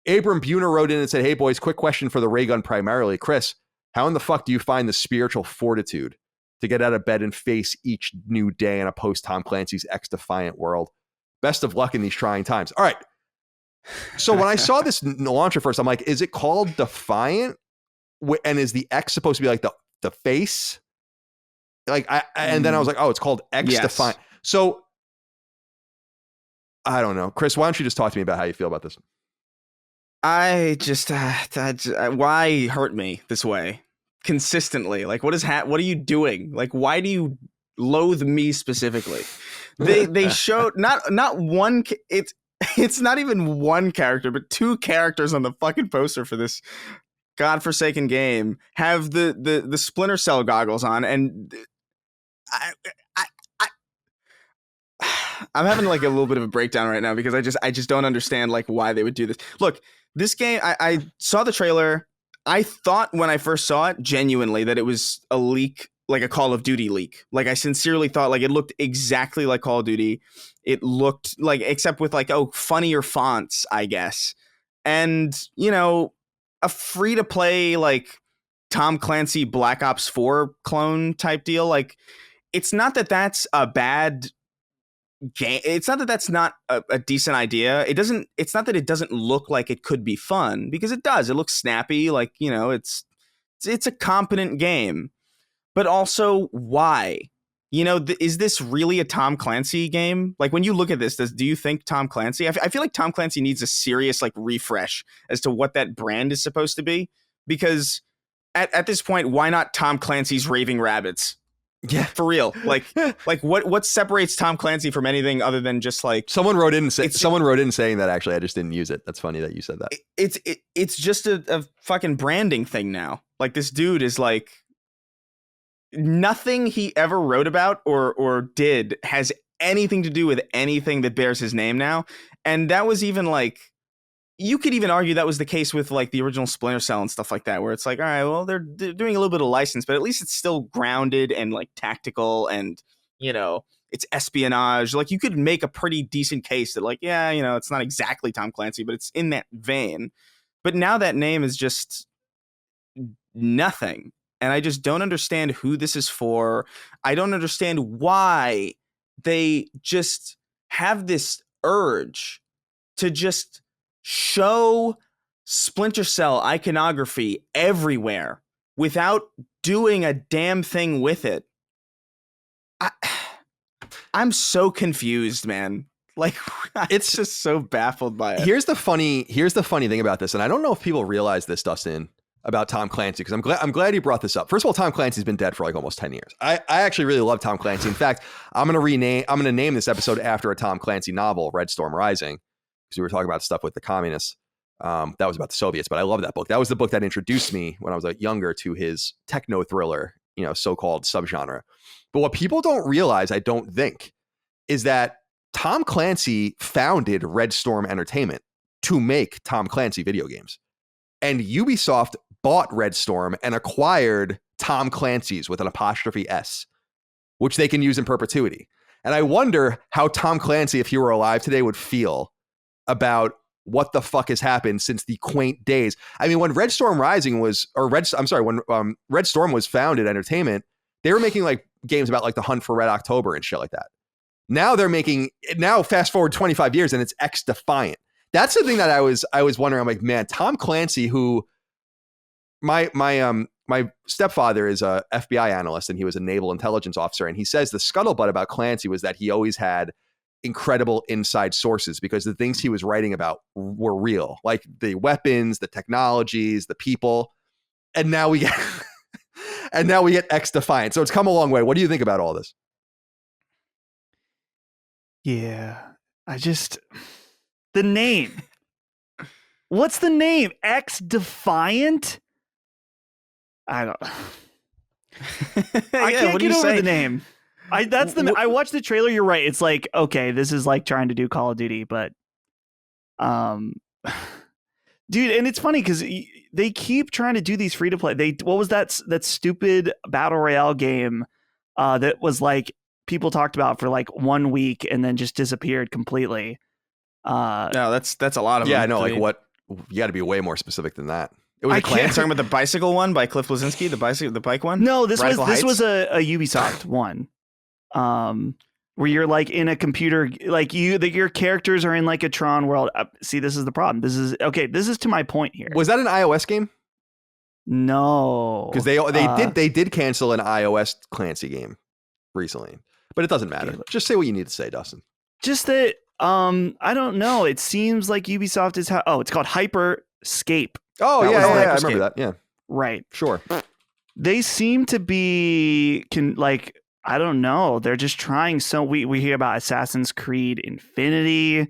Abram Buner wrote in and said, "Hey boys, quick question for the ray gun primarily. Chris, how in the fuck do you find the spiritual fortitude to get out of bed and face each new day in a post-Tom Clancy's XDefiant world? Best of luck in these trying times." All right. So when I saw this launcher first, I'm like, is it called Defiant? And is the X supposed to be like the face? Like, and then I was like, oh, it's called XDefiant. Yes. So I don't know. Chris, why don't you just talk to me about how you feel about this? I just why hurt me this way consistently? Like, what are you doing? Like, why do you loathe me specifically? They showed not one. It's not even one character, but two characters on the fucking poster for this godforsaken game have the Splinter Cell goggles on, and I'm having like a little bit of a breakdown right now because I just don't understand like why they would do this. Look, this game, I saw the trailer. I thought when I first saw it, genuinely, that it was a leak, like a Call of Duty leak. Like, I sincerely thought like it looked exactly like Call of Duty. It looked like, except with like, funnier fonts, I guess. And, a free to play like Tom Clancy Black Ops 4 clone type deal. Like, it's not that that's a bad game. It's not that that's not a decent idea. It's not that it doesn't look like it could be fun, because it does. It looks snappy. Like, it's a competent game, but also why? Is this really a Tom Clancy game? Like, when you look at this, do you think Tom Clancy? I feel like Tom Clancy needs a serious like refresh as to what that brand is supposed to be, because at this point, why not Tom Clancy's Raving Rabbids? Yeah, for real. Like what separates Tom Clancy from anything other than just like someone wrote in saying that. Actually, I just didn't use it. That's funny that you said that. It's just a fucking branding thing now. Like, this dude is like, nothing he ever wrote about or did has anything to do with anything that bears his name now. And that was even like, you could even argue that was the case with like the original Splinter Cell and stuff like that, where it's like, all right, well, they're doing a little bit of license, but at least it's still grounded and like tactical, and it's espionage. Like, you could make a pretty decent case that like, yeah, it's not exactly Tom Clancy, but it's in that vein. But now that name is just nothing, and I just don't understand who this is for. I don't understand why they just have this urge to just show Splinter Cell iconography everywhere without doing a damn thing with it. I'm so confused, man. Like, it's just so baffled by it. Here's the funny thing about this, and I don't know if people realize this, Dustin, about Tom Clancy, because I'm glad you brought this up. First of all, Tom Clancy's been dead for like almost 10 years. I actually really love Tom Clancy. In fact, I'm gonna name this episode after a Tom Clancy novel, Red Storm Rising, because we were talking about stuff with the communists. That was about the Soviets, but I love that book. That was the book that introduced me when I was younger to his techno thriller, so-called subgenre. But what people don't realize, I don't think, is that Tom Clancy founded Red Storm Entertainment to make Tom Clancy video games. And Ubisoft bought Red Storm and acquired Tom Clancy's with an apostrophe S, which they can use in perpetuity. And I wonder how Tom Clancy, if he were alive today, would feel about what the fuck has happened since the quaint days. I mean, when Red Storm when Red Storm was founded Entertainment, they were making like games about like the Hunt for Red October and shit like that. Now fast forward 25 years and it's XDefiant. That's the thing that I was wondering. I'm like, man, Tom Clancy, who my stepfather is a FBI analyst and he was a naval intelligence officer. And he says the scuttlebutt about Clancy was that he always had incredible inside sources because the things he was writing about were real, like the weapons, the technologies, the people. And now we get XDefiant. So it's come a long way. What do you think about all this? Yeah, the name. What's the name? XDefiant? I don't. I can't get over the name. I watched the trailer. You're right. It's like, okay, this is like trying to do Call of Duty, but, dude, and it's funny because they keep trying to do these free to play. What was that stupid battle royale game that was like people talked about for like 1 week and then just disappeared completely? No, that's a lot of them. Yeah, I know. Like, what? You got to be way more specic than that. It was talking about the bicycle one by Cliff Bleszinski, the bike one. No, this was a Ubisoft one, where you're like in a computer, like your characters are in like a Tron world. See, this is the problem. This is to my point here. Was that an iOS game? No, because they did cancel an iOS Clancy game recently, but it doesn't matter. Just say what you need to say, Dustin. Just that I don't know. It seems like Ubisoft is it's called Hyperscape. Oh, That yeah, was the I Hyperscape. remember that. Yeah, Right. sure. They seem to be I don't know. They're just trying. So we hear about Assassin's Creed Infinity.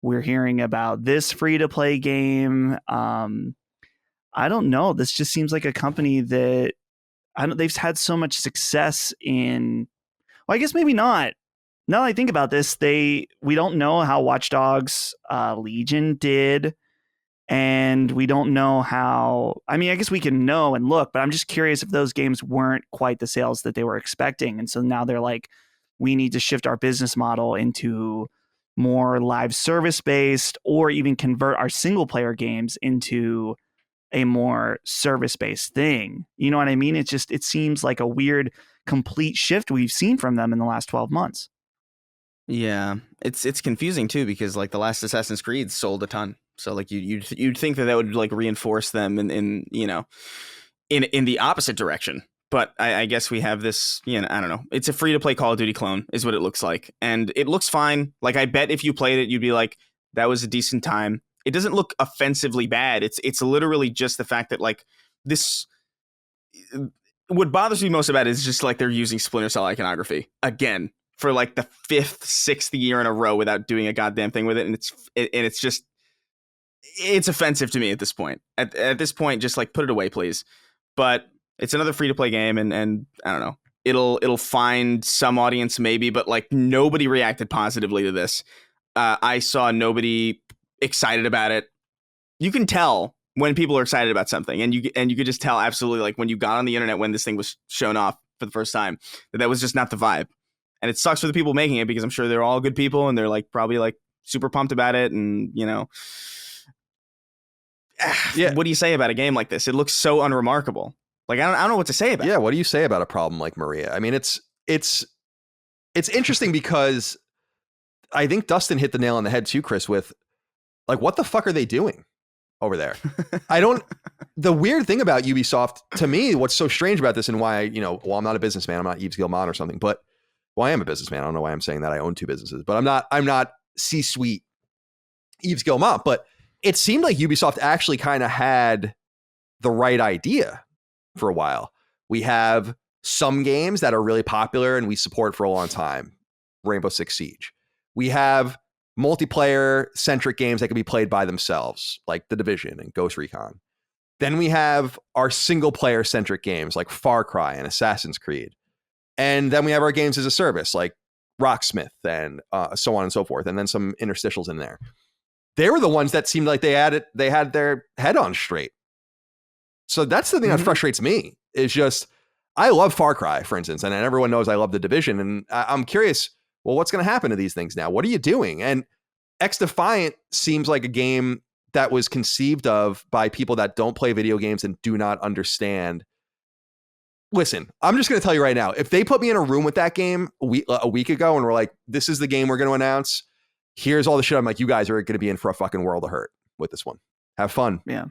We're hearing about this free-to-play game. I don't know. This just seems like a company that they've had so much success in. Well, I guess maybe not. Now that I think about this, we don't know how Watch Dogs Legion did, and we don't know how. I mean, I guess we can know and look, but I'm just curious if those games weren't quite the sales that they were expecting, and so now they're like, we need to shift our business model into more live service based, or even convert our single player games into a more service based thing. You know what I mean? It seems like a weird complete shift we've seen from them in the last 12 months. Yeah, it's confusing too, because like the last Assassin's Creed sold a ton, so like you'd think that would like reinforce them in the opposite direction. But I guess we have this, I don't know. It's a free to play Call of Duty clone is what it looks like, and it looks fine. Like I bet if you played it, you'd be like, that was a decent time. It doesn't look offensively bad. It's literally just the fact that like this. What bothers me most about it is just like they're using Splinter Cell iconography again for like the 5th, 6th year in a row without doing a goddamn thing with it, and it's offensive to me at this point. At this point, just like put it away, please. But it's another free to play game, and I don't know. It'll find some audience maybe, but like nobody reacted positively to this. I saw nobody excited about it. You can tell when people are excited about something, and you could just tell absolutely, like when you got on the internet when this thing was shown off for the first time, that was just not the vibe. And it sucks for the people making it, because I'm sure they're all good people and they're like probably like super pumped about it, and Yeah. What do you say about a game like this? It looks so unremarkable. Like I don't know what to say about it. Yeah, what do you say about a problem like Maria? I mean, it's interesting because I think Dustin hit the nail on the head too, Chris, with like, what the fuck are they doing over there? The weird thing about Ubisoft, to me, what's so strange about this, and why, I'm not a businessman, I'm not Yves Guillemot or something, but I am a businessman. I don't know why I'm saying that. I own 2 businesses, but I'm not C-suite Yves Guillemot, but it seemed like Ubisoft actually kind of had the right idea for a while. We have some games that are really popular and we support for a long time. Rainbow Six Siege. We have multiplayer centric games that can be played by themselves, like The Division and Ghost Recon. Then we have our single player centric games like Far Cry and Assassin's Creed. And then we have our games as a service like Rocksmith and so on and so forth. And then some interstitials in there. They were the ones that seemed like they had their head on straight. So that's the thing that frustrates me, is just, I love Far Cry, for instance, and everyone knows I love The Division. And I'm curious, well, what's going to happen to these things now? What are you doing? And XDefiant seems like a game that was conceived of by people that don't play video games and do not understand. Listen, I'm just going to tell you right now, if they put me in a room with that game a week ago and we're like, this is the game we're going to announce, here's all the shit, I'm like, you guys are going to be in for a fucking world of hurt with this one. Have fun. Yeah.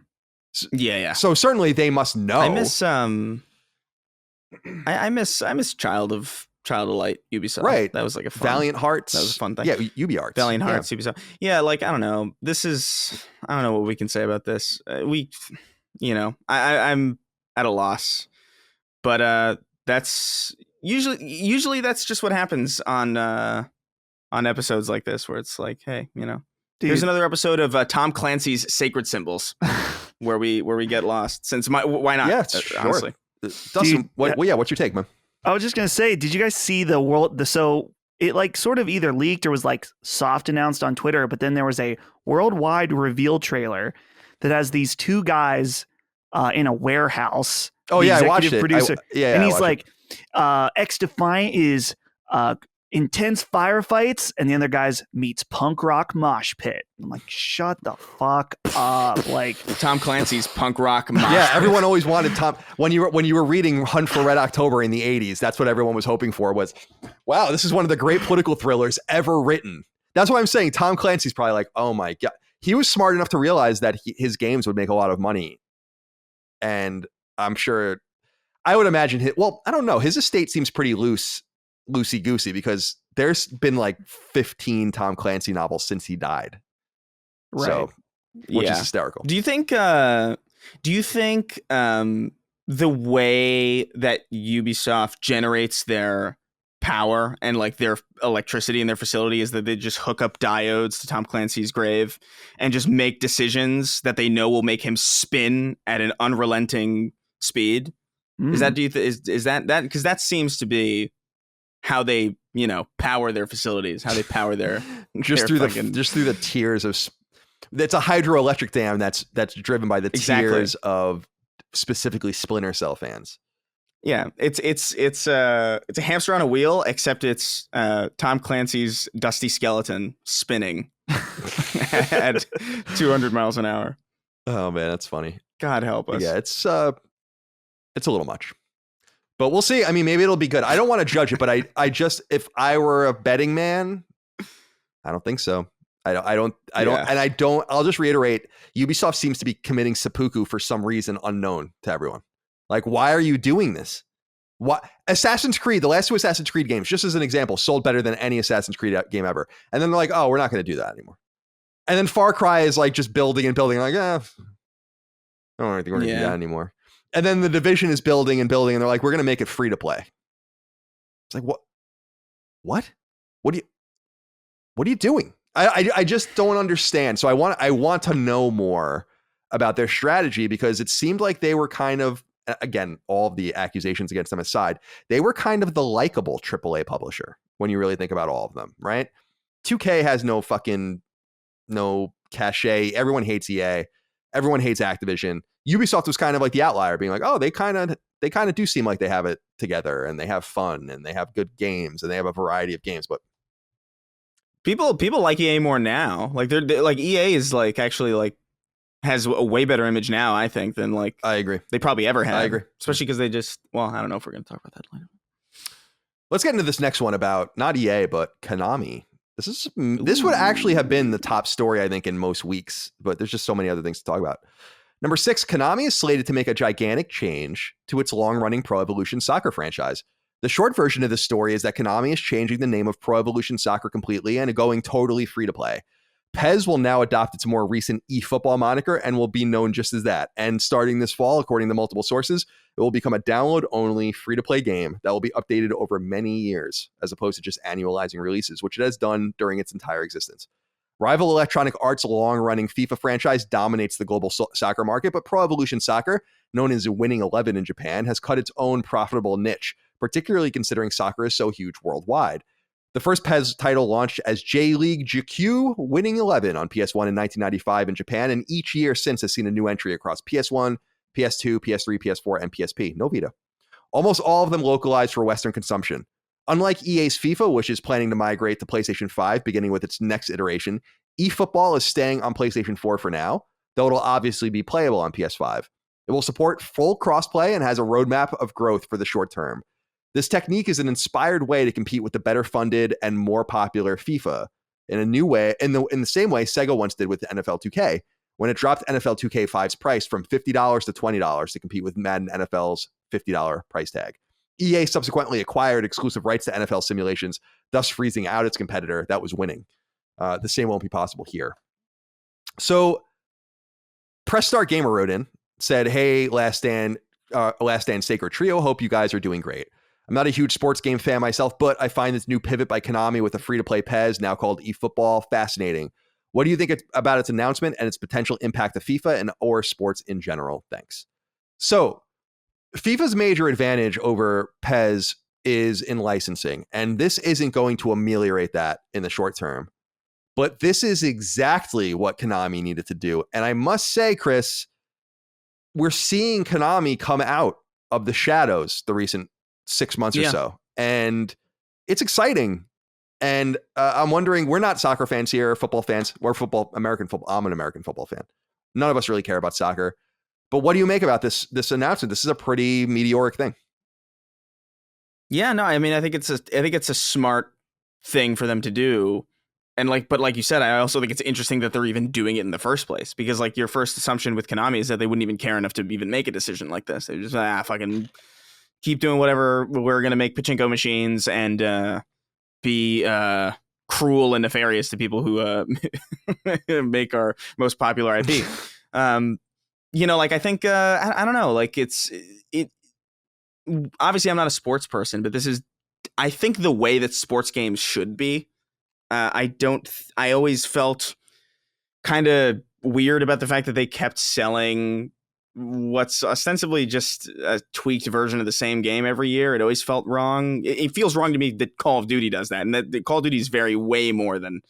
Yeah. So certainly they must know. I miss I miss Child of Light Ubisoft. Right. That was like a fun, Valiant Hearts. That was a fun thing. Yeah, UbiArts. Valiant Hearts, Ubisoft. Yeah, like I don't know. I don't know what we can say about this. I'm at a loss. But that's usually that's just what happens on episodes like this, where it's like, hey, here's another episode of Tom Clancy's Sacred Symbols, where we get lost. Why not? Yeah, sure. Honestly. Dustin, what's your take, man? I was just gonna say, did you guys see so it like sort of either leaked or was like soft announced on Twitter, but then there was a worldwide reveal trailer that has these 2 guys in a warehouse. Oh yeah, I watched it. Producer, and he's like, XDefiant is intense firefights, and the other guys meets punk rock mosh pit. I'm like, shut the fuck up! Like Tom Clancy's punk rock mosh Yeah, pit. everyone always wanted Tom. When you were reading Hunt for Red October in the 80s, that's what everyone was hoping for. Was, wow, this is one of the great political thrillers ever written. That's why I'm saying Tom Clancy's probably like, oh my god, he was smart enough to realize that his games would make a lot of money, and I'm sure, I would imagine I don't know. His estate seems pretty loosey-goosey, because there's been like 15 Tom Clancy novels since he died. Right. So, which is hysterical. Do you think the way that Ubisoft generates their power and like their electricity in their facility is that they just hook up diodes to Tom Clancy's grave and just make decisions that they know will make him spin at an unrelenting speed? Is that is that because that seems to be how they power their facilities, how they power their just through the tears of. It's a hydroelectric dam that's driven by the tears of specifically Splinter Cell fans. Yeah, it's a hamster on a wheel, except it's Tom Clancy's dusty skeleton spinning at 200 miles an hour. Oh man, that's funny. God help us. Yeah, it's a little much, but we'll see. I mean, maybe it'll be good. I don't want to judge it, but I just, if I were a betting man, I don't think so. I'll just reiterate, Ubisoft seems to be committing seppuku for some reason unknown to everyone. Like, why are you doing this? What Assassin's Creed, the last two Assassin's Creed games, just as an example, sold better than any Assassin's Creed game ever. And then they're like, oh, we're not going to do that anymore. And then Far Cry is like just building and building. Like, I don't think we're going to do that anymore. And then The Division is building and building, and they're like, we're going to make it free to play. It's like, what? What are you doing? I just don't understand. So I want to know more about their strategy, because it seemed like they were kind of, again, all of the accusations against them aside, they were kind of the likable AAA publisher when you really think about all of them, right? 2K has no cachet. Everyone hates EA. Everyone hates Activision. Ubisoft was kind of like the outlier, being like, oh, they kind of do seem like they have it together, and they have fun, and they have good games, and they have a variety of games, but people like EA more now. Like they're like EA is like actually like has a way better image now, I think, than like I agree they probably ever had. I agree, especially because they just, well, I don't know if we're going to talk about that later. Let's get into this next one about not EA but Konami. This would actually have been the top story, I think, in most weeks, but there's just so many other things to talk about. Number 6, Konami is slated to make a gigantic change to its long-running Pro Evolution Soccer franchise. The short version of this story is that Konami is changing the name of Pro Evolution Soccer completely and going totally free-to-play. PES will now adopt its more recent eFootball moniker and will be known just as that. And starting this fall, according to multiple sources, it will become a download-only free-to-play game that will be updated over many years, as opposed to just annualizing releases, which it has done during its entire existence. Rival Electronic Arts' long-running FIFA franchise dominates the global soccer market, but Pro Evolution Soccer, known as Winning 11 in Japan, has cut its own profitable niche, particularly considering soccer is so huge worldwide. The first PES title launched as J-League GQ Winning 11 on PS1 in 1995 in Japan, and each year since has seen a new entry across PS1, PS2, PS3, PS4, and PSP. No Vita. Almost all of them localized for Western consumption. Unlike EA's FIFA, which is planning to migrate to PlayStation 5, beginning with its next iteration, eFootball is staying on PlayStation 4 for now, though it'll obviously be playable on PS5. It will support full crossplay and has a roadmap of growth for the short term. This technique is an inspired way to compete with the better funded and more popular FIFA in a new way, in the same way Sega once did with NFL 2K, when it dropped NFL 2K5's price from $50 to $20 to compete with Madden NFL's $50 price tag. EA subsequently acquired exclusive rights to NFL simulations, thus freezing out its competitor that was winning. The same won't be possible here. So, Press Start Gamer wrote in, said, hey, Last Stand Sacred Trio, hope you guys are doing great. I'm not a huge sports game fan myself, but I find this new pivot by Konami with a free-to-play PES, now called eFootball, fascinating. What do you think about its announcement and its potential impact to FIFA and or sports in general? Thanks. So, FIFA's major advantage over PES is in licensing, and this isn't going to ameliorate that in the short term. But this is exactly what Konami needed to do. And I must say, Chris, we're seeing Konami come out of the shadows the recent 6 months or so. And it's exciting. And I'm wondering, we're not soccer fans here, football fans. We're American football. I'm an American football fan. None of us really care about soccer. But what do you make about this announcement? This is a pretty meteoric thing. Yeah, no, I mean, I think it's a smart thing for them to do. And but like you said, I also think it's interesting that they're even doing it in the first place, because like your first assumption with Konami is that they wouldn't even care enough to even make a decision like this. They just fucking keep doing whatever. We're going to make pachinko machines and be cruel and nefarious to people who make our most popular IP. Like I think I don't know, like it. Obviously, I'm not a sports person, but this is, I think, the way that sports games should be. I always felt kind of weird about the fact that they kept selling what's ostensibly just a tweaked version of the same game every year. It always felt wrong. It feels wrong to me that Call of Duty does that, and that Call of Duty is way more than,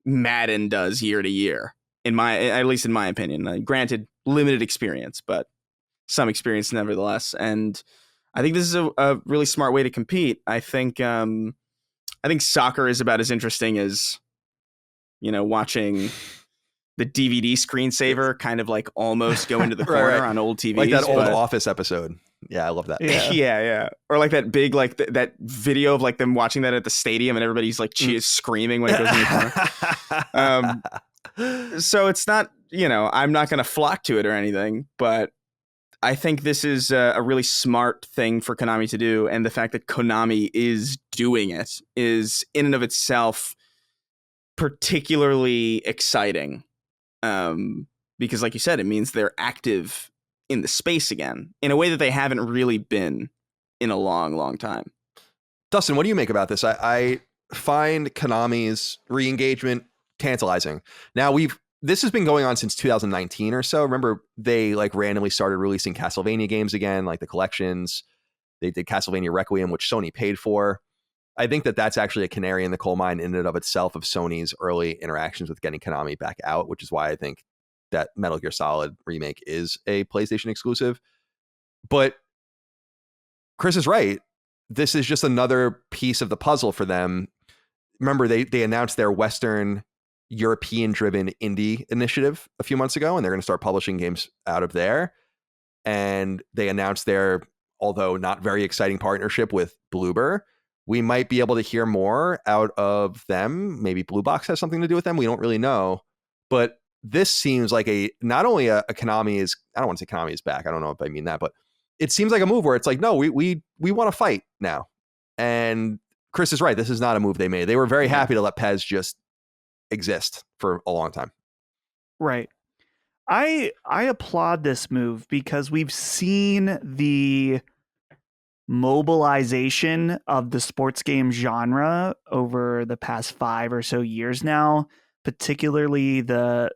Madden does year to year. At least in my opinion. Granted, limited experience, but some experience nevertheless. And I think this is a really smart way to compete. I think soccer is about as interesting as, watching the DVD screensaver kind of like almost go into the corner on old TVs. Like that old Office episode. Yeah, I love that. Yeah. Or like that big, like that video of like them watching that at the stadium and everybody's like screaming when it goes in the corner. So it's not, I'm not going to flock to it or anything, but I think this is a really smart thing for Konami to do. And the fact that Konami is doing it is in and of itself particularly exciting. Because like you said, it means they're active in the space again in a way that they haven't really been in a long, long time. Dustin, what do you make about this? I find Konami's re-engagement tantalizing. Now this has been going on since 2019 or so. Remember, they like randomly started releasing Castlevania games again, like the collections. They did Castlevania Requiem, which Sony paid for. I think that's actually a canary in the coal mine in and of itself of Sony's early interactions with getting Konami back out, which is why I think that Metal Gear Solid remake is a PlayStation exclusive. But Chris is right. This is just another piece of the puzzle for them. Remember, they announced their Western European-driven indie initiative a few months ago, and they're going to start publishing games out of there. And they announced their, although not very exciting, partnership with Bloober. We might be able to hear more out of them. Maybe Blue Box has something to do with them. We don't really know. But this seems like not only a Konami is, I don't want to say Konami is back. I don't know if I mean that, but it seems like a move where it's like, no, we want to fight now. And Chris is right. This is not a move they made. They were very happy to let PES just exist for a long time. Right. I applaud this move because we've seen the mobilization of the sports game genre over the past 5 or so years now, particularly the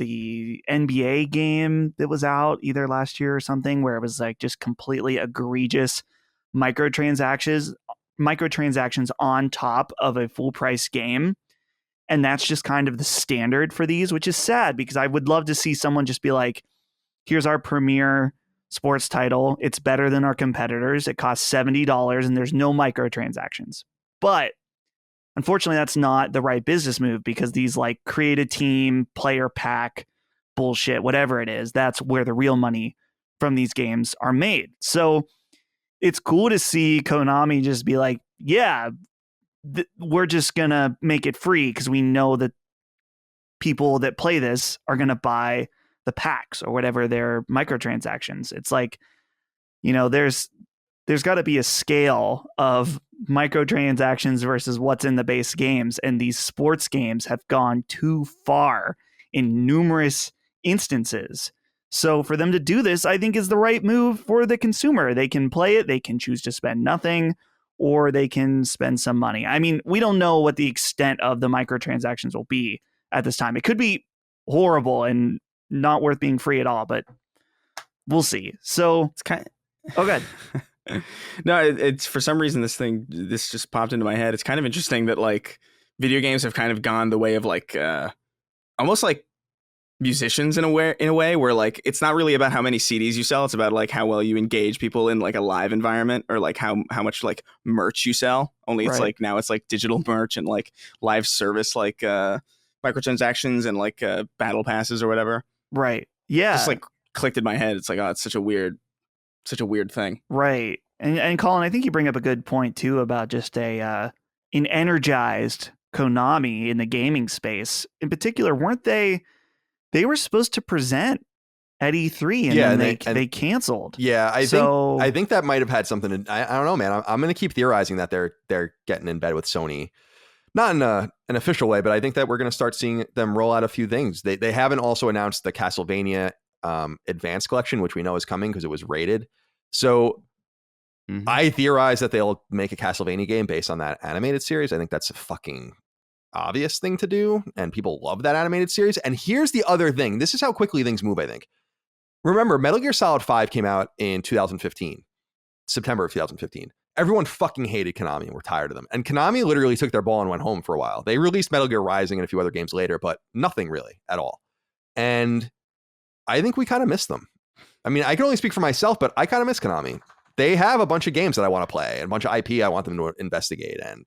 NBA game that was out either last year or something, where it was like just completely egregious microtransactions on top of a full price game. And that's just kind of the standard for these, which is sad because I would love to see someone just be like, here's our premier sports title. It's better than our competitors. It costs $70 and there's no microtransactions. But unfortunately, that's not the right business move because these like create a team, player pack bullshit, whatever it is, that's where the real money from these games are made. So it's cool to see Konami just be like, yeah, we're just going to make it free because we know that people that play this are going to buy the packs or whatever their microtransactions. It's like, there's got to be a scale of microtransactions versus what's in the base games. And these sports games have gone too far in numerous instances. So for them to do this, I think is the right move for the consumer. They can play it. They can choose to spend nothing or they can spend some money. I mean, we don't know what the extent of the microtransactions will be at this time. It could be horrible and not worth being free at all, but we'll see. So it's kind of... Oh, good. No, it's for some reason this just popped into my head. It's kind of interesting that like video games have kind of gone the way of like almost like musicians in a way where like it's not really about how many CDs you sell. It's about like how well you engage people in like a live environment or like how much like merch you sell. Only it's like now it's like digital merch and like live service like microtransactions and like battle passes or whatever. Right. Yeah. Just like clicked in my head. It's like, oh, it's such a weird thing. Right. And Colin, I think you bring up a good point too about just an energized Konami in the gaming space. In particular, weren't they were supposed to present at E3, and then they canceled. Yeah, I think that might have had something to, I don't know, man. I'm going to keep theorizing that they're getting in bed with Sony. Not in an official way, but I think that we're going to start seeing them roll out a few things. They haven't also announced the Castlevania Advanced Collection, which we know is coming because it was rated. So I theorize that they'll make a Castlevania game based on that animated series. I think that's a fucking obvious thing to do, and people love that animated series. And here's the other thing. This is how quickly things move, I think. Remember, Metal Gear Solid 5 came out in 2015, September of 2015. Everyone fucking hated Konami and were tired of them. And Konami literally took their ball and went home for a while. They released Metal Gear Rising and a few other games later, but nothing really at all. And I think we kind of miss them. I mean, I can only speak for myself, but I kind of miss Konami. They have a bunch of games that I want to play and a bunch of IP I want them to investigate. And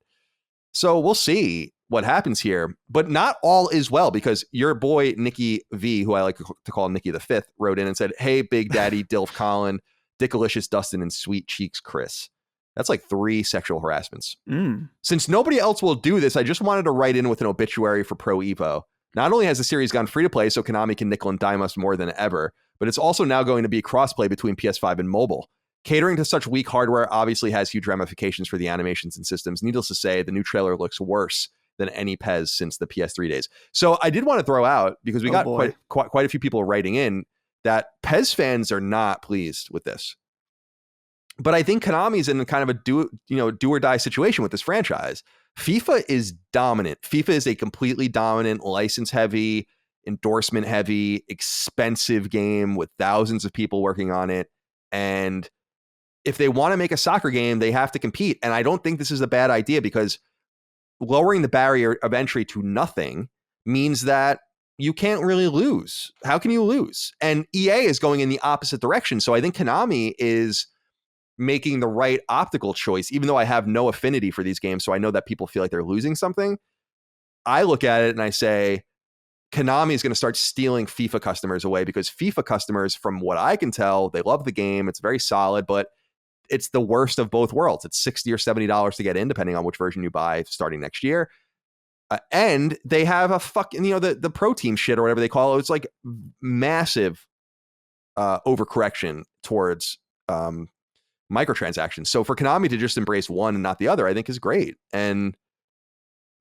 so we'll see what happens here. But not all is well, because your boy, Nikki V, who I like to call Nikki the Fifth, wrote in and said, "Hey, Big Daddy, Dilf Colin, Dickalicious Dustin, and Sweet Cheeks Chris." That's like 3 sexual harassments. Since nobody else will do this, I just wanted to write in with an obituary for Pro Evo. Not only has the series gone free to play, so Konami can nickel and dime us more than ever, but it's also now going to be crossplay between PS5 and mobile. Catering to such weak hardware obviously has huge ramifications for the animations and systems. Needless to say, the new trailer looks worse than any PES since the PS3 days. So I did want to throw out, because we got quite a few people writing in, that PES fans are not pleased with this. But I think Konami's in kind of a do or die situation with this franchise. FIFA is dominant. FIFA is a completely dominant, license heavy, endorsement heavy, expensive game with thousands of people working on it. And if they want to make a soccer game, they have to compete. And I don't think this is a bad idea, because lowering the barrier of entry to nothing means that you can't really lose. How can you lose? And EA is going in the opposite direction. So I think Konami is making the right optical choice, even though I have no affinity for these games. So I know that people feel like they're losing something. I look at it and I say, Konami is going to start stealing FIFA customers away, because FIFA customers, from what I can tell, they love the game. It's very solid, but it's the worst of both worlds. It's $60 or $70 to get in, depending on which version you buy starting next year. And they have a fucking, the pro team shit or whatever they call it. It's like massive overcorrection towards microtransactions. So for Konami to just embrace one and not the other, I think is great. And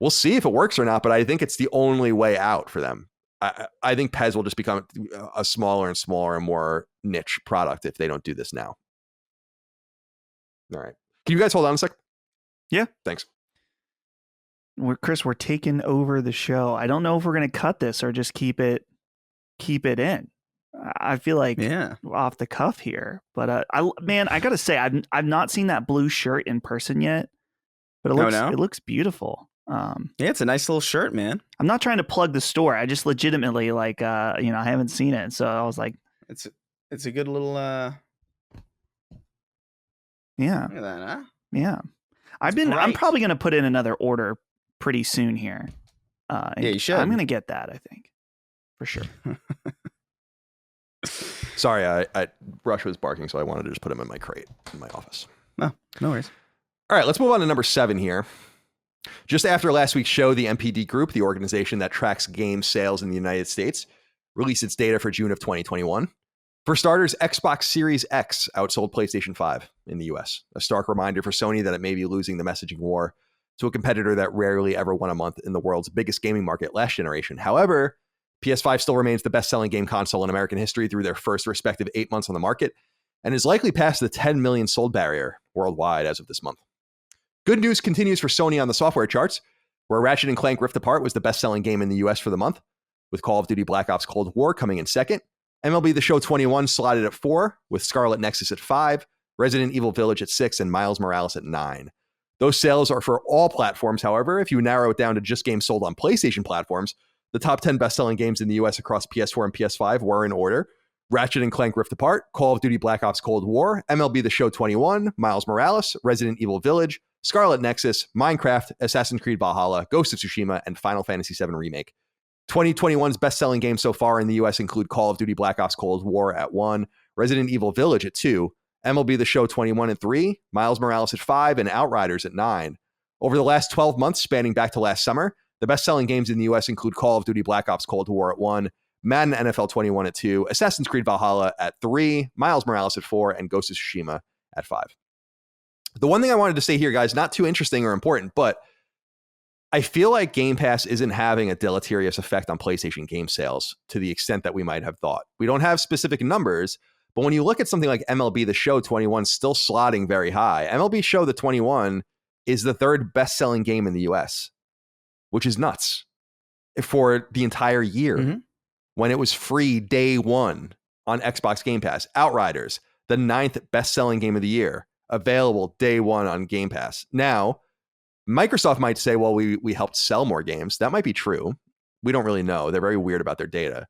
we'll see if it works or not, but I think it's the only way out for them. I think PES will just become a smaller and smaller and more niche product if they don't do this now. All right. Can you guys hold on a sec? Yeah. Thanks. Chris, we're taking over the show. I don't know if we're going to cut this or just keep it in. I feel like off the cuff here, but I gotta say, I've not seen that blue shirt in person yet, but it looks beautiful. Yeah, it's a nice little shirt, man. I'm not trying to plug the store. I just legitimately I haven't seen it, so I was like, it's a good little yeah. Look at that, huh? Yeah, I'm probably gonna put in another order pretty soon here. Yeah, you should. I'm gonna get that, I think, for sure. Sorry, I Rush was barking, so I wanted to just put him in my crate in my office. No worries. All right, let's move on to number 7 here. Just after last week's show, the MPD Group, the organization that tracks game sales in the United States, released its data for June of 2021. For starters, Xbox Series X outsold PlayStation 5 in the US, a stark reminder for Sony that it may be losing the messaging war to a competitor that rarely ever won a month in the world's biggest gaming market last generation. However, PS5 still remains the best-selling game console in American history through their first respective 8 months on the market, and is likely past the 10 million sold barrier worldwide as of this month. Good news continues for Sony on the software charts, where Ratchet & Clank Rift Apart was the best-selling game in the US for the month, with Call of Duty Black Ops Cold War coming in second, MLB The Show 21 slotted at 4, with Scarlet Nexus at 5, Resident Evil Village at 6, and Miles Morales at 9. Those sales are for all platforms. However, if you narrow it down to just games sold on PlayStation platforms, the top 10 best-selling games in the US across PS4 and PS5 were in order: Ratchet & Clank Rift Apart, Call of Duty Black Ops Cold War, MLB The Show 21, Miles Morales, Resident Evil Village, Scarlet Nexus, Minecraft, Assassin's Creed Valhalla, Ghost of Tsushima, and Final Fantasy VII Remake. 2021's best-selling games so far in the US include Call of Duty Black Ops Cold War at 1, Resident Evil Village at 2, MLB The Show 21 at 3, Miles Morales at 5, and Outriders at 9. Over the last 12 months, spanning back to last summer, the best-selling games in the US include Call of Duty Black Ops Cold War at 1, Madden NFL 21 at 2, Assassin's Creed Valhalla at 3, Miles Morales at 4, and Ghost of Tsushima at 5. The one thing I wanted to say here, guys, not too interesting or important, but I feel like Game Pass isn't having a deleterious effect on PlayStation game sales to the extent that we might have thought. We don't have specific numbers, but when you look at something like MLB The Show 21 still slotting very high, MLB Show the 21 is the third best-selling game in the US, which is nuts for the entire year when it was free day one on Xbox Game Pass. Outriders, the 9th best-selling game of the year, available day one on Game Pass. Now, Microsoft might say, well, we helped sell more games. That might be true. We don't really know. They're very weird about their data.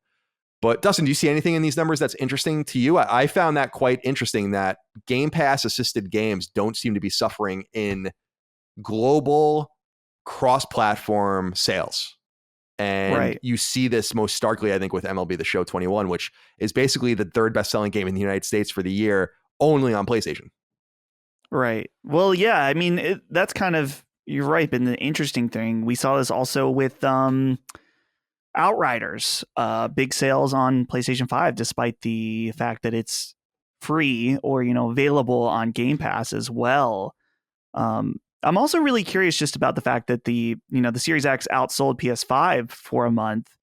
But Dustin, do you see anything in these numbers that's interesting to you? I found that quite interesting that Game Pass assisted games don't seem to be suffering in global cross-platform sales. And you see this most starkly, I think, with MLB The Show 21, which is basically the third best-selling game in the United States for the year, only on PlayStation. Right. Well, yeah, I mean, that's kind of, you're right, been the interesting thing. We saw this also with Outriders, big sales on PlayStation 5, despite the fact that it's free or, available on Game Pass as well. I'm also really curious just about the fact that the Series X outsold PS5 for a month.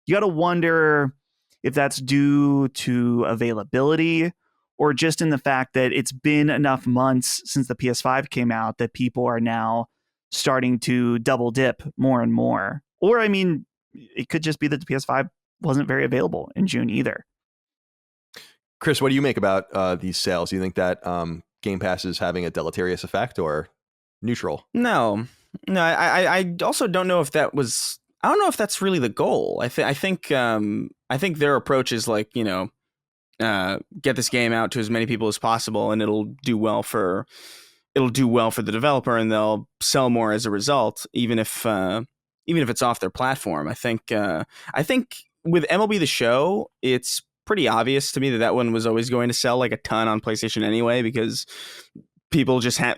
You got to wonder if that's due to availability or just in the fact that it's been enough months since the PS5 came out that people are now starting to double dip more and more. Or, I mean, it could just be that the PS5 wasn't very available in June either. Chris, what do you make about these sales? Do you think that Game Pass is having a deleterious effect or neutral? No. I also don't know if that was. I don't know if that's really the goal. I think their approach is like, get this game out to as many people as possible, and it'll do well for the developer, and they'll sell more as a result, even if it's off their platform. I think with MLB The Show, it's pretty obvious to me that one was always going to sell like a ton on PlayStation anyway, because people get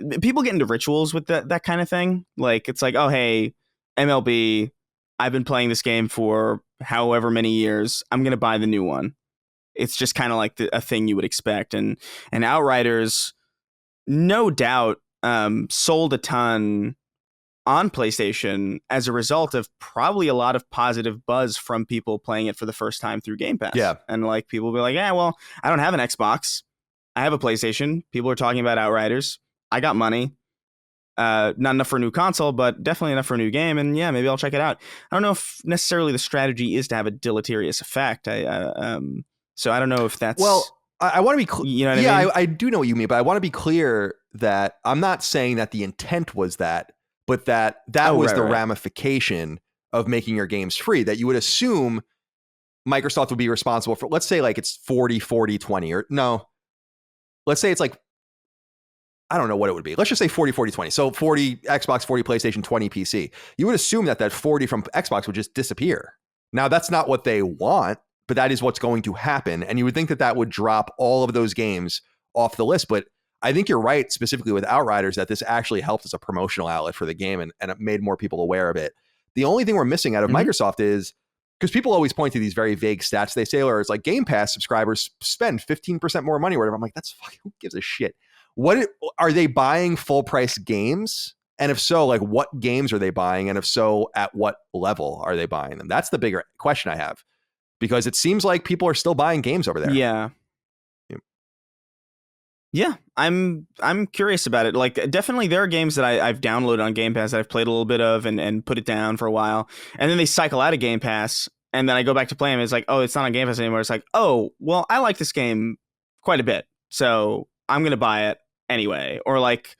into rituals with that kind of thing. Like, it's like, oh, hey, MLB, I've been playing this game for however many years, I'm going to buy the new one. It's just kind of like a thing you would expect. And Outriders, no doubt, sold a ton on PlayStation as a result of probably a lot of positive buzz from people playing it for the first time through Game Pass. Yeah. And like, people will be like, well, I don't have an Xbox. I have a PlayStation. People are talking about Outriders. I got money. Not enough for a new console, but definitely enough for a new game. And yeah, maybe I'll check it out. I don't know if necessarily the strategy is to have a deleterious effect. So I don't know if that's... Well, I want to be clear. You know what I mean? I do know what you mean, but I want to be clear that I'm not saying that the intent was that, but that was the ramification of making your games free, that you would assume Microsoft would be responsible for, let's say like it's 40, 40, 20, or no, let's say it's like, I don't know what it would be. Let's just say 40, 40, 20. So 40 Xbox, 40 PlayStation, 20 PC. You would assume that 40 from Xbox would just disappear. Now, that's not what they want, but that is what's going to happen. And you would think that would drop all of those games off the list. But I think you're right, specifically with Outriders, that this actually helped as a promotional outlet for the game, and it made more people aware of it. The only thing we're missing out of Microsoft is, because people always point to these very vague stats they say, or it's like Game Pass subscribers spend 15% more money or whatever. I'm like, that's fucking, who gives a shit? What are they buying? Full price games? And if so, like, what games are they buying? And if so, at what level are they buying them? That's the bigger question I have, because it seems like people are still buying games over there. Yeah, I'm curious about it. Like, definitely there are games that I've downloaded on Game Pass that I've played a little bit of and put it down for a while, and then they cycle out of Game Pass, and then I go back to play them. It's like, oh, it's not on Game Pass anymore. It's like, oh, well, I like this game quite a bit, so I'm gonna buy it anyway. Or like,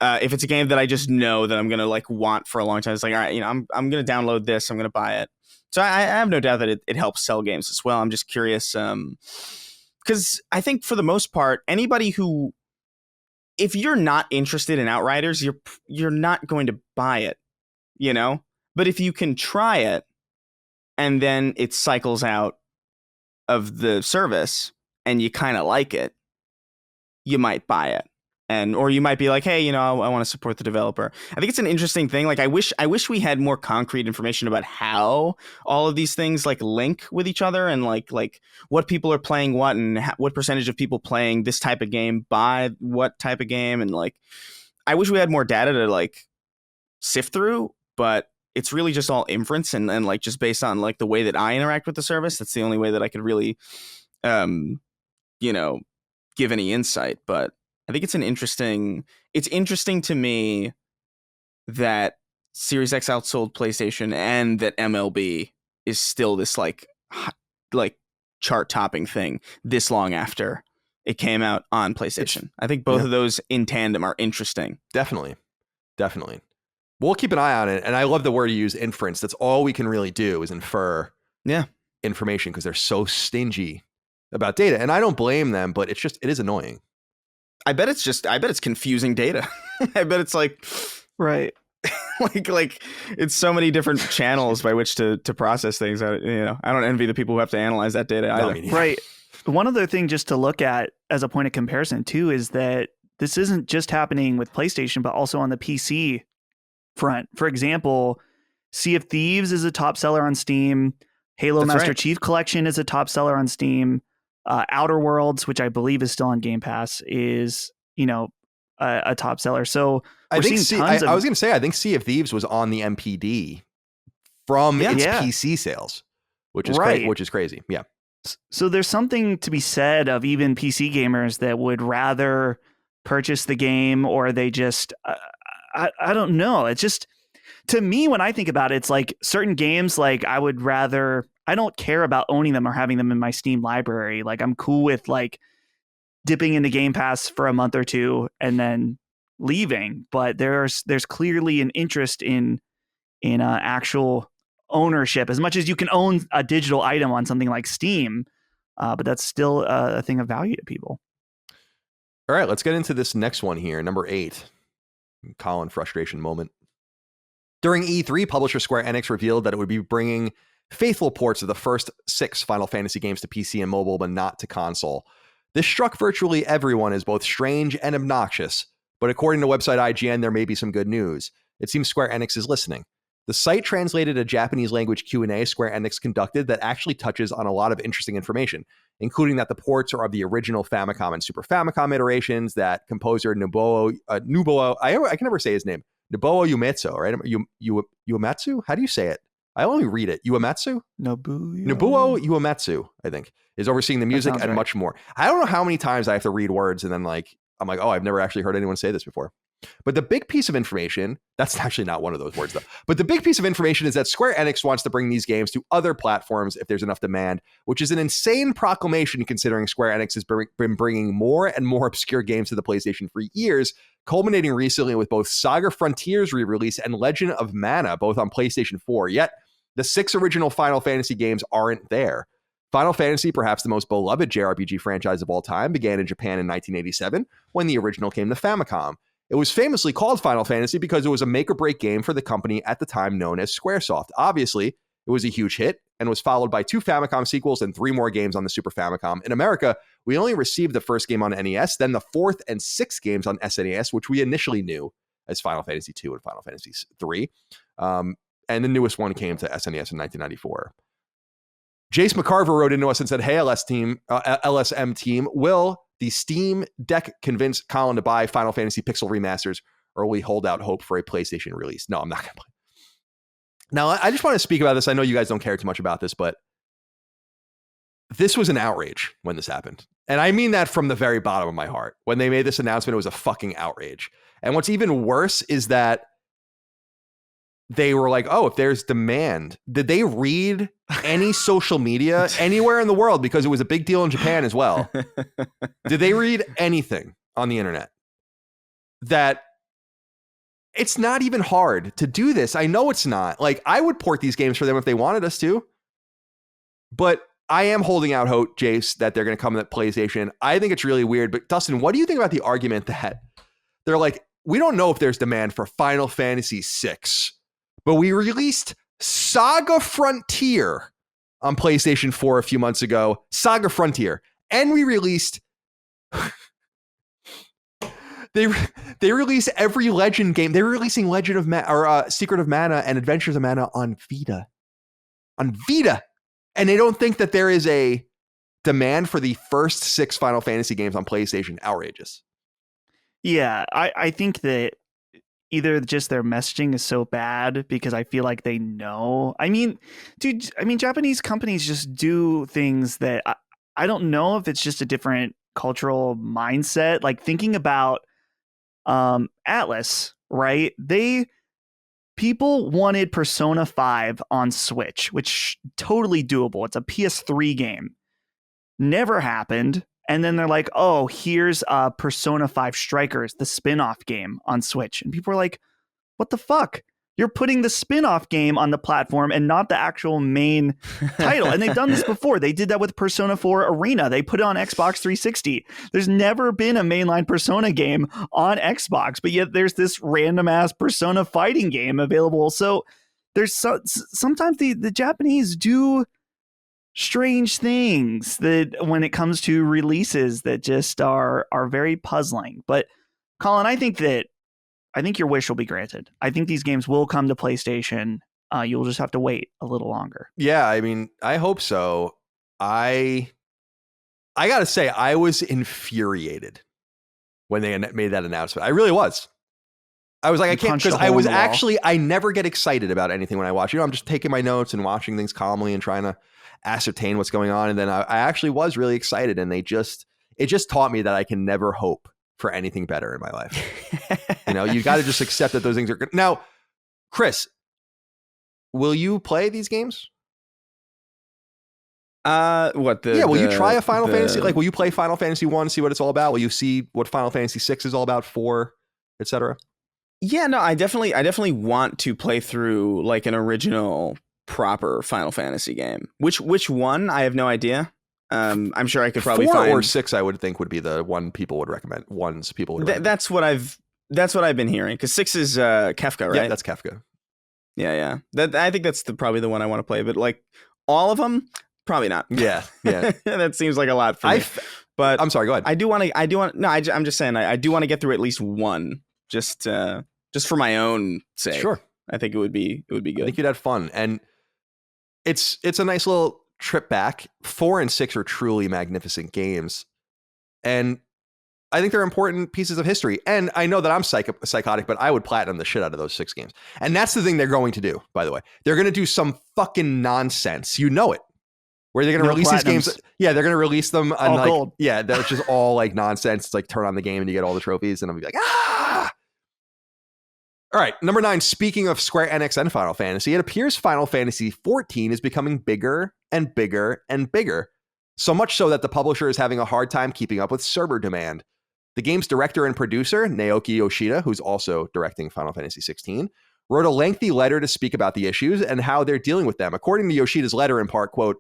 if it's a game that I just know that I'm gonna like want for a long time, it's like, all right, I'm gonna download this, I'm gonna buy it. So I have no doubt that it helps sell games as well. I'm just curious, because I think for the most part, anybody who, if you're not interested in Outriders, you're not going to buy it, But if you can try it, and then it cycles out of the service, and you kind of like it, you might buy it. or you might be like, hey, I want to support the developer. I think it's an interesting thing. Like, I wish we had more concrete information about how all of these things like link with each other, and like what people are playing what, and what percentage of people playing this type of game buy what type of game. And like, I wish we had more data to like sift through, but it's really just all inference and like just based on like the way that I interact with the service. That's the only way that I could really, give any insight. But I think it's interesting to me that Series X outsold PlayStation and that MLB is still this like chart topping thing this long after it came out on PlayStation. I think both of those in tandem are interesting. Definitely. We'll keep an eye on it. And I love the word you use, inference. That's all we can really do is infer information because they're so stingy about data. And I don't blame them, but it is annoying. I bet it's confusing data. I bet it's like, right. like it's so many different channels by which to process things. I don't envy the people who have to analyze that data either. Right. One other thing just to look at as a point of comparison too is that this isn't just happening with PlayStation, but also on the PC front. For example, Sea of Thieves is a top seller on Steam. Halo Master Chief Collection is a top seller on Steam. Outer Worlds, which I believe is still on Game Pass, is a top seller. So I was going to say I think Sea of Thieves was on the MPD from its PC sales, which is which is crazy. Yeah. So there's something to be said of even PC gamers that would rather purchase the game, or they just I don't know. It's just, to me, when I think about it, it's like certain games, like I don't care about owning them or having them in my Steam library. Like I'm cool with like dipping into Game Pass for a month or two and then leaving. But there's clearly an interest in actual ownership, as much as you can own a digital item on something like Steam. But that's still a thing of value to people. All right, let's get into this next one here. Number 8, Colin frustration moment. During E3, publisher Square Enix revealed that it would be bringing faithful ports of the first 6 Final Fantasy games to PC and mobile, but not to console. This struck virtually everyone as both strange and obnoxious, but according to website IGN, there may be some good news. It seems Square Enix is listening. The site translated a Japanese language Q&A Square Enix conducted that actually touches on a lot of interesting information, including that the ports are of the original Famicom and Super Famicom iterations, that composer Nobuo, I can never say his name, Nobuo Uematsu, right? Uematsu? How do you say it? I only read it. Uematsu? Nobuo Uematsu, I think, is overseeing the music and much more. I don't know how many times I have to read words and then I'm like, oh, I've never actually heard anyone say this before. But the big piece of information, that's actually not one of those words though, but the big piece of information is that Square Enix wants to bring these games to other platforms if there's enough demand, which is an insane proclamation considering Square Enix has been bringing more and more obscure games to the PlayStation for years, culminating recently with both Saga Frontiers re-release and Legend of Mana, both on PlayStation 4. Yet, the 6 original Final Fantasy games aren't there. Final Fantasy, perhaps the most beloved JRPG franchise of all time, began in Japan in 1987 when the original came to Famicom. It was famously called Final Fantasy because it was a make-or-break game for the company at the time known as Squaresoft. Obviously, it was a huge hit and was followed by 2 Famicom sequels and 3 more games on the Super Famicom. In America, we only received the first game on NES, then the 4th and 6th games on SNES, which we initially knew as Final Fantasy II and Final Fantasy III. And the newest one came to SNES in 1994. Jace McCarver wrote into us and said, hey, LSM team, will the Steam Deck convince Colin to buy Final Fantasy Pixel Remasters, or will we hold out hope for a PlayStation release? No, I'm not going to play. Now, I just want to speak about this. I know you guys don't care too much about this, but this was an outrage when this happened. And I mean that from the very bottom of my heart. When they made this announcement, it was a fucking outrage. And what's even worse is that they were like, oh, if there's demand. Did they read any social media anywhere in the world? Because it was a big deal in Japan as well. Did they read anything on the internet? That it's not even hard to do this. I know it's not. Like, I would port these games for them if they wanted us to. But I am holding out hope, Jace, that they're going to come to PlayStation. I think it's really weird. But Dustin, what do you think about the argument that they're like, we don't know if there's demand for Final Fantasy VI, but we released Saga Frontier on PlayStation 4 a few months ago. Saga Frontier. And we released they release every Legend game. They're releasing Legend of Secret of Mana and Adventures of Mana on Vita. On Vita. And they don't think that there is a demand for the first 6 Final Fantasy games on PlayStation. Outrageous. Yeah, I think that either just their messaging is so bad because I feel like they know. I mean, dude, Japanese companies just do things that I don't know if it's just a different cultural mindset. Like thinking about Atlas, right? People wanted Persona 5 on Switch, which totally doable. It's a PS3 game. Never happened. And then they're like, oh, here's Persona 5 Strikers, the spin-off game on Switch. And people are like, what the fuck? You're putting the spin-off game on the platform and not the actual main title. And they've done this before. They did that with Persona 4 Arena. They put it on Xbox 360. There's never been a mainline Persona game on Xbox, but yet there's this random-ass Persona fighting game available. So there's sometimes the Japanese do strange things that when it comes to releases that just are very puzzling. But Colin, I think your wish will be granted. I think these games will come to PlayStation. You'll just have to wait a little longer. Yeah, I mean, I hope so. I gotta say, I was infuriated when they made that announcement. I really was. I was like, I can't, because I never get excited about anything when I watch. I'm just taking my notes and watching things calmly and trying to ascertain what's going on. And then I actually was really excited, and it just taught me that I can never hope for anything better in my life. You got to just accept that those things are good. Now, Chris, will you play these games? Will you try a Final Fantasy? Like, will you play Final Fantasy 1, see what it's all about? Will you see what Final Fantasy 6 is all about, 4, etc.? Yeah, no, I definitely want to play through like an original proper Final Fantasy game. Which one? I have no idea. I'm sure I could probably 4 find 4 or 6. I would think would be the one people would recommend. That's what I've been hearing, because 6 is Kefka, right? Yeah, that's Kefka. Yeah. I think that's probably the one I want to play. But like all of them, probably not. Yeah. That seems like a lot for me. But I'm sorry. Go ahead. I do want to. No, I'm just saying. I do want to get through at least one, just for my own sake. Sure. I think it would be good. I think you'd have fun, and it's a nice little trip back. 4 and 6 are truly magnificent games, and I think they're important pieces of history. And I know that I'm psychotic, but I would platinum the shit out of those 6 games. And that's the thing they're going to do, by the way. They're going to do some fucking nonsense. You know it. Where they're going to release these games. Yeah, they're going to release them on like gold. Yeah, that's just all like nonsense. It's like turn on the game and you get all the trophies, and I'll be like, ah! All right, number 9, speaking of Square Enix and Final Fantasy, it appears Final Fantasy XIV is becoming bigger and bigger and bigger. So much so that the publisher is having a hard time keeping up with server demand. The game's director and producer, Naoki Yoshida, who's also directing Final Fantasy XVI, wrote a lengthy letter to speak about the issues and how they're dealing with them. According to Yoshida's letter, in part, quote,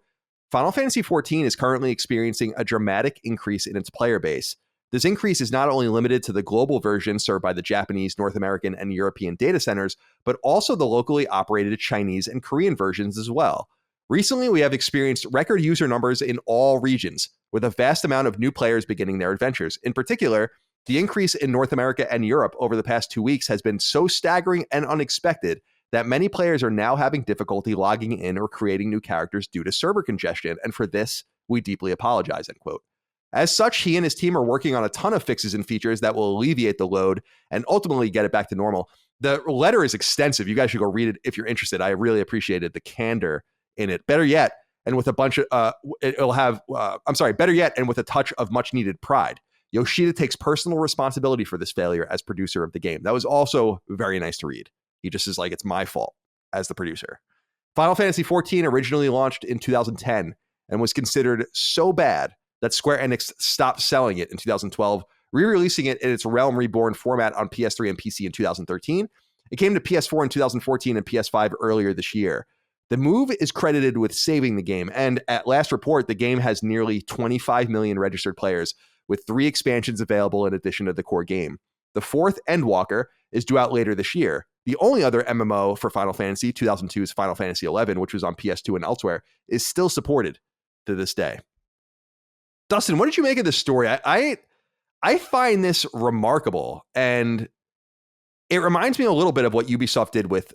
Final Fantasy XIV is currently experiencing a dramatic increase in its player base. This increase is not only limited to the global version served by the Japanese, North American, and European data centers, but also the locally operated Chinese and Korean versions as well. Recently, we have experienced record user numbers in all regions, with a vast amount of new players beginning their adventures. In particular, the increase in North America and Europe over the past 2 weeks has been so staggering and unexpected that many players are now having difficulty logging in or creating new characters due to server congestion, and for this, we deeply apologize, end quote. As such, he and his team are working on a ton of fixes and features that will alleviate the load and ultimately get it back to normal. The letter is extensive. You guys should go read it if you're interested. I really appreciated the candor in it. Better yet, and with a bunch of, better yet, and with a touch of much needed pride. Yoshida takes personal responsibility for this failure as producer of the game. That was also very nice to read. He just is like, it's my fault as the producer. Final Fantasy XIV originally launched in 2010 and was considered so bad that Square Enix stopped selling it in 2012, re-releasing it in its Realm Reborn format on PS3 and PC in 2013. It came to PS4 in 2014 and PS5 earlier this year. The move is credited with saving the game, and at last report, the game has nearly 25 million registered players, with 3 expansions available in addition to the core game. The 4th, Endwalker, is due out later this year. The only other MMO for Final Fantasy, 2002's Final Fantasy XI, which was on PS2 and elsewhere, is still supported to this day. Dustin, what did you make of this story? I I find this remarkable, and it reminds me a little bit of what Ubisoft did with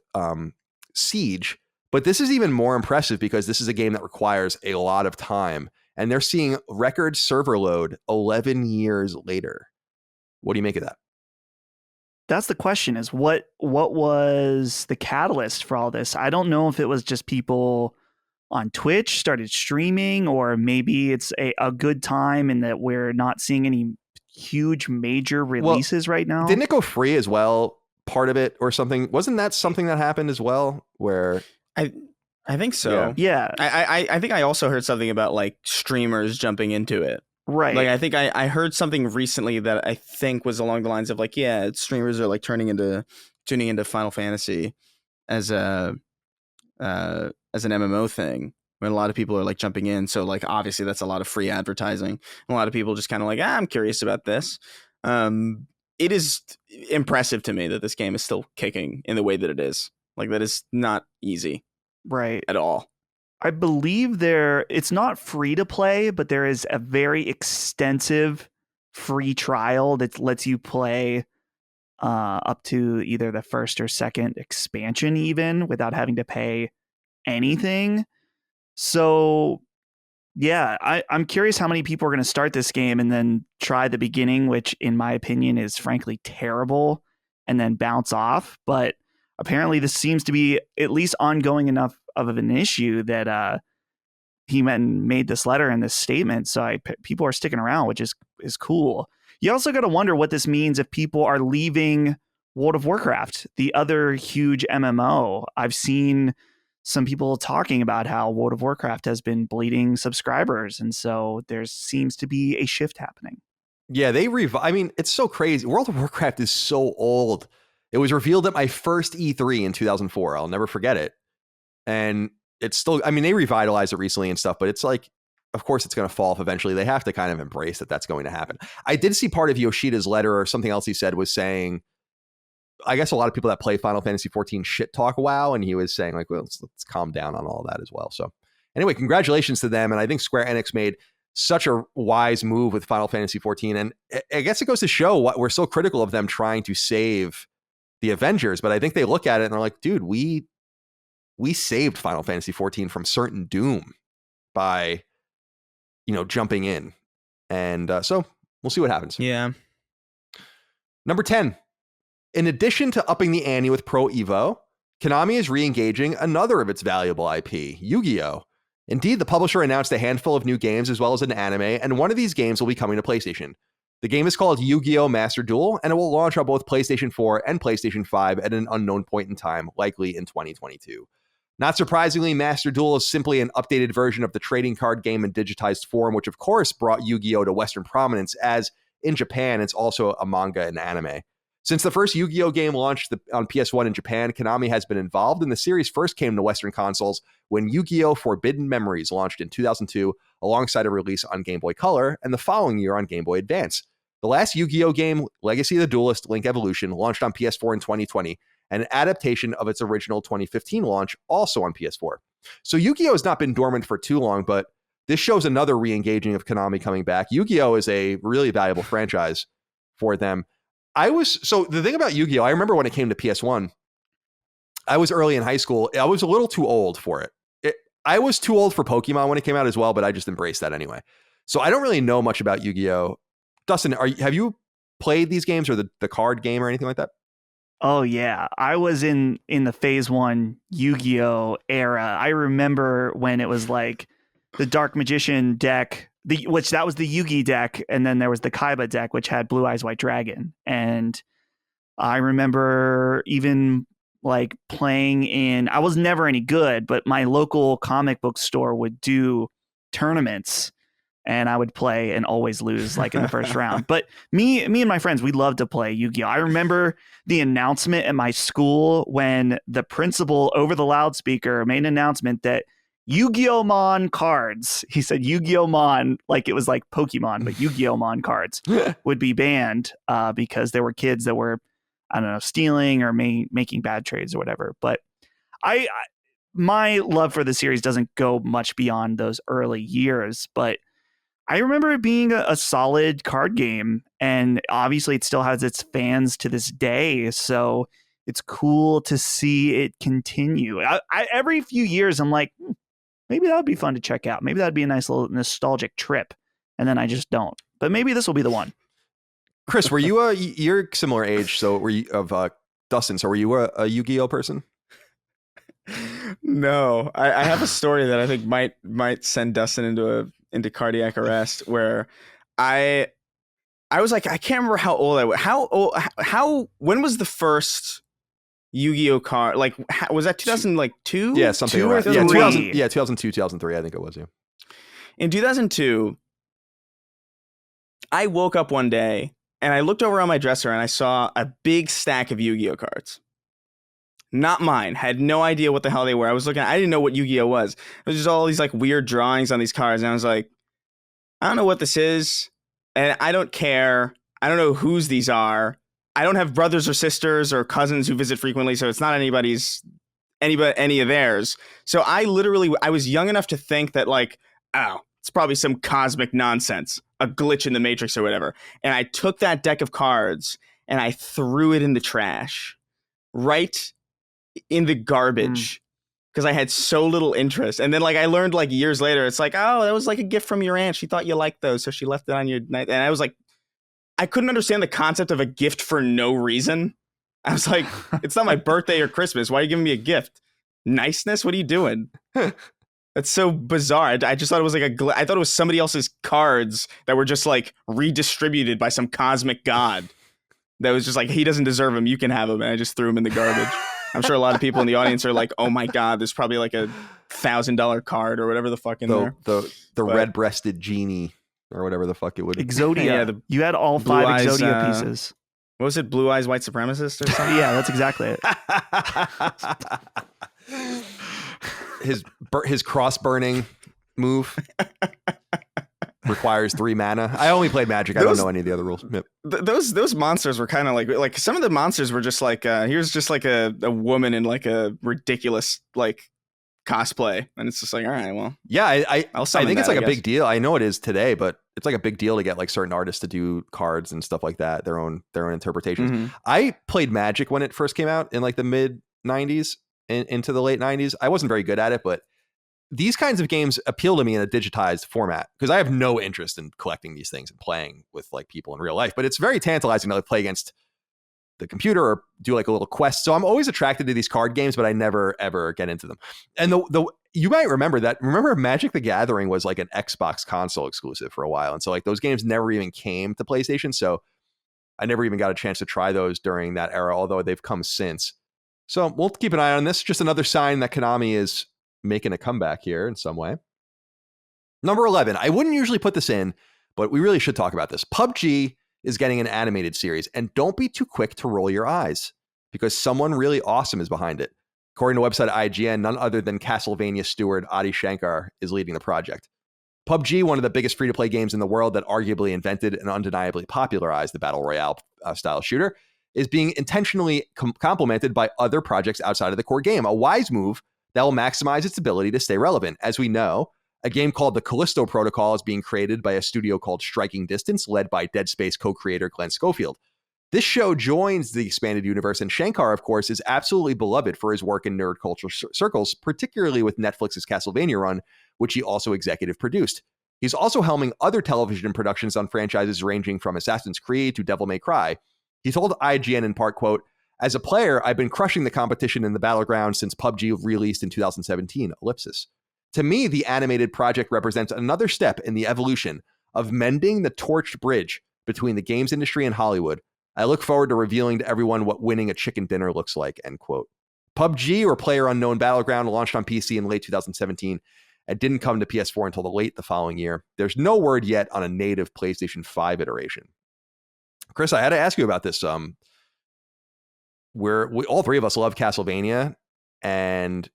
Siege, but this is even more impressive because this is a game that requires a lot of time, and they're seeing record server load 11 years later. What do you make of that? That's the question, is what was the catalyst for all this? I don't know if it was just people on Twitch started streaming, or maybe it's a good time and that we're not seeing any huge major releases right now. Didn't it go free as well? Part of it or something? Wasn't that something that happened as well? Where I think so. Yeah. I think I also heard something about like streamers jumping into it. Right. Like I think I heard something recently that I think was along the lines of like, yeah, streamers are like tuning into Final Fantasy as an MMO thing, when a lot of people are like jumping in. So like obviously that's a lot of free advertising. A lot of people just kind of like, I'm curious about this. It is impressive to me that this game is still kicking in the way that it is. Like that is not easy, right, at all. I believe it's not free to play, but there is a very extensive free trial that lets you play up to either the first or second expansion even without having to pay anything. So yeah, I'm curious how many people are going to start this game and then try the beginning, which in my opinion is frankly terrible, and then bounce off. But apparently this seems to be at least ongoing enough of an issue that he made this letter and this statement. So people are sticking around, which is cool. You also got to wonder what this means if people are leaving World of Warcraft, the other huge MMO. I've seen some people talking about how World of Warcraft has been bleeding subscribers. And so there seems to be a shift happening. Yeah, I mean, it's so crazy. World of Warcraft is so old. It was revealed at my first E3 in 2004. I'll never forget it. And it's still, I mean, they revitalized it recently and stuff, but it's like, of course it's going to fall off eventually. They have to kind of embrace that that's going to happen. I did see part of Yoshida's letter, or something else he said was saying, I guess a lot of people that play Final Fantasy XIV shit talk WoW, and he was saying like, well, let's calm down on all that as well. So anyway, congratulations to them. And I think Square Enix made such a wise move with Final Fantasy XIV. And I guess it goes to show what we're so critical of them trying to save the Avengers. But I think they look at it and they're like, dude, we saved Final Fantasy XIV from certain doom by, jumping in. And so we'll see what happens. Yeah. Number 10, in addition to upping the ante with Pro Evo, Konami is re-engaging another of its valuable IP, Yu-Gi-Oh! Indeed, the publisher announced a handful of new games as well as an anime, and one of these games will be coming to PlayStation. The game is called Yu-Gi-Oh! Master Duel, and it will launch on both PlayStation 4 and PlayStation 5 at an unknown point in time, likely in 2022. Not surprisingly, Master Duel is simply an updated version of the trading card game in digitized form, which of course brought Yu-Gi-Oh! To Western prominence, as in Japan, it's also a manga and anime. Since the first Yu-Gi-Oh! Game launched on PS1 in Japan, Konami has been involved, and the series first came to Western consoles when Yu-Gi-Oh! Forbidden Memories launched in 2002, alongside a release on Game Boy Color, and the following year on Game Boy Advance. The last Yu-Gi-Oh! Game, Legacy of the Duelist Link Evolution, launched on PS4 in 2020, and an adaptation of its original 2015 launch, also on PS4. So Yu-Gi-Oh! Has not been dormant for too long, but this shows another re-engaging of Konami coming back. Yu-Gi-Oh! Is a really valuable franchise for them. So the thing about Yu-Gi-Oh! I remember when it came to PS1, I was early in high school. I was a little too old for it. I was too old for Pokemon when it came out as well, but I just embraced that anyway. So I don't really know much about Yu-Gi-Oh! Dustin, have you played these games or the card game or anything like that? Oh yeah, I was in the Phase 1 Yu-Gi-Oh! Era. I remember when it was like the Dark Magician deck, which that was the Yugi deck, and then there was the Kaiba deck, which had Blue Eyes White Dragon. And I remember even like playing I was never any good, but my local comic book store would do tournaments, and I would play and always lose like in the first round. But me and my friends, we loved to play Yu-Gi-Oh! I remember the announcement at my school when the principal over the loudspeaker made an announcement that Yu-Gi-Oh! Mon cards, he said Yu-Gi-Oh! Mon, like it was like Pokemon, but Yu-Gi-Oh! Mon cards would be banned because there were kids that were, I don't know, stealing or making bad trades or whatever. But my love for the series doesn't go much beyond those early years, but I remember it being a solid card game, and obviously it still has its fans to this day. So it's cool to see it continue. Every few years, I'm like, maybe that would be fun to check out. Maybe that'd be a nice little nostalgic trip. And then I just don't. But maybe this will be the one. Chris, were you you're similar age, so were you of Dustin? So were you a Yu-Gi-Oh person? No, I have a story that I think might send Dustin into cardiac arrest. Where I was like, I can't remember how old I was. When was the first Yu-Gi-Oh card? Like, was that 2002? Yeah, something Two or around. three. 2002, 2003, I think it was. Yeah. In 2002, I woke up one day and I looked over on my dresser and I saw a big stack of Yu-Gi-Oh cards. Not mine. Had no idea what the hell they were. I didn't know what Yu-Gi-Oh was. It was just all these like weird drawings on these cards. And I was like, I don't know what this is. And I don't care. I don't know whose these are. I don't have brothers or sisters or cousins who visit frequently. So it's not any of theirs. So I was young enough to think that like, oh, it's probably some cosmic nonsense, a glitch in the Matrix or whatever. And I took that deck of cards and I threw it in the trash. Right in the garbage because I had so little interest. And then like I learned like years later, it's like, oh, that was like a gift from your aunt. She thought you liked those, so she left it on your night. And I was like, I couldn't understand the concept of a gift for no reason. I was like, it's not my birthday or Christmas. Why are you giving me a gift? Niceness? What are you doing? That's so bizarre. I just thought it was like I thought it was somebody else's cards that were just like redistributed by some cosmic god. That was just like, he doesn't deserve them. You can have them. And I just threw them in the garbage. I'm sure a lot of people in the audience are like, oh my God, there's probably like $1,000 card or whatever the fuck in there. The red-breasted genie or whatever the fuck it would be. Exodia. Yeah, you had all 5 Eyes, Exodia pieces. What was it? Blue Eyes White Supremacist or something? Yeah, that's exactly it. His cross burning move requires 3 mana. I only played Magic. I don't know any of the other rules. Yep. Those monsters were kind of like some of the monsters were just like here's just like a woman in like a ridiculous like cosplay, and it's just like, all right, well, yeah, I think it's like a big deal. I know it is today, but it's like a big deal to get like certain artists to do cards and stuff like that, their own interpretations. Mm-hmm. I played Magic when it first came out in like the mid 90s into the late 90s. I wasn't very good at it, but these kinds of games appeal to me in a digitized format because I have no interest in collecting these things and playing with like people in real life. But it's very tantalizing to like play against the computer or do like a little quest. So I'm always attracted to these card games, but I never ever get into them. And you might remember Magic the Gathering was like an Xbox console exclusive for a while. And so like those games never even came to PlayStation. So I never even got a chance to try those during that era, although they've come since. So we'll keep an eye on this. Just another sign that Konami is making a comeback here in some way. Number 11. I wouldn't usually put this in, but we really should talk about this. PUBG is getting an animated series, and don't be too quick to roll your eyes because someone really awesome is behind it. According to website IGN, none other than Castlevania steward Adi Shankar is leading the project. PUBG, one of the biggest free-to-play games in the world that arguably invented and undeniably popularized the Battle Royale style shooter, is being intentionally complemented by other projects outside of the core game, a wise move that will maximize its ability to stay relevant. As we know, a game called The Callisto Protocol is being created by a studio called Striking Distance, led by Dead Space co-creator Glenn Schofield. This show joins the expanded universe, and Shankar, of course, is absolutely beloved for his work in nerd culture circles, particularly with Netflix's Castlevania run, which he also executive produced. He's also helming other television productions on franchises ranging from Assassin's Creed to Devil May Cry. He told IGN in part, quote, "As a player, I've been crushing the competition in the battleground since PUBG released in 2017, ellipsis. To me, the animated project represents another step in the evolution of mending the torched bridge between the games industry and Hollywood. I look forward to revealing to everyone what winning a chicken dinner looks like," end quote. PUBG, or PlayerUnknown Battleground, launched on PC in late 2017 and didn't come to PS4 until the following year. There's no word yet on a native PlayStation 5 iteration. Chris, I had to ask you about this. We all three of us love Castlevania, and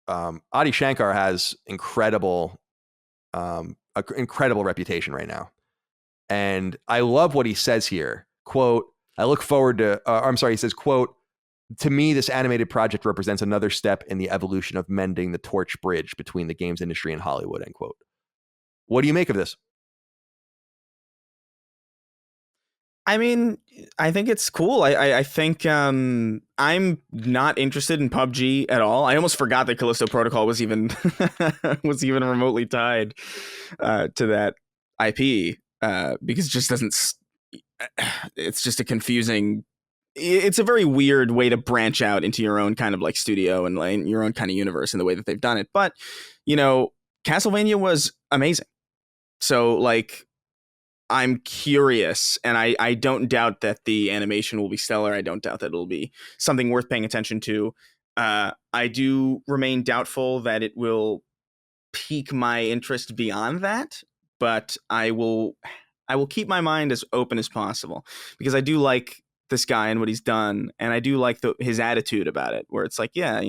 Adi Shankar has incredible reputation right now. And I love what he says here. Quote, I look forward to, he says, quote, "To me, this animated project represents another step in the evolution of mending the torch bridge between the games industry and Hollywood," end quote. What do you make of this? I mean, I think it's cool. I think I'm not interested in PUBG at all. I almost forgot that Callisto Protocol was even was even remotely tied to that IP because it just doesn't. It's just a confusing. It's a very weird way to branch out into your own kind of like studio and like your own kind of universe in the way that they've done it. But Castlevania was amazing. So like, I'm curious, and I don't doubt that the animation will be stellar. I don't doubt that it'll be something worth paying attention to. I do remain doubtful that it will pique my interest beyond that, but I will keep my mind as open as possible because I do like this guy and what he's done, and I do like his attitude about it, where it's like, yeah,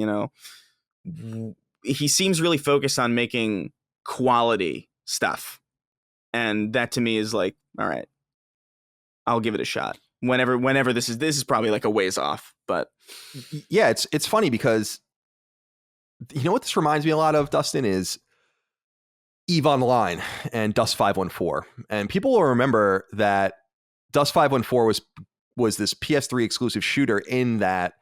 he seems really focused on making quality stuff. And that to me is like, all right, I'll give it a shot. Whenever this is probably like a ways off, but yeah, it's funny because what this reminds me a lot of, Dustin, is EVE Online and Dust 514. And people will remember that Dust 514 was this PS3 exclusive shooter in that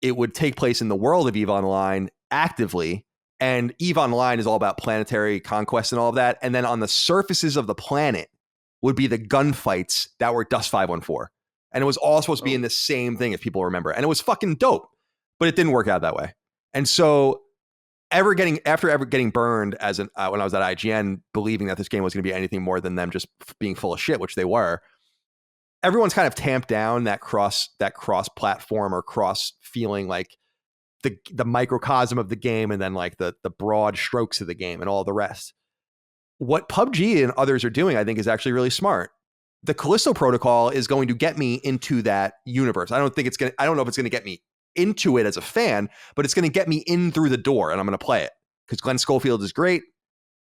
it would take place in the world of EVE Online actively. And EVE Online is all about planetary conquest and all of that. And then on the surfaces of the planet would be the gunfights that were Dust 514. And it was all supposed to be in the same thing, if people remember. And it was fucking dope, but it didn't work out that way. And so after ever getting burned when I was at IGN, believing that this game was going to be anything more than them just being full of shit, which they were, everyone's kind of tamped down that cross platform or cross feeling, like the microcosm of the game, and then like the broad strokes of the game and all the rest. What PUBG and others are doing, I think, is actually really smart. The Callisto Protocol is going to get me into that universe. I don't know if it's going to get me into it as a fan, but it's going to get me in through the door, and I'm going to play it because Glenn Schofield is great.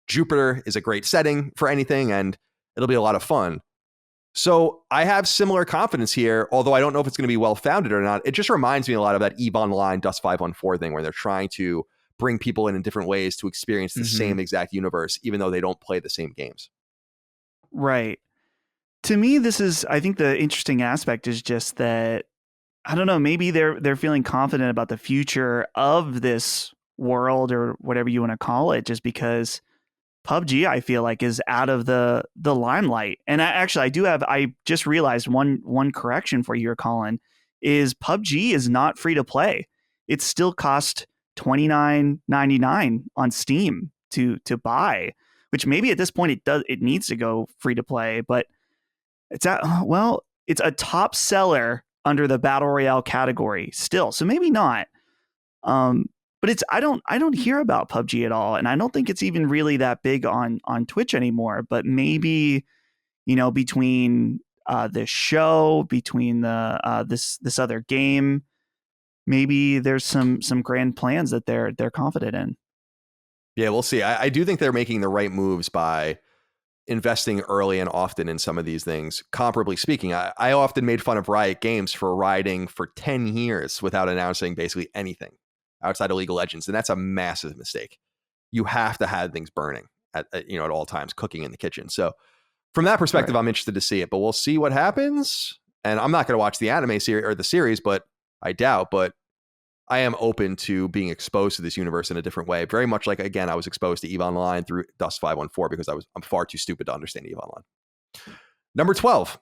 Jupiter is a great setting for anything, and it'll be a lot of fun. So I have similar confidence here, although I don't know if it's going to be well-founded or not. It just reminds me a lot of that EVE Online Dust 514 thing, where they're trying to bring people in different ways to experience the same exact universe, even though they don't play the same games. Right. To me, I think the interesting aspect is just that, I don't know, maybe they're feeling confident about the future of this world or whatever you want to call it, just because PUBG, I feel like, is out of the limelight. And I just realized one correction for you, Colin, is PUBG is not free to play. It still costs $29.99 on Steam to buy, which maybe at this point it needs to go free to play, but it's a top seller under the battle royale category still. So maybe not. But I don't hear about PUBG at all, and I don't think it's even really that big on Twitch anymore. But maybe, between this show, between the this other game, maybe there's some grand plans that they're confident in. Yeah, we'll see. I do think they're making the right moves by investing early and often in some of these things. Comparably speaking, I often made fun of Riot Games for riding for 10 years without announcing basically anything outside of League of Legends. And that's a massive mistake. You have to have things burning at all times, cooking in the kitchen. So from that perspective, right, I'm interested to see it, but we'll see what happens. And I'm not going to watch the anime series or the series, but I doubt, but I am open to being exposed to this universe in a different way. Very much like, again, I was exposed to EVE Online through Dust 514 because I'm far too stupid to understand EVE Online. Number 12.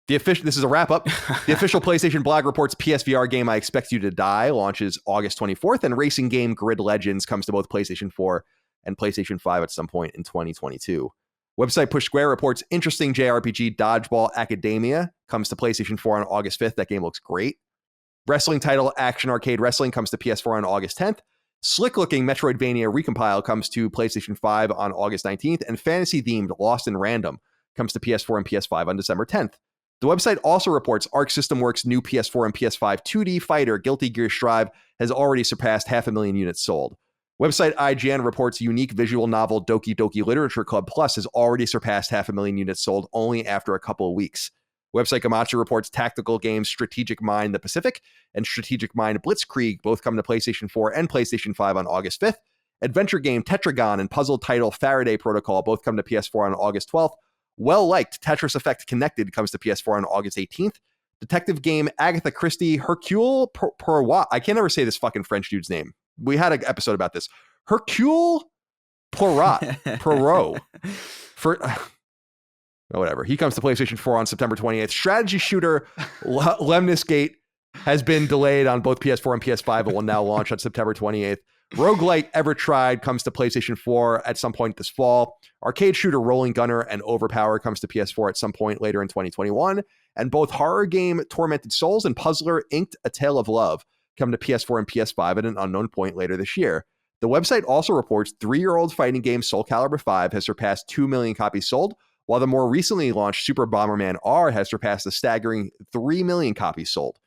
This is a wrap up. The official PlayStation blog reports PSVR game I Expect You to Die launches August 24th, and racing game Grid Legends comes to both PlayStation 4 and PlayStation 5 at some point in 2022. Website Push Square reports interesting JRPG Dodgeball Academia comes to PlayStation 4 on August 5th. That game looks great. Wrestling title Action Arcade Wrestling comes to PS4 on August 10th. Slick-looking Metroidvania Recompile comes to PlayStation 5 on August 19th. And fantasy-themed Lost in Random comes to PS4 and PS5 on December 10th. The website also reports Arc System Works' new PS4 and PS5 2D fighter Guilty Gear Strive has already surpassed 500,000 units sold. Website IGN reports unique visual novel Doki Doki Literature Club Plus has already surpassed 500,000 units sold only after a couple of weeks. Website Gematsu reports tactical games Strategic Mind The Pacific and Strategic Mind Blitzkrieg both come to PlayStation 4 and PlayStation 5 on August 5th. Adventure game Tetragon and puzzle title Faraday Protocol both come to PS4 on August 12th, well-liked Tetris Effect Connected comes to PS4 on August 18th. Detective game Agatha Christie Hercule Poirot. I can't ever say this fucking French dude's name. We had an episode about this. Hercule Poirot. For whatever. He comes to PlayStation 4 on September 28th. Strategy shooter Lemnis Gate has been delayed on both PS4 and PS5, but will now launch on September 28th. Roguelite Ever Tried comes to PlayStation 4 at some point this fall. Arcade shooter Rolling Gunner and Overpower comes to PS4 at some point later in 2021. And both horror game Tormented Souls and puzzler Inked A Tale of Love come to PS4 and PS5 at an unknown point later this year. The website also reports 3-year-old fighting game Soul Calibur 5 has surpassed 2 million copies sold, while the more recently launched Super Bomberman R has surpassed a staggering 3 million copies sold.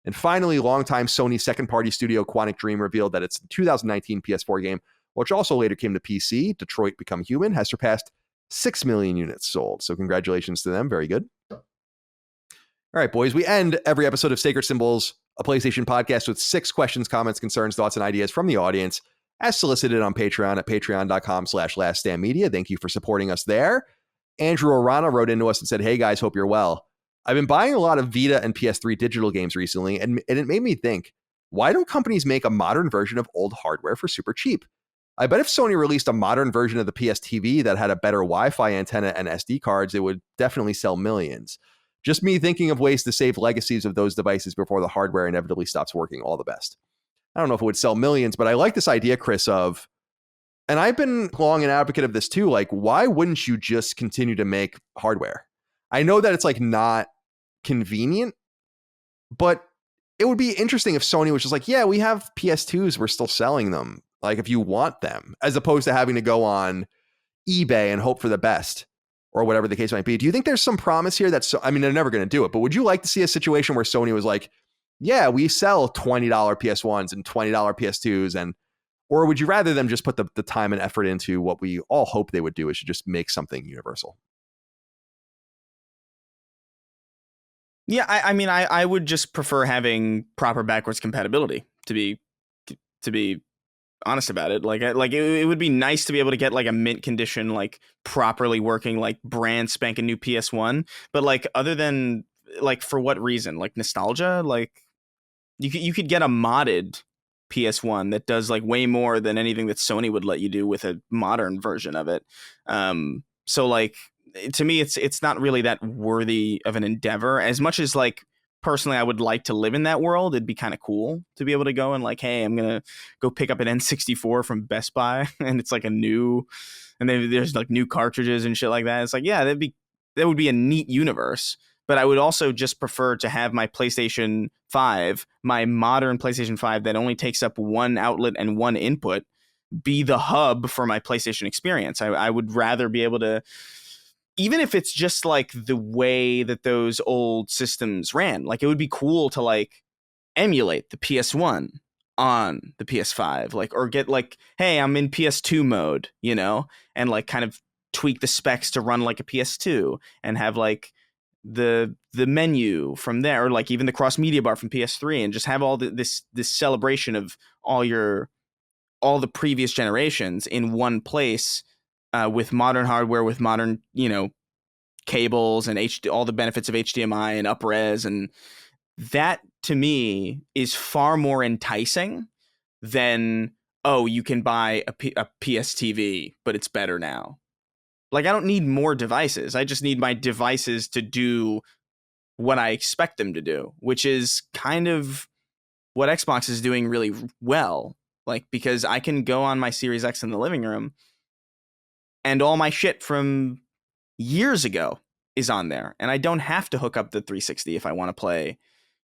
And finally, longtime Sony second-party studio Quantic Dream revealed that its 2019 PS4 game, which also later came to PC, Detroit Become Human, has surpassed 6 million units sold. So congratulations to them. Very good. All right, boys, we end every episode of Sacred Symbols, a PlayStation podcast, with 6 questions, comments, concerns, thoughts, and ideas from the audience, as solicited on Patreon at patreon.com/laststandmedia. Thank you for supporting us there. Andrew Orana wrote into us and said, "Hey guys, hope you're well. I've been buying a lot of Vita and PS3 digital games recently, and it made me think, why don't companies make a modern version of old hardware for super cheap? I bet if Sony released a modern version of the PSTV that had a better Wi-Fi antenna and SD cards, it would definitely sell millions. Just me thinking of ways to save legacies of those devices before the hardware inevitably stops working. All the best." I don't know if it would sell millions, but I like this idea, Chris, of, and I've been long an advocate of this too, like, why wouldn't you just continue to make hardware? I know that it's like not convenient, but it would be interesting if Sony was just like, yeah, we have PS2s, we're still selling them, like if you want them, as opposed to having to go on eBay and hope for the best or whatever the case might be. Do you think there's some promise here that's, I mean, they're never going to do it, but would you like to see a situation where Sony was like, yeah, we sell $20 PS1s and $20 PS2s, and or would you rather them just put the time and effort into what we all hope they would do, is to just make something universal? Yeah, I mean, I would just prefer having proper backwards compatibility, to be honest about it. Like it would be nice to be able to get like a mint condition, like properly working, like brand spanking new PS1. But like, other than like, for what reason? Like nostalgia? Like you could get a modded PS1 that does like way more than anything that Sony would let you do with a modern version of it. So like, to me, it's not really that worthy of an endeavor. As much as like, personally, I would like to live in that world. It'd be kind of cool to be able to go and like, hey, I'm gonna go pick up an N64 from Best Buy, and it's like a new, and then there's like new cartridges and shit like that. It's like, yeah, that would be a neat universe. But I would also just prefer to have my PlayStation 5, my modern PlayStation 5 that only takes up one outlet and one input, be the hub for my PlayStation experience. I would rather be able to, even if it's just like the way that those old systems ran, like it would be cool to like emulate the PS1 on the PS5, like, or get like, hey, I'm in PS2 mode, you know, and like kind of tweak the specs to run like a PS2 and have like the menu from there, or like even the cross media bar from PS3, and just have all this celebration of all the previous generations in one place. With modern hardware, with modern, you know, cables and all the benefits of HDMI and upres, and that to me is far more enticing than, oh, you can buy a PSTV, but it's better now. Like, I don't need more devices. I just need my devices to do what I expect them to do, which is kind of what Xbox is doing really well. Like, because I can go on my Series X in the living room, and all my shit from years ago is on there. And I don't have to hook up the 360 if I want to play,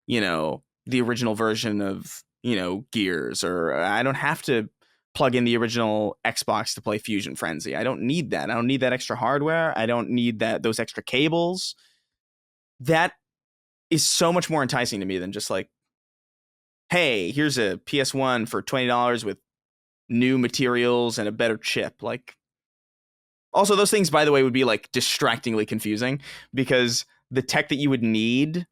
you know, the original version of, you know, Gears, or I don't have to plug in the original Xbox to play Fusion Frenzy. I don't need that. I don't need that extra hardware. I don't need those extra cables. That is so much more enticing to me than just like, hey, here's a PS1 for $20 with new materials and a better chip. Like, also, those things, by the way, would be like distractingly confusing, because the tech that you would need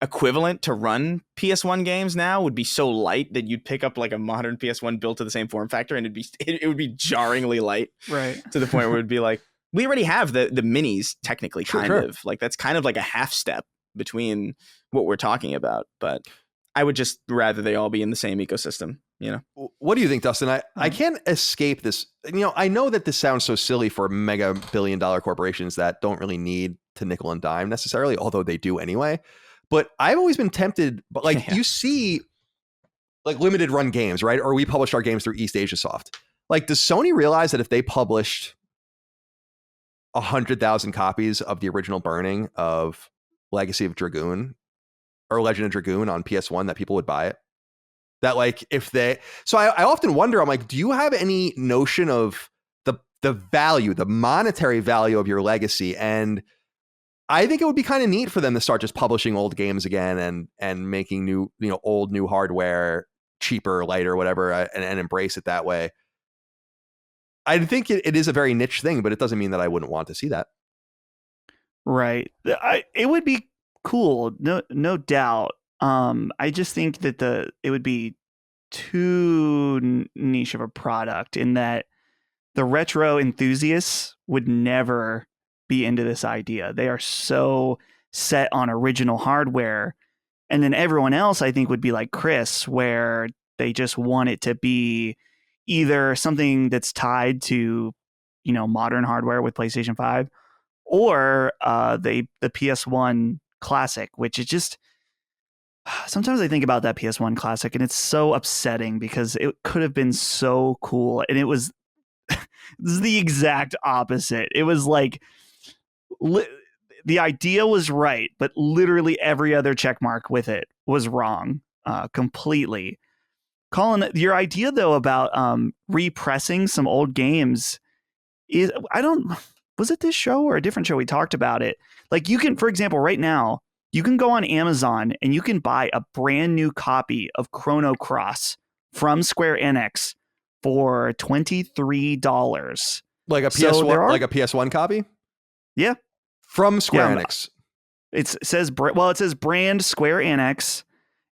equivalent to run PS1 games now would be so light that you'd pick up like a modern PS1 built to the same form factor, and it would be jarringly light, right? To the point where it would be like, we already have the minis technically, kind Sure. of like that's kind of like a half step between what we're talking about. But I would just rather they all be in the same ecosystem, you know. What do you think, Dustin? I can't escape this. I know that this sounds so silly for mega billion-dollar corporations that don't really need to nickel and dime necessarily, although they do anyway. But I've always been tempted, but like you see like limited run games, right? Or we published our games through East Asia Soft. Like, does Sony realize that if they published 100,000 copies of the original Burning of Legacy of Dragoon or Legend of Dragoon on PS1 that people would buy it? That like if they, so I often wonder, I'm like, do you have any notion of the value, the monetary value of your legacy? And I think it would be kind of neat for them to start just publishing old games again and making new, old new hardware cheaper, lighter, whatever, and embrace it that way. I think it is a very niche thing, but it doesn't mean that I wouldn't want to see that. Right. It would be cool, no doubt. I just think that it would be too niche of a product in that the retro enthusiasts would never be into this idea. They are so set on original hardware. And then everyone else, I think, would be like Chris, where they just want it to be either something that's tied to, modern hardware with PlayStation 5 or the PS1 Classic, which is just, sometimes I think about that PS1 Classic and it's so upsetting because it could have been so cool. And it was the exact opposite. It was like the idea was right, but literally every other check mark with it was wrong completely. Colin, your idea though about repressing some old games is, was it this show or a different show we talked about it? Like you can, for example, right now, you can go on Amazon and you can buy a brand new copy of Chrono Cross from Square Enix for $23. Like a PS1, like a PS1 copy? Yeah. From Square Enix. It says brand Square Enix,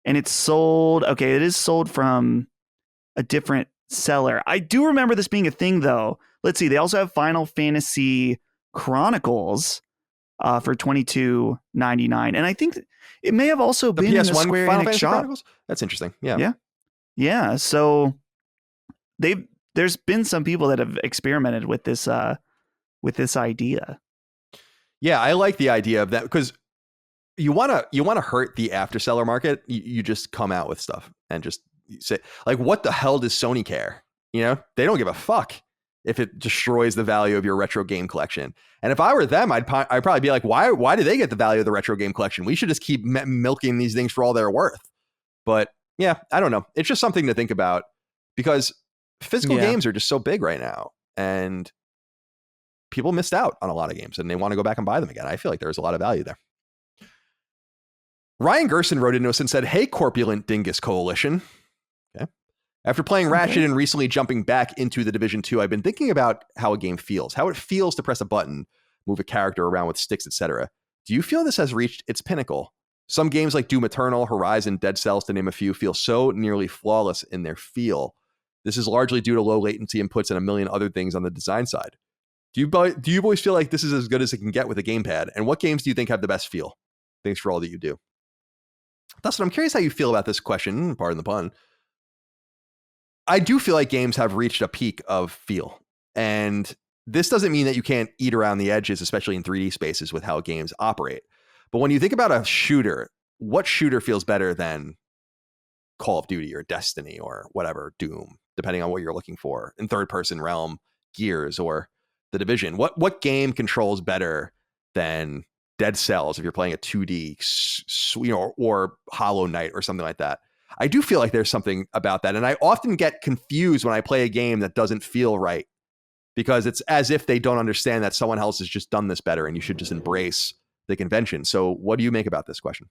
and it's sold. Okay, it is sold from a different seller. I do remember this being a thing, though. Let's see. They also have Final Fantasy Chronicles for $22.99, and I think it may have also been in the Square Final Enix Fantasy shop. Chronicles? That's interesting. Yeah. So there's been some people that have experimented with this idea. Yeah, I like the idea of that because you want to hurt the after seller market. You just come out with stuff and just say like, what the hell does Sony care? They don't give a fuck if it destroys the value of your retro game collection. And if I were them, I'd probably be like, why do they get the value of the retro game collection? We should just keep milking these things for all they're worth. But yeah, I don't know. It's just something to think about because physical games are just so big right now, and people missed out on a lot of games and they want to go back and buy them again. I feel like there's a lot of value there. Ryan Gerson wrote into us and said, "Hey, Corpulent Dingus Coalition. Okay. After playing Ratchet and recently jumping back into the Division 2, I've been thinking about how a game feels, how it feels to press a button, move a character around with sticks, etc. Do you feel this has reached its pinnacle? Some games like Doom Eternal, Horizon, Dead Cells, to name a few, feel so nearly flawless in their feel. This is largely due to low latency inputs and a million other things on the design side. Do you boys feel like this is as good as it can get with a gamepad? And what games do you think have the best feel? Thanks for all that you do." Dustin, I'm curious how you feel about this question, pardon the pun. I do feel like games have reached a peak of feel. And this doesn't mean that you can't eat around the edges, especially in 3D spaces with how games operate. But when you think about a shooter, what shooter feels better than Call of Duty or Destiny or whatever, Doom, depending on what you're looking for, in third-person realm, Gears, or The Division? What game controls better than Dead Cells if you're playing a 2D, or Hollow Knight or something like that? I do feel like there's something about that. And I often get confused when I play a game that doesn't feel right because it's as if they don't understand that someone else has just done this better and you should just embrace the convention. So what do you make about this question?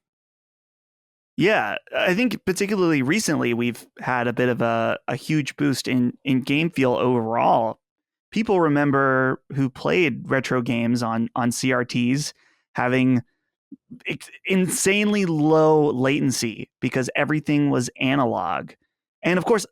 Yeah, I think particularly recently we've had a bit of a huge boost in game feel overall. People remember who played retro games on CRTs having insanely low latency because everything was analog. And of course,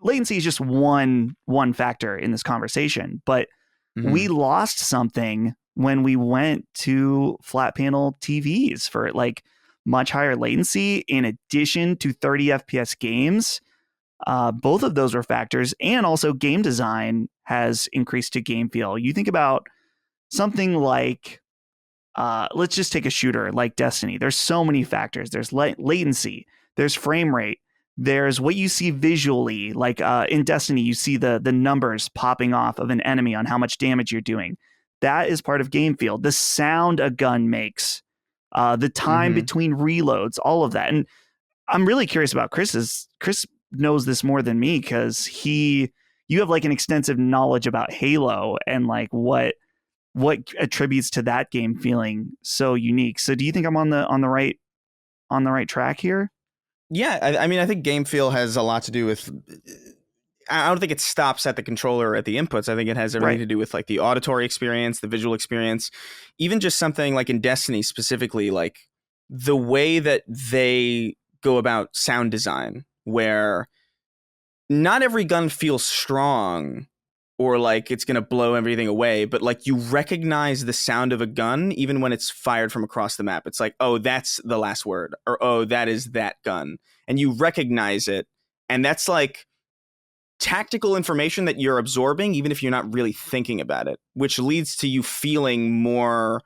latency is just one factor in this conversation, but we lost something when we went to flat panel TVs for like much higher latency in addition to 30 FPS games. Both of those were factors, and also game design has increased to game feel. You think about something like, let's just take a shooter like Destiny. There's so many factors. There's latency, there's frame rate, there's what you see visually. Like in Destiny, you see the numbers popping off of an enemy on how much damage you're doing. That is part of game feel. The sound a gun makes, the time between reloads, all of that. And I'm really curious about Chris's. Chris knows this more than me because you have like an extensive knowledge about Halo and like what attributes to that game feeling so unique. So do you think I'm on the right track here? Yeah, I mean, I think game feel has a lot to do with. I don't think it stops at the controller or at the inputs. I think it has everything to do with like the auditory experience, the visual experience, even just something like in Destiny specifically, like the way that they go about sound design, where not every gun feels strong or like it's going to blow everything away, but like you recognize the sound of a gun even when it's fired from across the map. It's like, oh, that's the last word, or oh, that is that gun. And you recognize it. And that's like tactical information that you're absorbing, even if you're not really thinking about it, which leads to you feeling more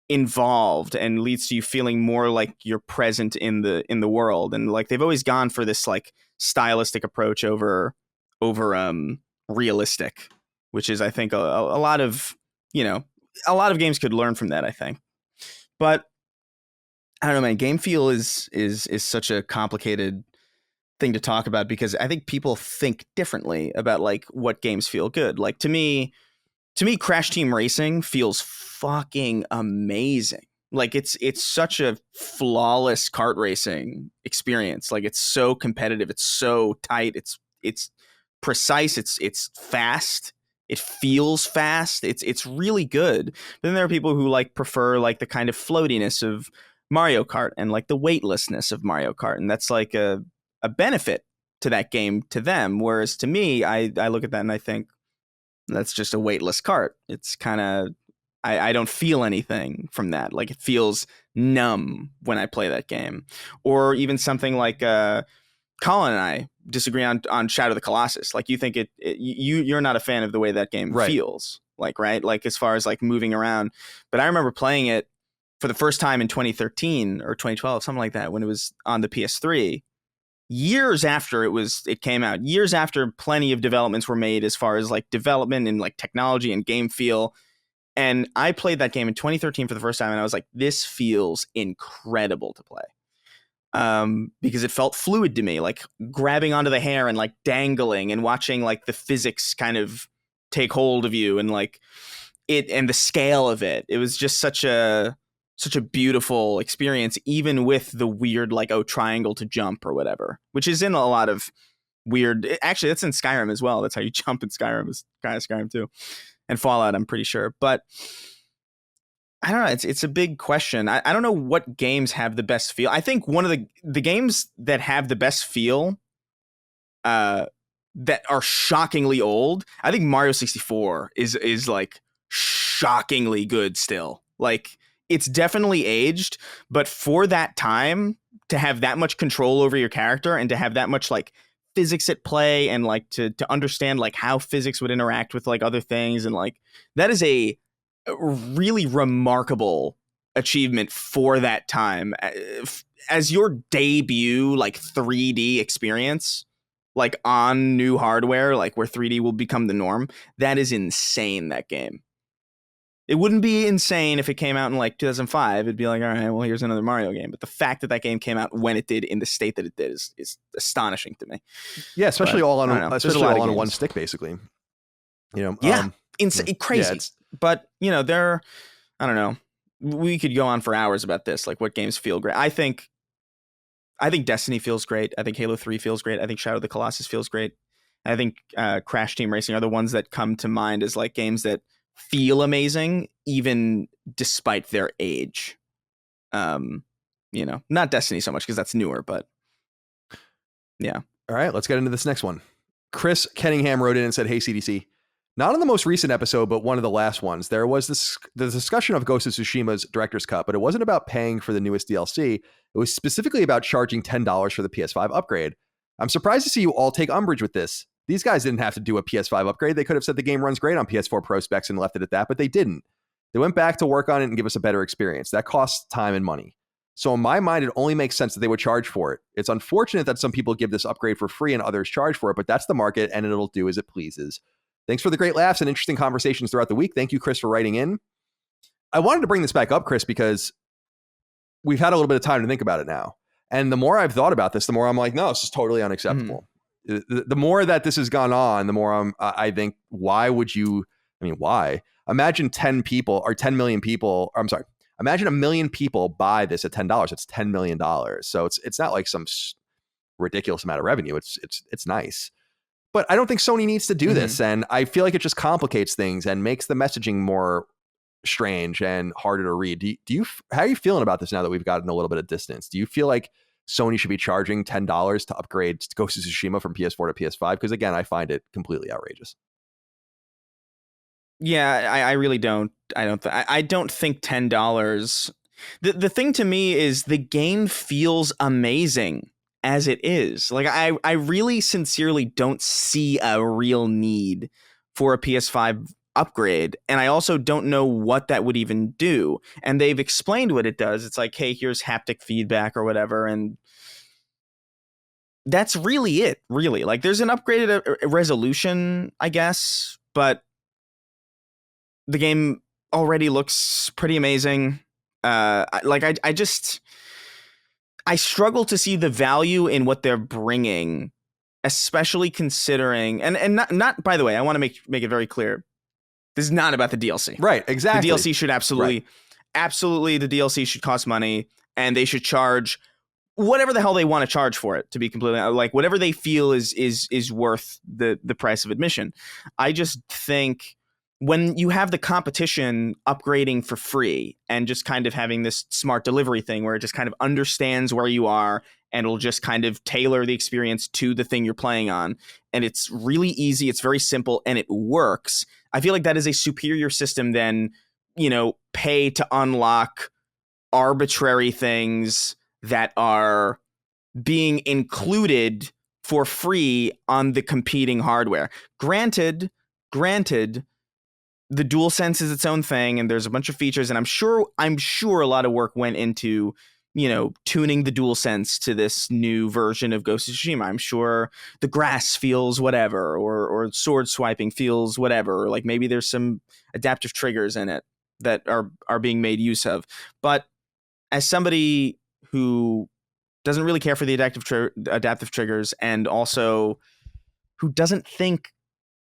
involved and leads to you feeling more like you're present in the world. And like they've always gone for this like stylistic approach over realistic, which is I think a lot of games could learn from that, I think. But I don't know, man, game feel is such a complicated thing to talk about because I think people think differently about like what games feel good. Like to me Crash Team Racing feels fucking amazing. Like it's such a flawless kart racing experience. Like it's so competitive, it's so tight, it's precise, it's fast, it feels fast, it's really good. But then there are people who like prefer like the kind of floatiness of Mario Kart and like the weightlessness of Mario Kart, and that's like a benefit to that game to them. Whereas to me, I look at that and I think that's just a weightless kart. It's kind of I don't feel anything from that. Like it feels numb when I play that game. Or even something like Colin and I disagree on Shadow of the Colossus. Like you think you're not a fan of the way that game feels. Like, right? Like as far as like moving around. But I remember playing it for the first time in 2013 or 2012, something like that, when it was on the PS3. Years after it came out, years after plenty of developments were made as far as like development and like technology and game feel. And I played that game in 2013 for the first time, and I was like, this feels incredible to play. Because it felt fluid to me, like grabbing onto the hair and like dangling and watching like the physics kind of take hold of you and like it and the scale of it. It was just such a beautiful experience, even with the weird like triangle to jump or whatever, which is in a lot of weird. Actually, that's in Skyrim as well. That's how you jump in Skyrim. Is kind of Skyrim too, and Fallout, I'm pretty sure. But I don't know. It's a big question. I don't know what games have the best feel. I think one of the games that have the best feel, that are shockingly old. I think Mario 64 is like shockingly good still. Like. It's definitely aged, but for that time to have that much control over your character and to have that much like physics at play and like to understand like how physics would interact with like other things, and like that is a really remarkable achievement for that time as your debut like 3D experience, like on new hardware, like where 3D will become the norm. That is insane, that game. It wouldn't be insane if it came out in like 2005. It'd be like, all right, well, here's another Mario game. But the fact that game came out when it did, in the state that it did, is astonishing to me. Yeah, especially all on one stick, basically. You know, crazy. Yeah, but I don't know. We could go on for hours about this, like what games feel great. I think Destiny feels great. I think Halo 3 feels great. I think Shadow of the Colossus feels great. I think Crash Team Racing are the ones that come to mind as like games that feel amazing even despite their age. Not Destiny so much because that's newer, but yeah. All right, let's get into this next one. Chris Kenningham wrote in and said, hey, CDC, not in the most recent episode, but one of the last ones, there was the discussion of Ghost of Tsushima's director's cut, but it wasn't about paying for the newest DLC. It was specifically about charging $10 for the PS5 upgrade. I'm surprised to see you all take umbrage with this. These guys didn't have to do a PS5 upgrade. They could have said the game runs great on PS4 Pro specs and left it at that, but they didn't. They went back to work on it and give us a better experience. That costs time and money. So in my mind, it only makes sense that they would charge for it. It's unfortunate that some people give this upgrade for free and others charge for it, but that's the market and it'll do as it pleases. Thanks for the great laughs and interesting conversations throughout the week. Thank you, Chris, for writing in. I wanted to bring this back up, Chris, because we've had a little bit of time to think about it now. And the more I've thought about this, the more I'm like, no, this is totally unacceptable. The more that this has gone on, the more I think, why? Imagine 10 people or 10 million people. I'm sorry. Imagine 1 million people buy this at $10. It's $10 million. So it's not like some ridiculous amount of revenue. It's nice. But I don't think Sony needs to do this. And I feel like it just complicates things and makes the messaging more strange and harder to read. How are you feeling about this now that we've gotten a little bit of distance? Do you feel like Sony should be charging $10 to upgrade Ghost of Tsushima from PS4 to PS5? Because again, I find it completely outrageous. Yeah, I really don't. I don't think $10. The thing to me is the game feels amazing as it is. Like I really sincerely don't see a real need for a PS5 upgrade, and I also don't know what that would even do. And they've explained what it does. It's like, hey, here's haptic feedback or whatever, and that's really it. Really, like there's an upgraded resolution, I guess, but the game already looks pretty amazing. I struggle to see the value in what they're bringing, especially considering, and not by the way, I want to make it very clear, this is not about the DLC. Right, exactly. The DLC should absolutely, the DLC should cost money, and they should charge whatever the hell they want to charge for it, to be completely, like, whatever they feel is worth the price of admission. I just think when you have the competition upgrading for free and just kind of having this smart delivery thing where it just kind of understands where you are and it'll just kind of tailor the experience to the thing you're playing on, and it's really easy, it's very simple, and it works, I feel like that is a superior system than, pay to unlock arbitrary things that are being included for free on the competing hardware. Granted, the DualSense is its own thing, and there's a bunch of features, and I'm sure a lot of work went into, tuning the DualSense to this new version of Ghost of Tsushima. I'm sure the grass feels whatever, or sword swiping feels whatever, or like maybe there's some adaptive triggers in it that are being made use of. But as somebody who doesn't really care for the adaptive triggers, and also who doesn't think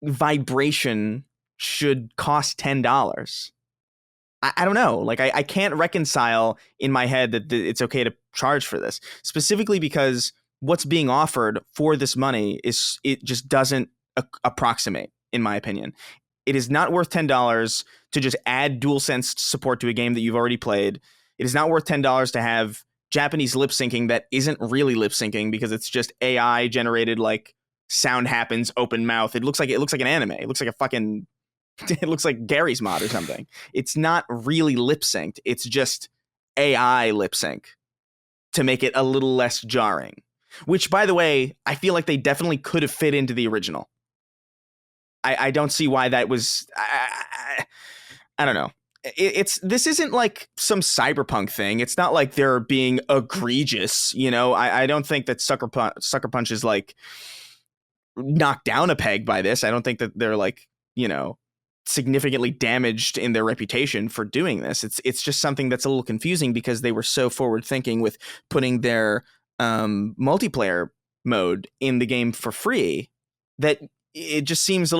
vibration should cost $10. I don't know. Like, I can't reconcile in my head that it's okay to charge for this, specifically because what's being offered for this money it just doesn't approximate, in my opinion. It is not worth $10 to just add DualSense support to a game that you've already played. It is not worth $10 to have Japanese lip syncing that isn't really lip syncing because it's just AI generated, like, sound happens, open mouth. It looks like an anime. It looks like Gary's Mod or something. It's not really lip synced. It's just AI lip sync to make it a little less jarring. Which, by the way, I feel like they definitely could have fit into the original. I don't see why that was. I don't know. This isn't like some cyberpunk thing. It's not like they're being egregious. I don't think that Sucker Punch is like knocked down a peg by this. I don't think that they're like, significantly damaged in their reputation for doing this. It's just something that's a little confusing because they were so forward thinking with putting their multiplayer mode in the game for free that it just seems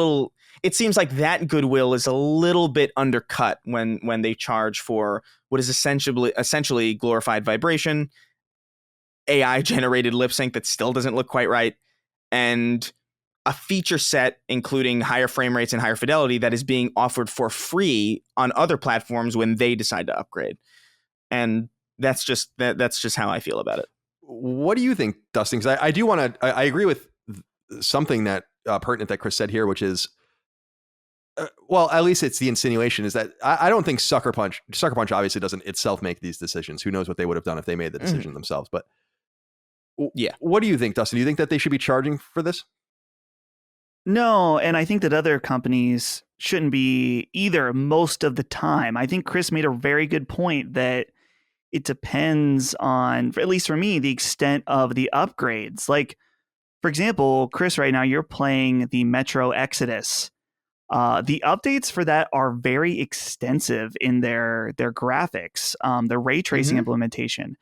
it seems like that goodwill is a little bit undercut when they charge for what is essentially glorified vibration, AI generated lip sync that still doesn't look quite right, and a feature set including higher frame rates and higher fidelity that is being offered for free on other platforms when they decide to upgrade. And that's just how I feel about it. What do you think, Dustin? Because I do want to, I agree with something that pertinent that Chris said here, which is well, at least it's the insinuation is that I don't think Sucker Punch obviously doesn't itself make these decisions. Who knows what they would have done if they made the decision themselves? But yeah, what do you think, Dustin? Do you think that they should be charging for this? No, and I think that other companies shouldn't be either most of the time. I think Chris made a very good point that it depends on, at least for me, the extent of the upgrades. Like, for example, Chris, right now you're playing the Metro Exodus. The updates for that are very extensive in their graphics, the ray tracing implementation.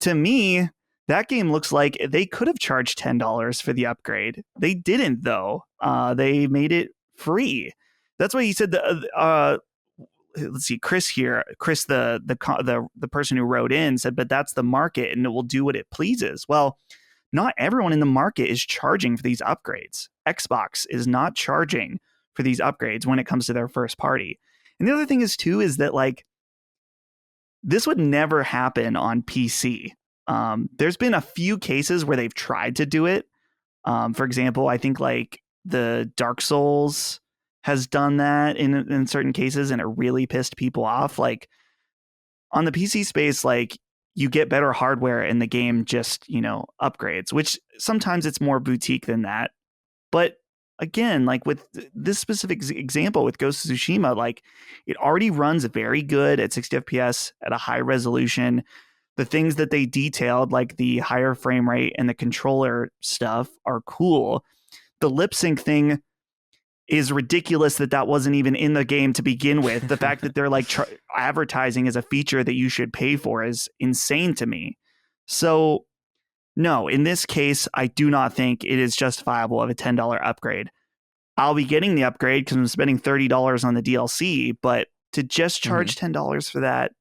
To me, that game looks like they could have charged $10 for the upgrade. They didn't, though. They made it free. That's why he said let's see, Chris here, Chris, the person who wrote in said, but that's the market and it will do what it pleases. Well, not everyone in the market is charging for these upgrades. Xbox is not charging for these upgrades when it comes to their first party. And the other thing is too, is that like, this would never happen on PC. There's been a few cases where they've tried to do it. For example, I think like the Dark Souls has done that in certain cases, and it really pissed people off. Like on the PC space, like you get better hardware and the game just, upgrades, which sometimes it's more boutique than that. But again, like with this specific example with Ghost of Tsushima, like it already runs very good at 60 FPS at a high resolution. The things that they detailed, like the higher frame rate and the controller stuff, are cool. The lip sync thing is ridiculous that wasn't even in the game to begin with. The fact that they're like advertising as a feature that you should pay for is insane to me. So no, in this case, I do not think it is justifiable of a $10 upgrade. I'll be getting the upgrade because I'm spending $30 on the DLC, but to just charge $10 for that,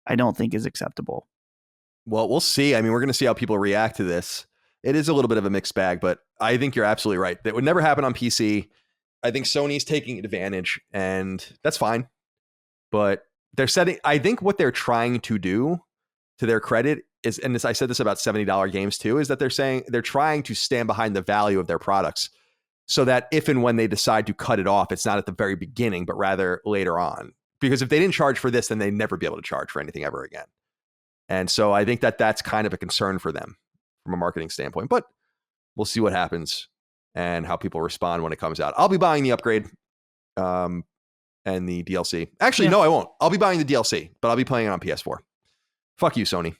I don't think is acceptable. Well, we'll see. I mean, we're going to see how people react to this. It is a little bit of a mixed bag, but I think you're absolutely right. That would never happen on PC. I think Sony's taking advantage, and that's fine. But I think what they're trying to do, to their credit, is, and I said this about $70 games too, is that they're trying to stand behind the value of their products so that if and when they decide to cut it off, it's not at the very beginning, but rather later on. Because if they didn't charge for this, then they'd never be able to charge for anything ever again. And so I think that's kind of a concern for them from a marketing standpoint. But we'll see what happens and how people respond when it comes out. I'll be buying the upgrade and the DLC. Actually, no, I won't. I'll be buying the DLC, but I'll be playing it on PS4. Fuck you, Sony.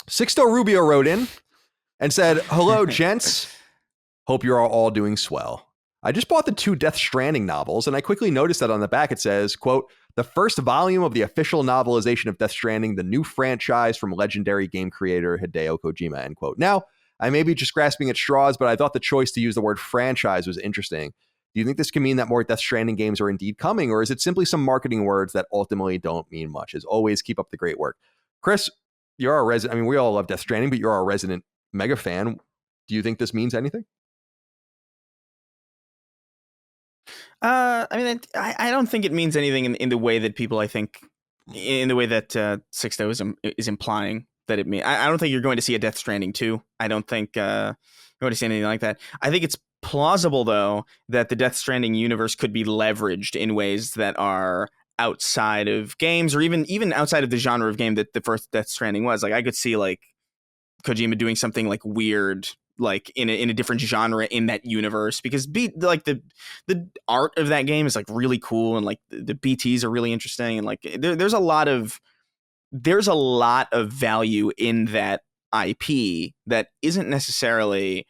Sixto Rubio wrote in and said, hello, gents. Hope you're all doing swell. I just bought the 2 Death Stranding novels, and I quickly noticed that on the back it says, quote, the first volume of the official novelization of Death Stranding, the new franchise from legendary game creator Hideo Kojima, end quote. Now, I may be just grasping at straws, but I thought the choice to use the word franchise was interesting. Do you think this can mean that more Death Stranding games are indeed coming, or is it simply some marketing words that ultimately don't mean much? As always, keep up the great work. Chris, you're our resident. I mean, we all love Death Stranding, but you're our resident mega fan. Do you think this means anything? I mean, I don't think it means anything in the way that people, I think, in the way that Sixto is implying that it means. I don't think you're going to see a Death Stranding 2. I don't think you're going to see anything like that. I think it's plausible, though, that the Death Stranding universe could be leveraged in ways that are outside of games, or even outside of the genre of game that the first Death Stranding was. Like, I could see like Kojima doing something like weird, like in a different genre in that universe, because the art of that game is like really cool, and like the BTs are really interesting, and like there's a lot of value in that IP that isn't necessarily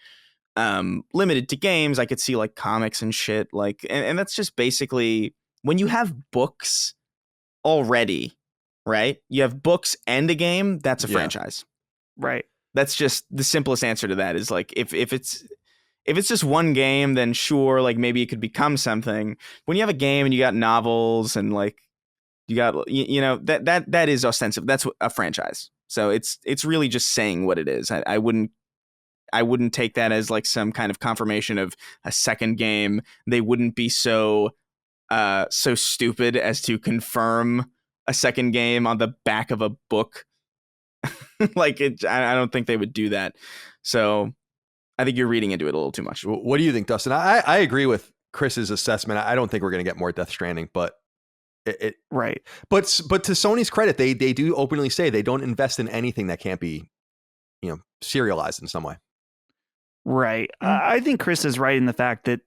limited to games. I could see like comics and shit, like, and that's just basically when you have books already, right? You have books and a game, that's a franchise. Right. That's just the simplest answer to that, is like, if it's just one game, then sure, like maybe it could become something. When you have a game and you got novels and like you got, that is ostensive. That's a franchise. So it's really just saying what it is. I wouldn't take that as like some kind of confirmation of a second game. They wouldn't be so stupid as to confirm a second game on the back of a book. Like I don't think they would do that. So I think you're reading into it a little too much. What do you think, Dustin? I agree with Chris's assessment. I don't think we're going to get more Death Stranding, but right. But to Sony's credit, they do openly say they don't invest in anything that can't be, serialized in some way. Right. I think Chris is right in the fact that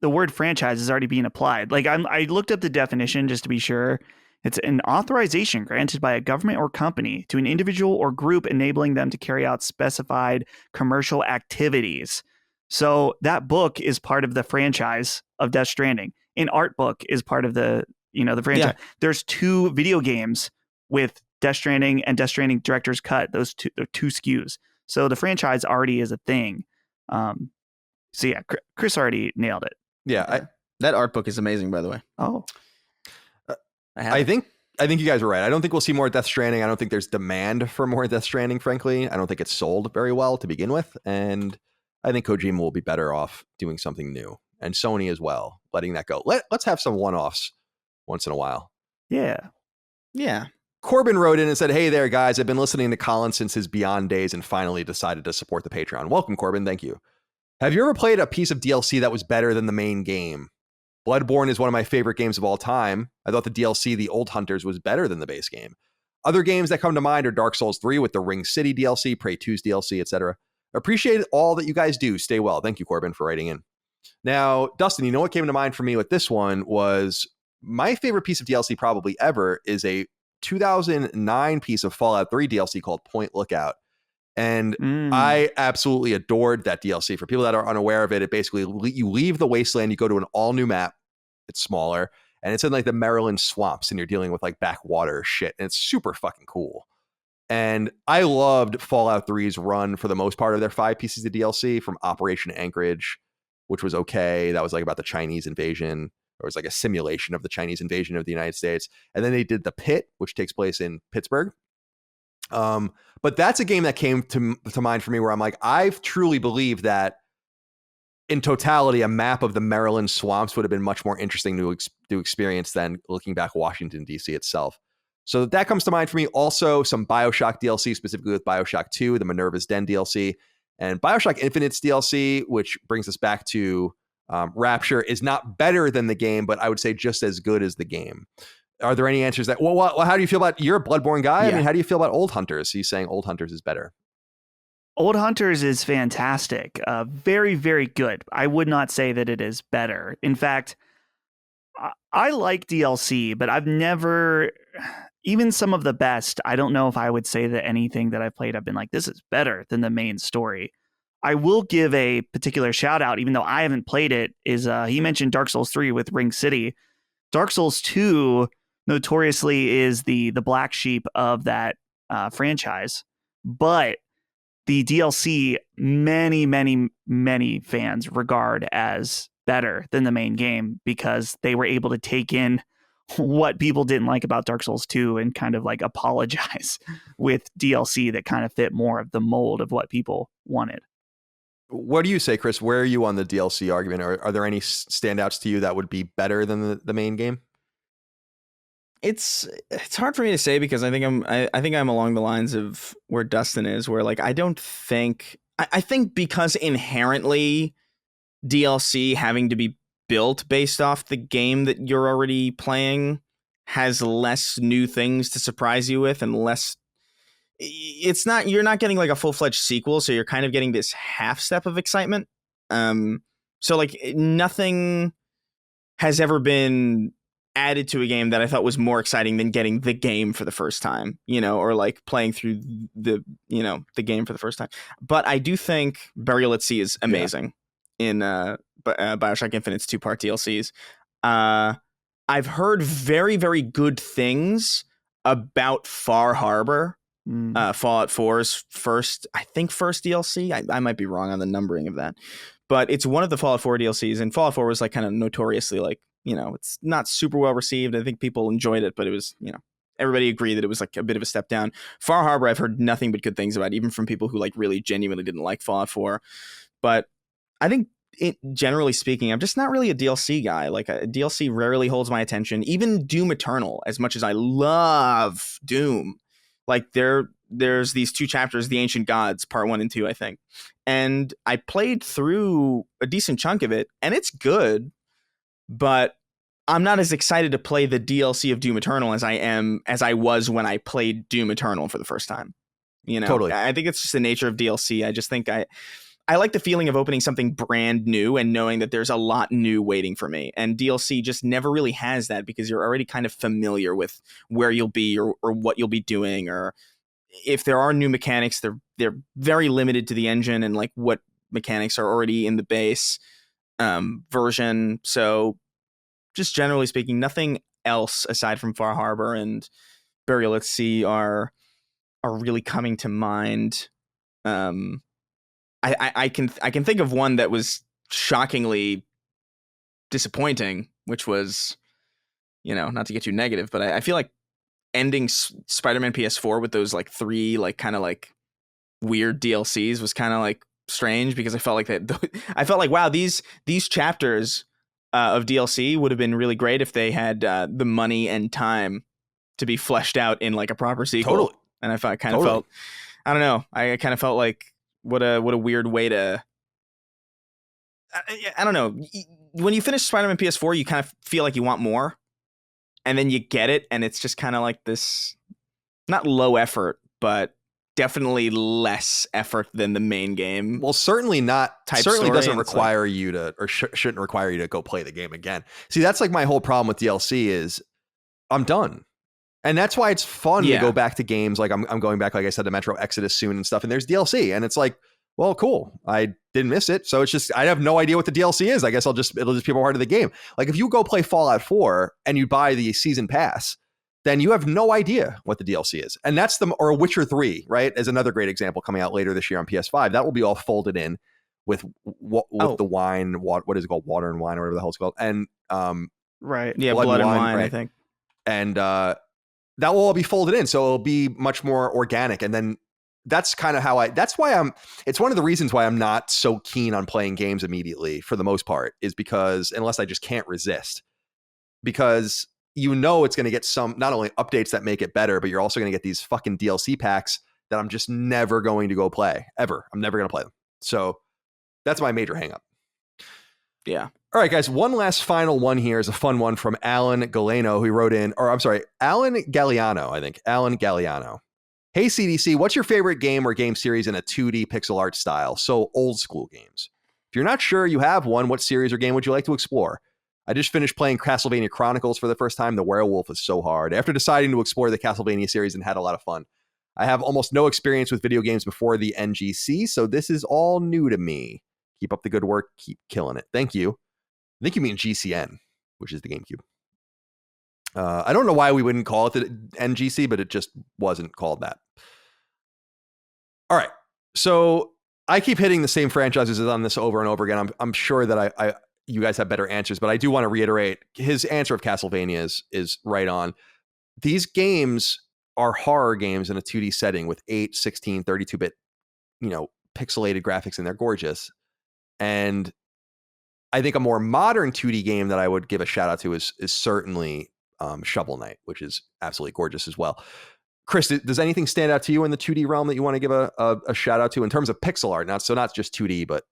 the word franchise is already being applied. Like I looked up the definition just to be sure. It's an authorization granted by a government or company to an individual or group enabling them to carry out specified commercial activities. So that book is part of the franchise of Death Stranding. An art book is part of the franchise. Yeah. There's 2 video games with Death Stranding and Death Stranding Director's Cut. Those two SKUs. So the franchise already is a thing. So yeah, Chris already nailed it. Yeah. That art book is amazing, by the way. Oh. I think you guys are right. I don't think we'll see more Death Stranding. I don't think there's demand for more Death Stranding, frankly. I don't think it's sold very well to begin with. And I think Kojima will be better off doing something new. And Sony as well, letting that go. Let's have some one-offs once in a while. Yeah. Yeah. Corbin wrote in and said, "Hey there, guys. I've been listening to Colin since his Beyond days and finally decided to support the Patreon. Welcome, Corbin. Thank you. Have you ever played a piece of DLC that was better than the main game? Bloodborne is one of my favorite games of all time. I thought the DLC, The Old Hunters, was better than the base game. Other games that come to mind are Dark Souls 3 with the Ring City DLC, Prey 2's DLC, etc. Appreciate all that you guys do. Stay well." Thank you, Corbin, for writing in. Now, Dustin, you know what came to mind for me with this one was my favorite piece of DLC probably ever is a 2009 piece of Fallout 3 DLC called Point Lookout. And I absolutely adored that DLC. For people that are unaware of it, it basically, you leave the wasteland, you go to an all new map. It's smaller and it's in like the Maryland swamps and you're dealing with like backwater shit. And it's super fucking cool. And I loved Fallout 3's run for the most part of their 5 pieces of DLC, from Operation Anchorage, which was okay. That was like about the Chinese invasion. Or it was like a simulation of the Chinese invasion of the United States. And then they did The Pit, which takes place in Pittsburgh. But that's a game that came to mind for me where I'm like, I've truly believed that in totality, a map of the Maryland swamps would have been much more interesting to experience than looking back Washington, D.C. itself. So that comes to mind for me. Also, some BioShock DLC, specifically with BioShock 2, the Minerva's Den DLC, and BioShock Infinite's DLC, which brings us back to Rapture, is not better than the game, but I would say just as good as the game. Are there any answers that, well, how do you feel about, you're a Bloodborne guy? Yeah. I mean, how do you feel about Old Hunters? He's saying Old Hunters is better. Old Hunters is fantastic. Very, very good. I would not say that it is better. In fact, I like DLC, but I've never, even some of the best, I don't know if I would say that anything that I've played, I've been like, this is better than the main story. I will give a particular shout out, even though I haven't played it, is he mentioned Dark Souls 3 with Ring City. Dark Souls 2 notoriously is the black sheep of that franchise, but the DLC, many fans regard as better than the main game because they were able to take in what people didn't like about Dark Souls 2 and kind of like apologize with DLC that kind of fit more of the mold of what people wanted. What do you say, Chris? Where are you on the DLC argument? Are there any standouts to you that would be better than the main game? It's hard for me to say because I think I'm along the lines of where Dustin is, where like I think because inherently DLC having to be built based off the game that you're already playing has less new things to surprise you with and less. You're not getting like a full-fledged sequel, so you're kind of getting this half step of excitement. So like nothing has ever been added to a game that I thought was more exciting than getting the game for the first time, or like playing through the game for the first time. But I do think Burial at Sea is amazing in BioShock Infinite's 2-part DLCs. I've heard very, very good things about Far Harbor. Fallout 4's first DLC. I might be wrong on the numbering of that, but it's one of the Fallout 4 DLCs, and Fallout 4 was like kind of notoriously like, it's not super well received. I think people enjoyed it, but it was, everybody agreed that it was like a bit of a step down. Far Harbor, I've heard nothing but good things about, even from people who like really genuinely didn't like Fallout 4. But I think generally speaking, I'm just not really a DLC guy. Like a DLC rarely holds my attention. Even Doom Eternal, as much as I love Doom, like there's these 2 chapters, The Ancient Gods, part 1 and 2, I think. And I played through a decent chunk of it, and it's good. but I'm not as excited to play the DLC of Doom Eternal as I was when I played Doom Eternal for the first time. You know, Totally. I think it's just the nature of DLC. I just think I like the feeling of opening something brand new and knowing that there's a lot new waiting for me. And DLC just never really has that because you're already kind of familiar with where you'll be or what you'll be doing, or if there are new mechanics, they're very limited to the engine and like what mechanics are already in the base version. So just generally speaking, nothing else aside from Far Harbor and Burial at Sea are really coming to mind. I can think of one that was shockingly disappointing, which was, not to get too negative, but I feel like ending Spider-Man PS4 with those like 3 like kind of like weird DLCs was kind of like strange, because I felt like I felt like, wow, these chapters of DLC would have been really great if they had the money and time to be fleshed out in like a proper sequel. Totally. And I kind of felt, I don't know, I kind of felt like what a weird way to, I don't know. When you finish Spider-Man PS4, you kind of feel like you want more, and then you get it, and it's just kind of like this, not low effort, but definitely less effort than the main game. Well, certainly not. Certainly doesn't require you to, or shouldn't require you to go play the game again. See, that's like my whole problem with DLC is I'm done. And that's why it's fun to go back to games. Like I'm going back, like I said, to Metro Exodus soon and stuff. And there's DLC, and it's like, well, cool. I didn't miss it. So it's just, I have no idea what the DLC is. I guess it'll just be a part of the game. Like if you go play Fallout 4 and you buy the season pass, then you have no idea what the DLC is. And that's or Witcher 3, right? As another great example coming out later this year on PS5. That will be all folded in with the wine, what is it called? Water and wine, or whatever the hell it's called. And right. Yeah, blood and wine, right? I think. And that will all be folded in. So it'll be much more organic. And then that's kind of how it's one of the reasons why I'm not so keen on playing games immediately for the most part, is because unless I just can't resist, because it's going to get some, not only updates that make it better, but you're also going to get these fucking DLC packs that I'm just never going to go play ever. I'm never going to play them. So that's my major hang up. Yeah. All right, guys. One last final one here is a fun one from Alan Galliano, who wrote in, or I'm sorry, Alan Galliano, I think. Alan Galliano. Hey, CDC, what's your favorite game or game series in a 2D pixel art style? So old school games. If you're not sure you have one, what series or game would you like to explore? I just finished playing Castlevania Chronicles for the first time. The werewolf is so hard. After deciding to explore the Castlevania series and had a lot of fun. I have almost no experience with video games before the NGC, so this is all new to me. Keep up the good work. Keep killing it. Thank you. I think you mean GCN, which is the GameCube. I don't know why we wouldn't call it the NGC, but it just wasn't called that. All right. So I keep hitting the same franchises on this over and over again. I'm sure that you guys have better answers, but I do want to reiterate his answer of Castlevania is right on. These are horror games in a 2D setting with 8, 16, 32-bit, pixelated graphics, and they're gorgeous. And I think a more modern 2D game that I would give a shout out to is certainly Shovel Knight, which is absolutely gorgeous as well. Chris, does anything stand out to you in the 2D realm that you want to give a shout out to in terms of pixel art? Not just 2D, but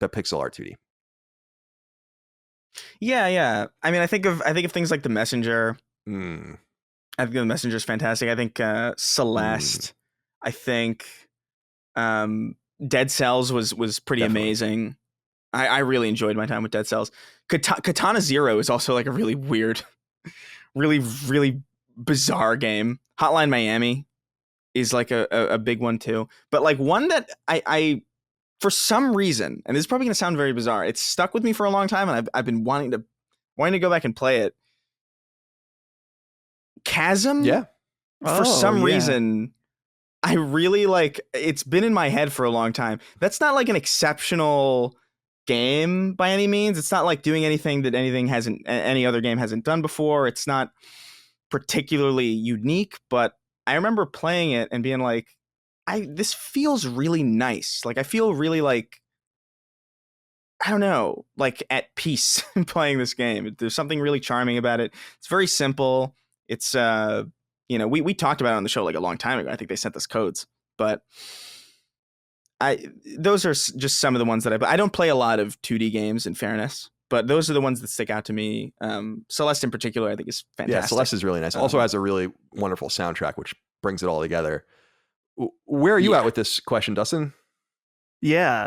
pixel art 2D. Yeah. I mean, I think of things like The Messenger. Mm. I think The Messenger is fantastic. I think Celeste. I think Dead Cells was pretty amazing. I really enjoyed my time with Dead Cells. Katana Zero is also like a really weird, really, really bizarre game. Hotline Miami is like a big one too. But like one that I for some reason, and this is probably going to sound very bizarre, it's stuck with me for a long time, and I've been wanting to go back and play it. Chasm? Yeah. For some reason, I really like, it's been in my head for a long time. That's not like an exceptional game by any means. It's not like doing anything that any other game hasn't done before. It's not particularly unique, but I remember playing it and being like, this feels really nice. Like I feel really like, I don't know, like at peace playing this game. There's something really charming about it. It's very simple. It's we talked about it on the show like a long time ago. I think they sent us codes, but those are just some of the ones that I don't play a lot of 2D games, in fairness, but those are the ones that stick out to me. Celeste in particular, I think is fantastic. Yeah, Celeste is really nice. Also has a really wonderful soundtrack, which brings it all together. Where are you at with this question, Dustin? Yeah.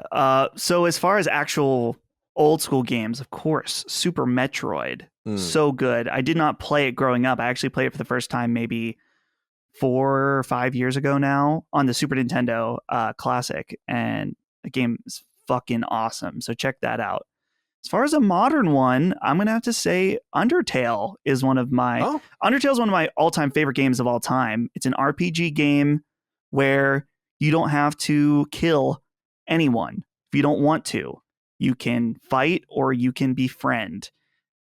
So as far as actual old school games, of course, Super Metroid, so good. I did not play it growing up. I actually played it for the first time maybe 4 or 5 years ago now on the Super Nintendo Classic, and the game is fucking awesome. So check that out. As far as a modern one, I'm gonna have to say Undertale is one of my all-time favorite games of all time. It's an RPG game where you don't have to kill anyone if you don't want to. You can fight or you can befriend.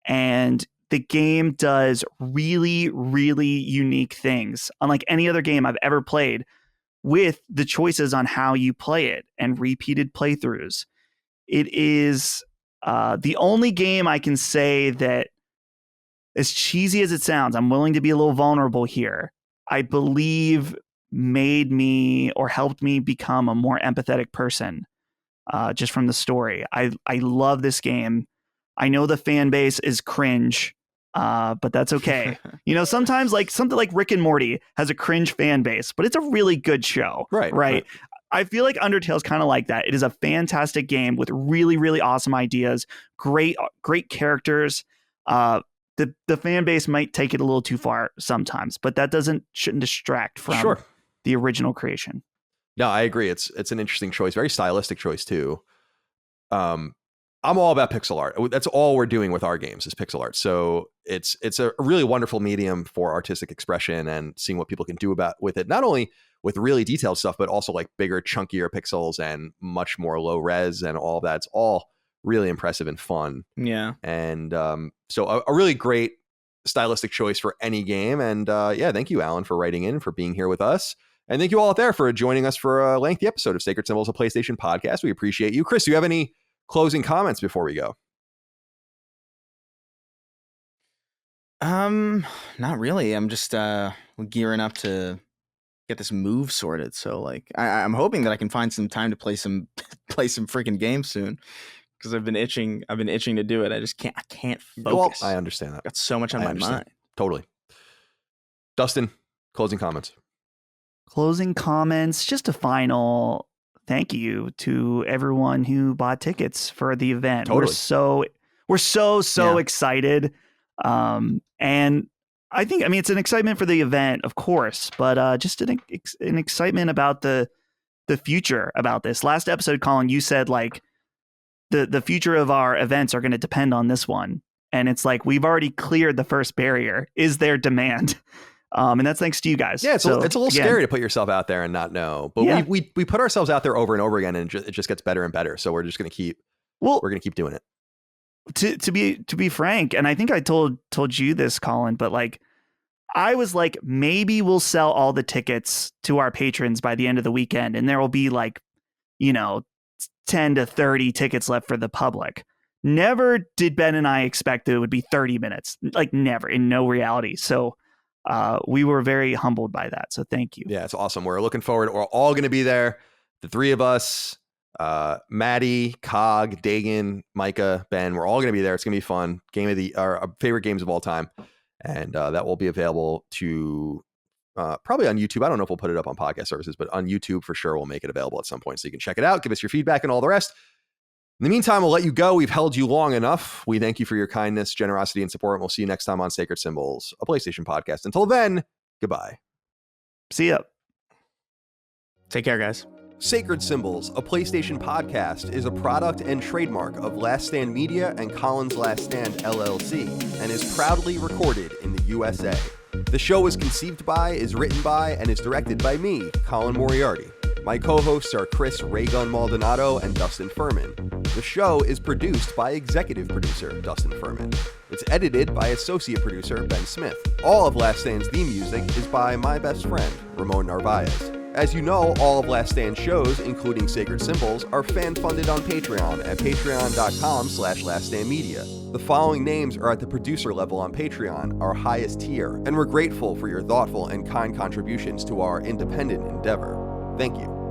And the game does really, really unique things, unlike any other game I've ever played, with the choices on how you play it and repeated playthroughs. It is the only game I can say that, as cheesy as it sounds, I'm willing to be a little vulnerable here, I believe made me or helped me become a more empathetic person just from the story. I love this game. I know the fan base is cringe, but that's okay. Sometimes like something like Rick and Morty has a cringe fan base, but it's a really good show. Right. I feel like Undertale is kind of like that. It is a fantastic game with really, really awesome ideas, great characters. The fan base might take it a little too far sometimes, but that shouldn't distract from the original creation. No, I agree. It's an interesting choice, very stylistic choice too. I'm all about pixel art. That's all we're doing with our games is pixel art. So it's a really wonderful medium for artistic expression and seeing what people can do with it. Not only with really detailed stuff, but also like bigger, chunkier pixels and much more low res and all that. It's all really impressive and fun. Yeah. And so a really great stylistic choice for any game. And thank you, Alan, for writing in, for being here with us. And thank you all out there for joining us for a lengthy episode of Sacred Symbols, a PlayStation podcast. We appreciate you. Chris, do you have any closing comments before we go? Not really. I'm just gearing up to get this move sorted. So like I'm hoping that I can find some time to play some freaking games soon, because I've been itching to do it. I can't focus. Well, I understand that. I've got so much on my mind. Totally. Dustin, closing comments. Closing comments, just a final thank you to everyone who bought tickets for the event. Totally. We're so excited. And I think, it's an excitement for the event, of course, but just an excitement about the future about this. Last episode, Colin, you said like the future of our events are going to depend on this one. And it's like, we've already cleared the first barrier. Is there demand? And that's thanks to you guys. Yeah, it's a little scary to put yourself out there and not know. But we put ourselves out there over and over again, and it just gets better and better. So we're just going to keep doing it. To be frank, and I think I told you this, Colin, but like I was like, maybe we'll sell all the tickets to our patrons by the end of the weekend, and there will be like, 10 to 30 tickets left for the public. Never did Ben and I expect that it would be 30 minutes. Like never, in no reality. So we were very humbled by that. So thank you. Yeah, it's awesome. We're looking forward. We're all going to be there. The three of us, Maddie, Cog, Dagan, Micah, Ben, we're all going to be there. It's going to be fun. Our favorite games of all time. And that will be available to probably on YouTube. I don't know if we'll put it up on podcast services, but on YouTube for sure, we'll make it available at some point. So you can check it out, give us your feedback and all the rest. In the meantime, we'll let you go. We've held you long enough. We thank you for your kindness, generosity, and support. And we'll see you next time on Sacred Symbols, a PlayStation podcast. Until then, goodbye. See ya. Take care, guys. Sacred Symbols, a PlayStation podcast, is a product and trademark of Last Stand Media and Colin's Last Stand LLC, and is proudly recorded in the USA. The show is conceived by, is written by, and is directed by me, Colin Moriarty. My co-hosts are Chris Raygun Maldonado and Dustin Furman. The show is produced by executive producer Dustin Furman. It's edited by associate producer Ben Smith. All of Last Stand's theme music is by my best friend, Ramon Narvaez. As you know, all of Last Stand shows, including Sacred Symbols, are fan-funded on Patreon at patreon.com/laststandmedia. The following names are at the producer level on Patreon, our highest tier, and we're grateful for your thoughtful and kind contributions to our independent endeavor. Thank you.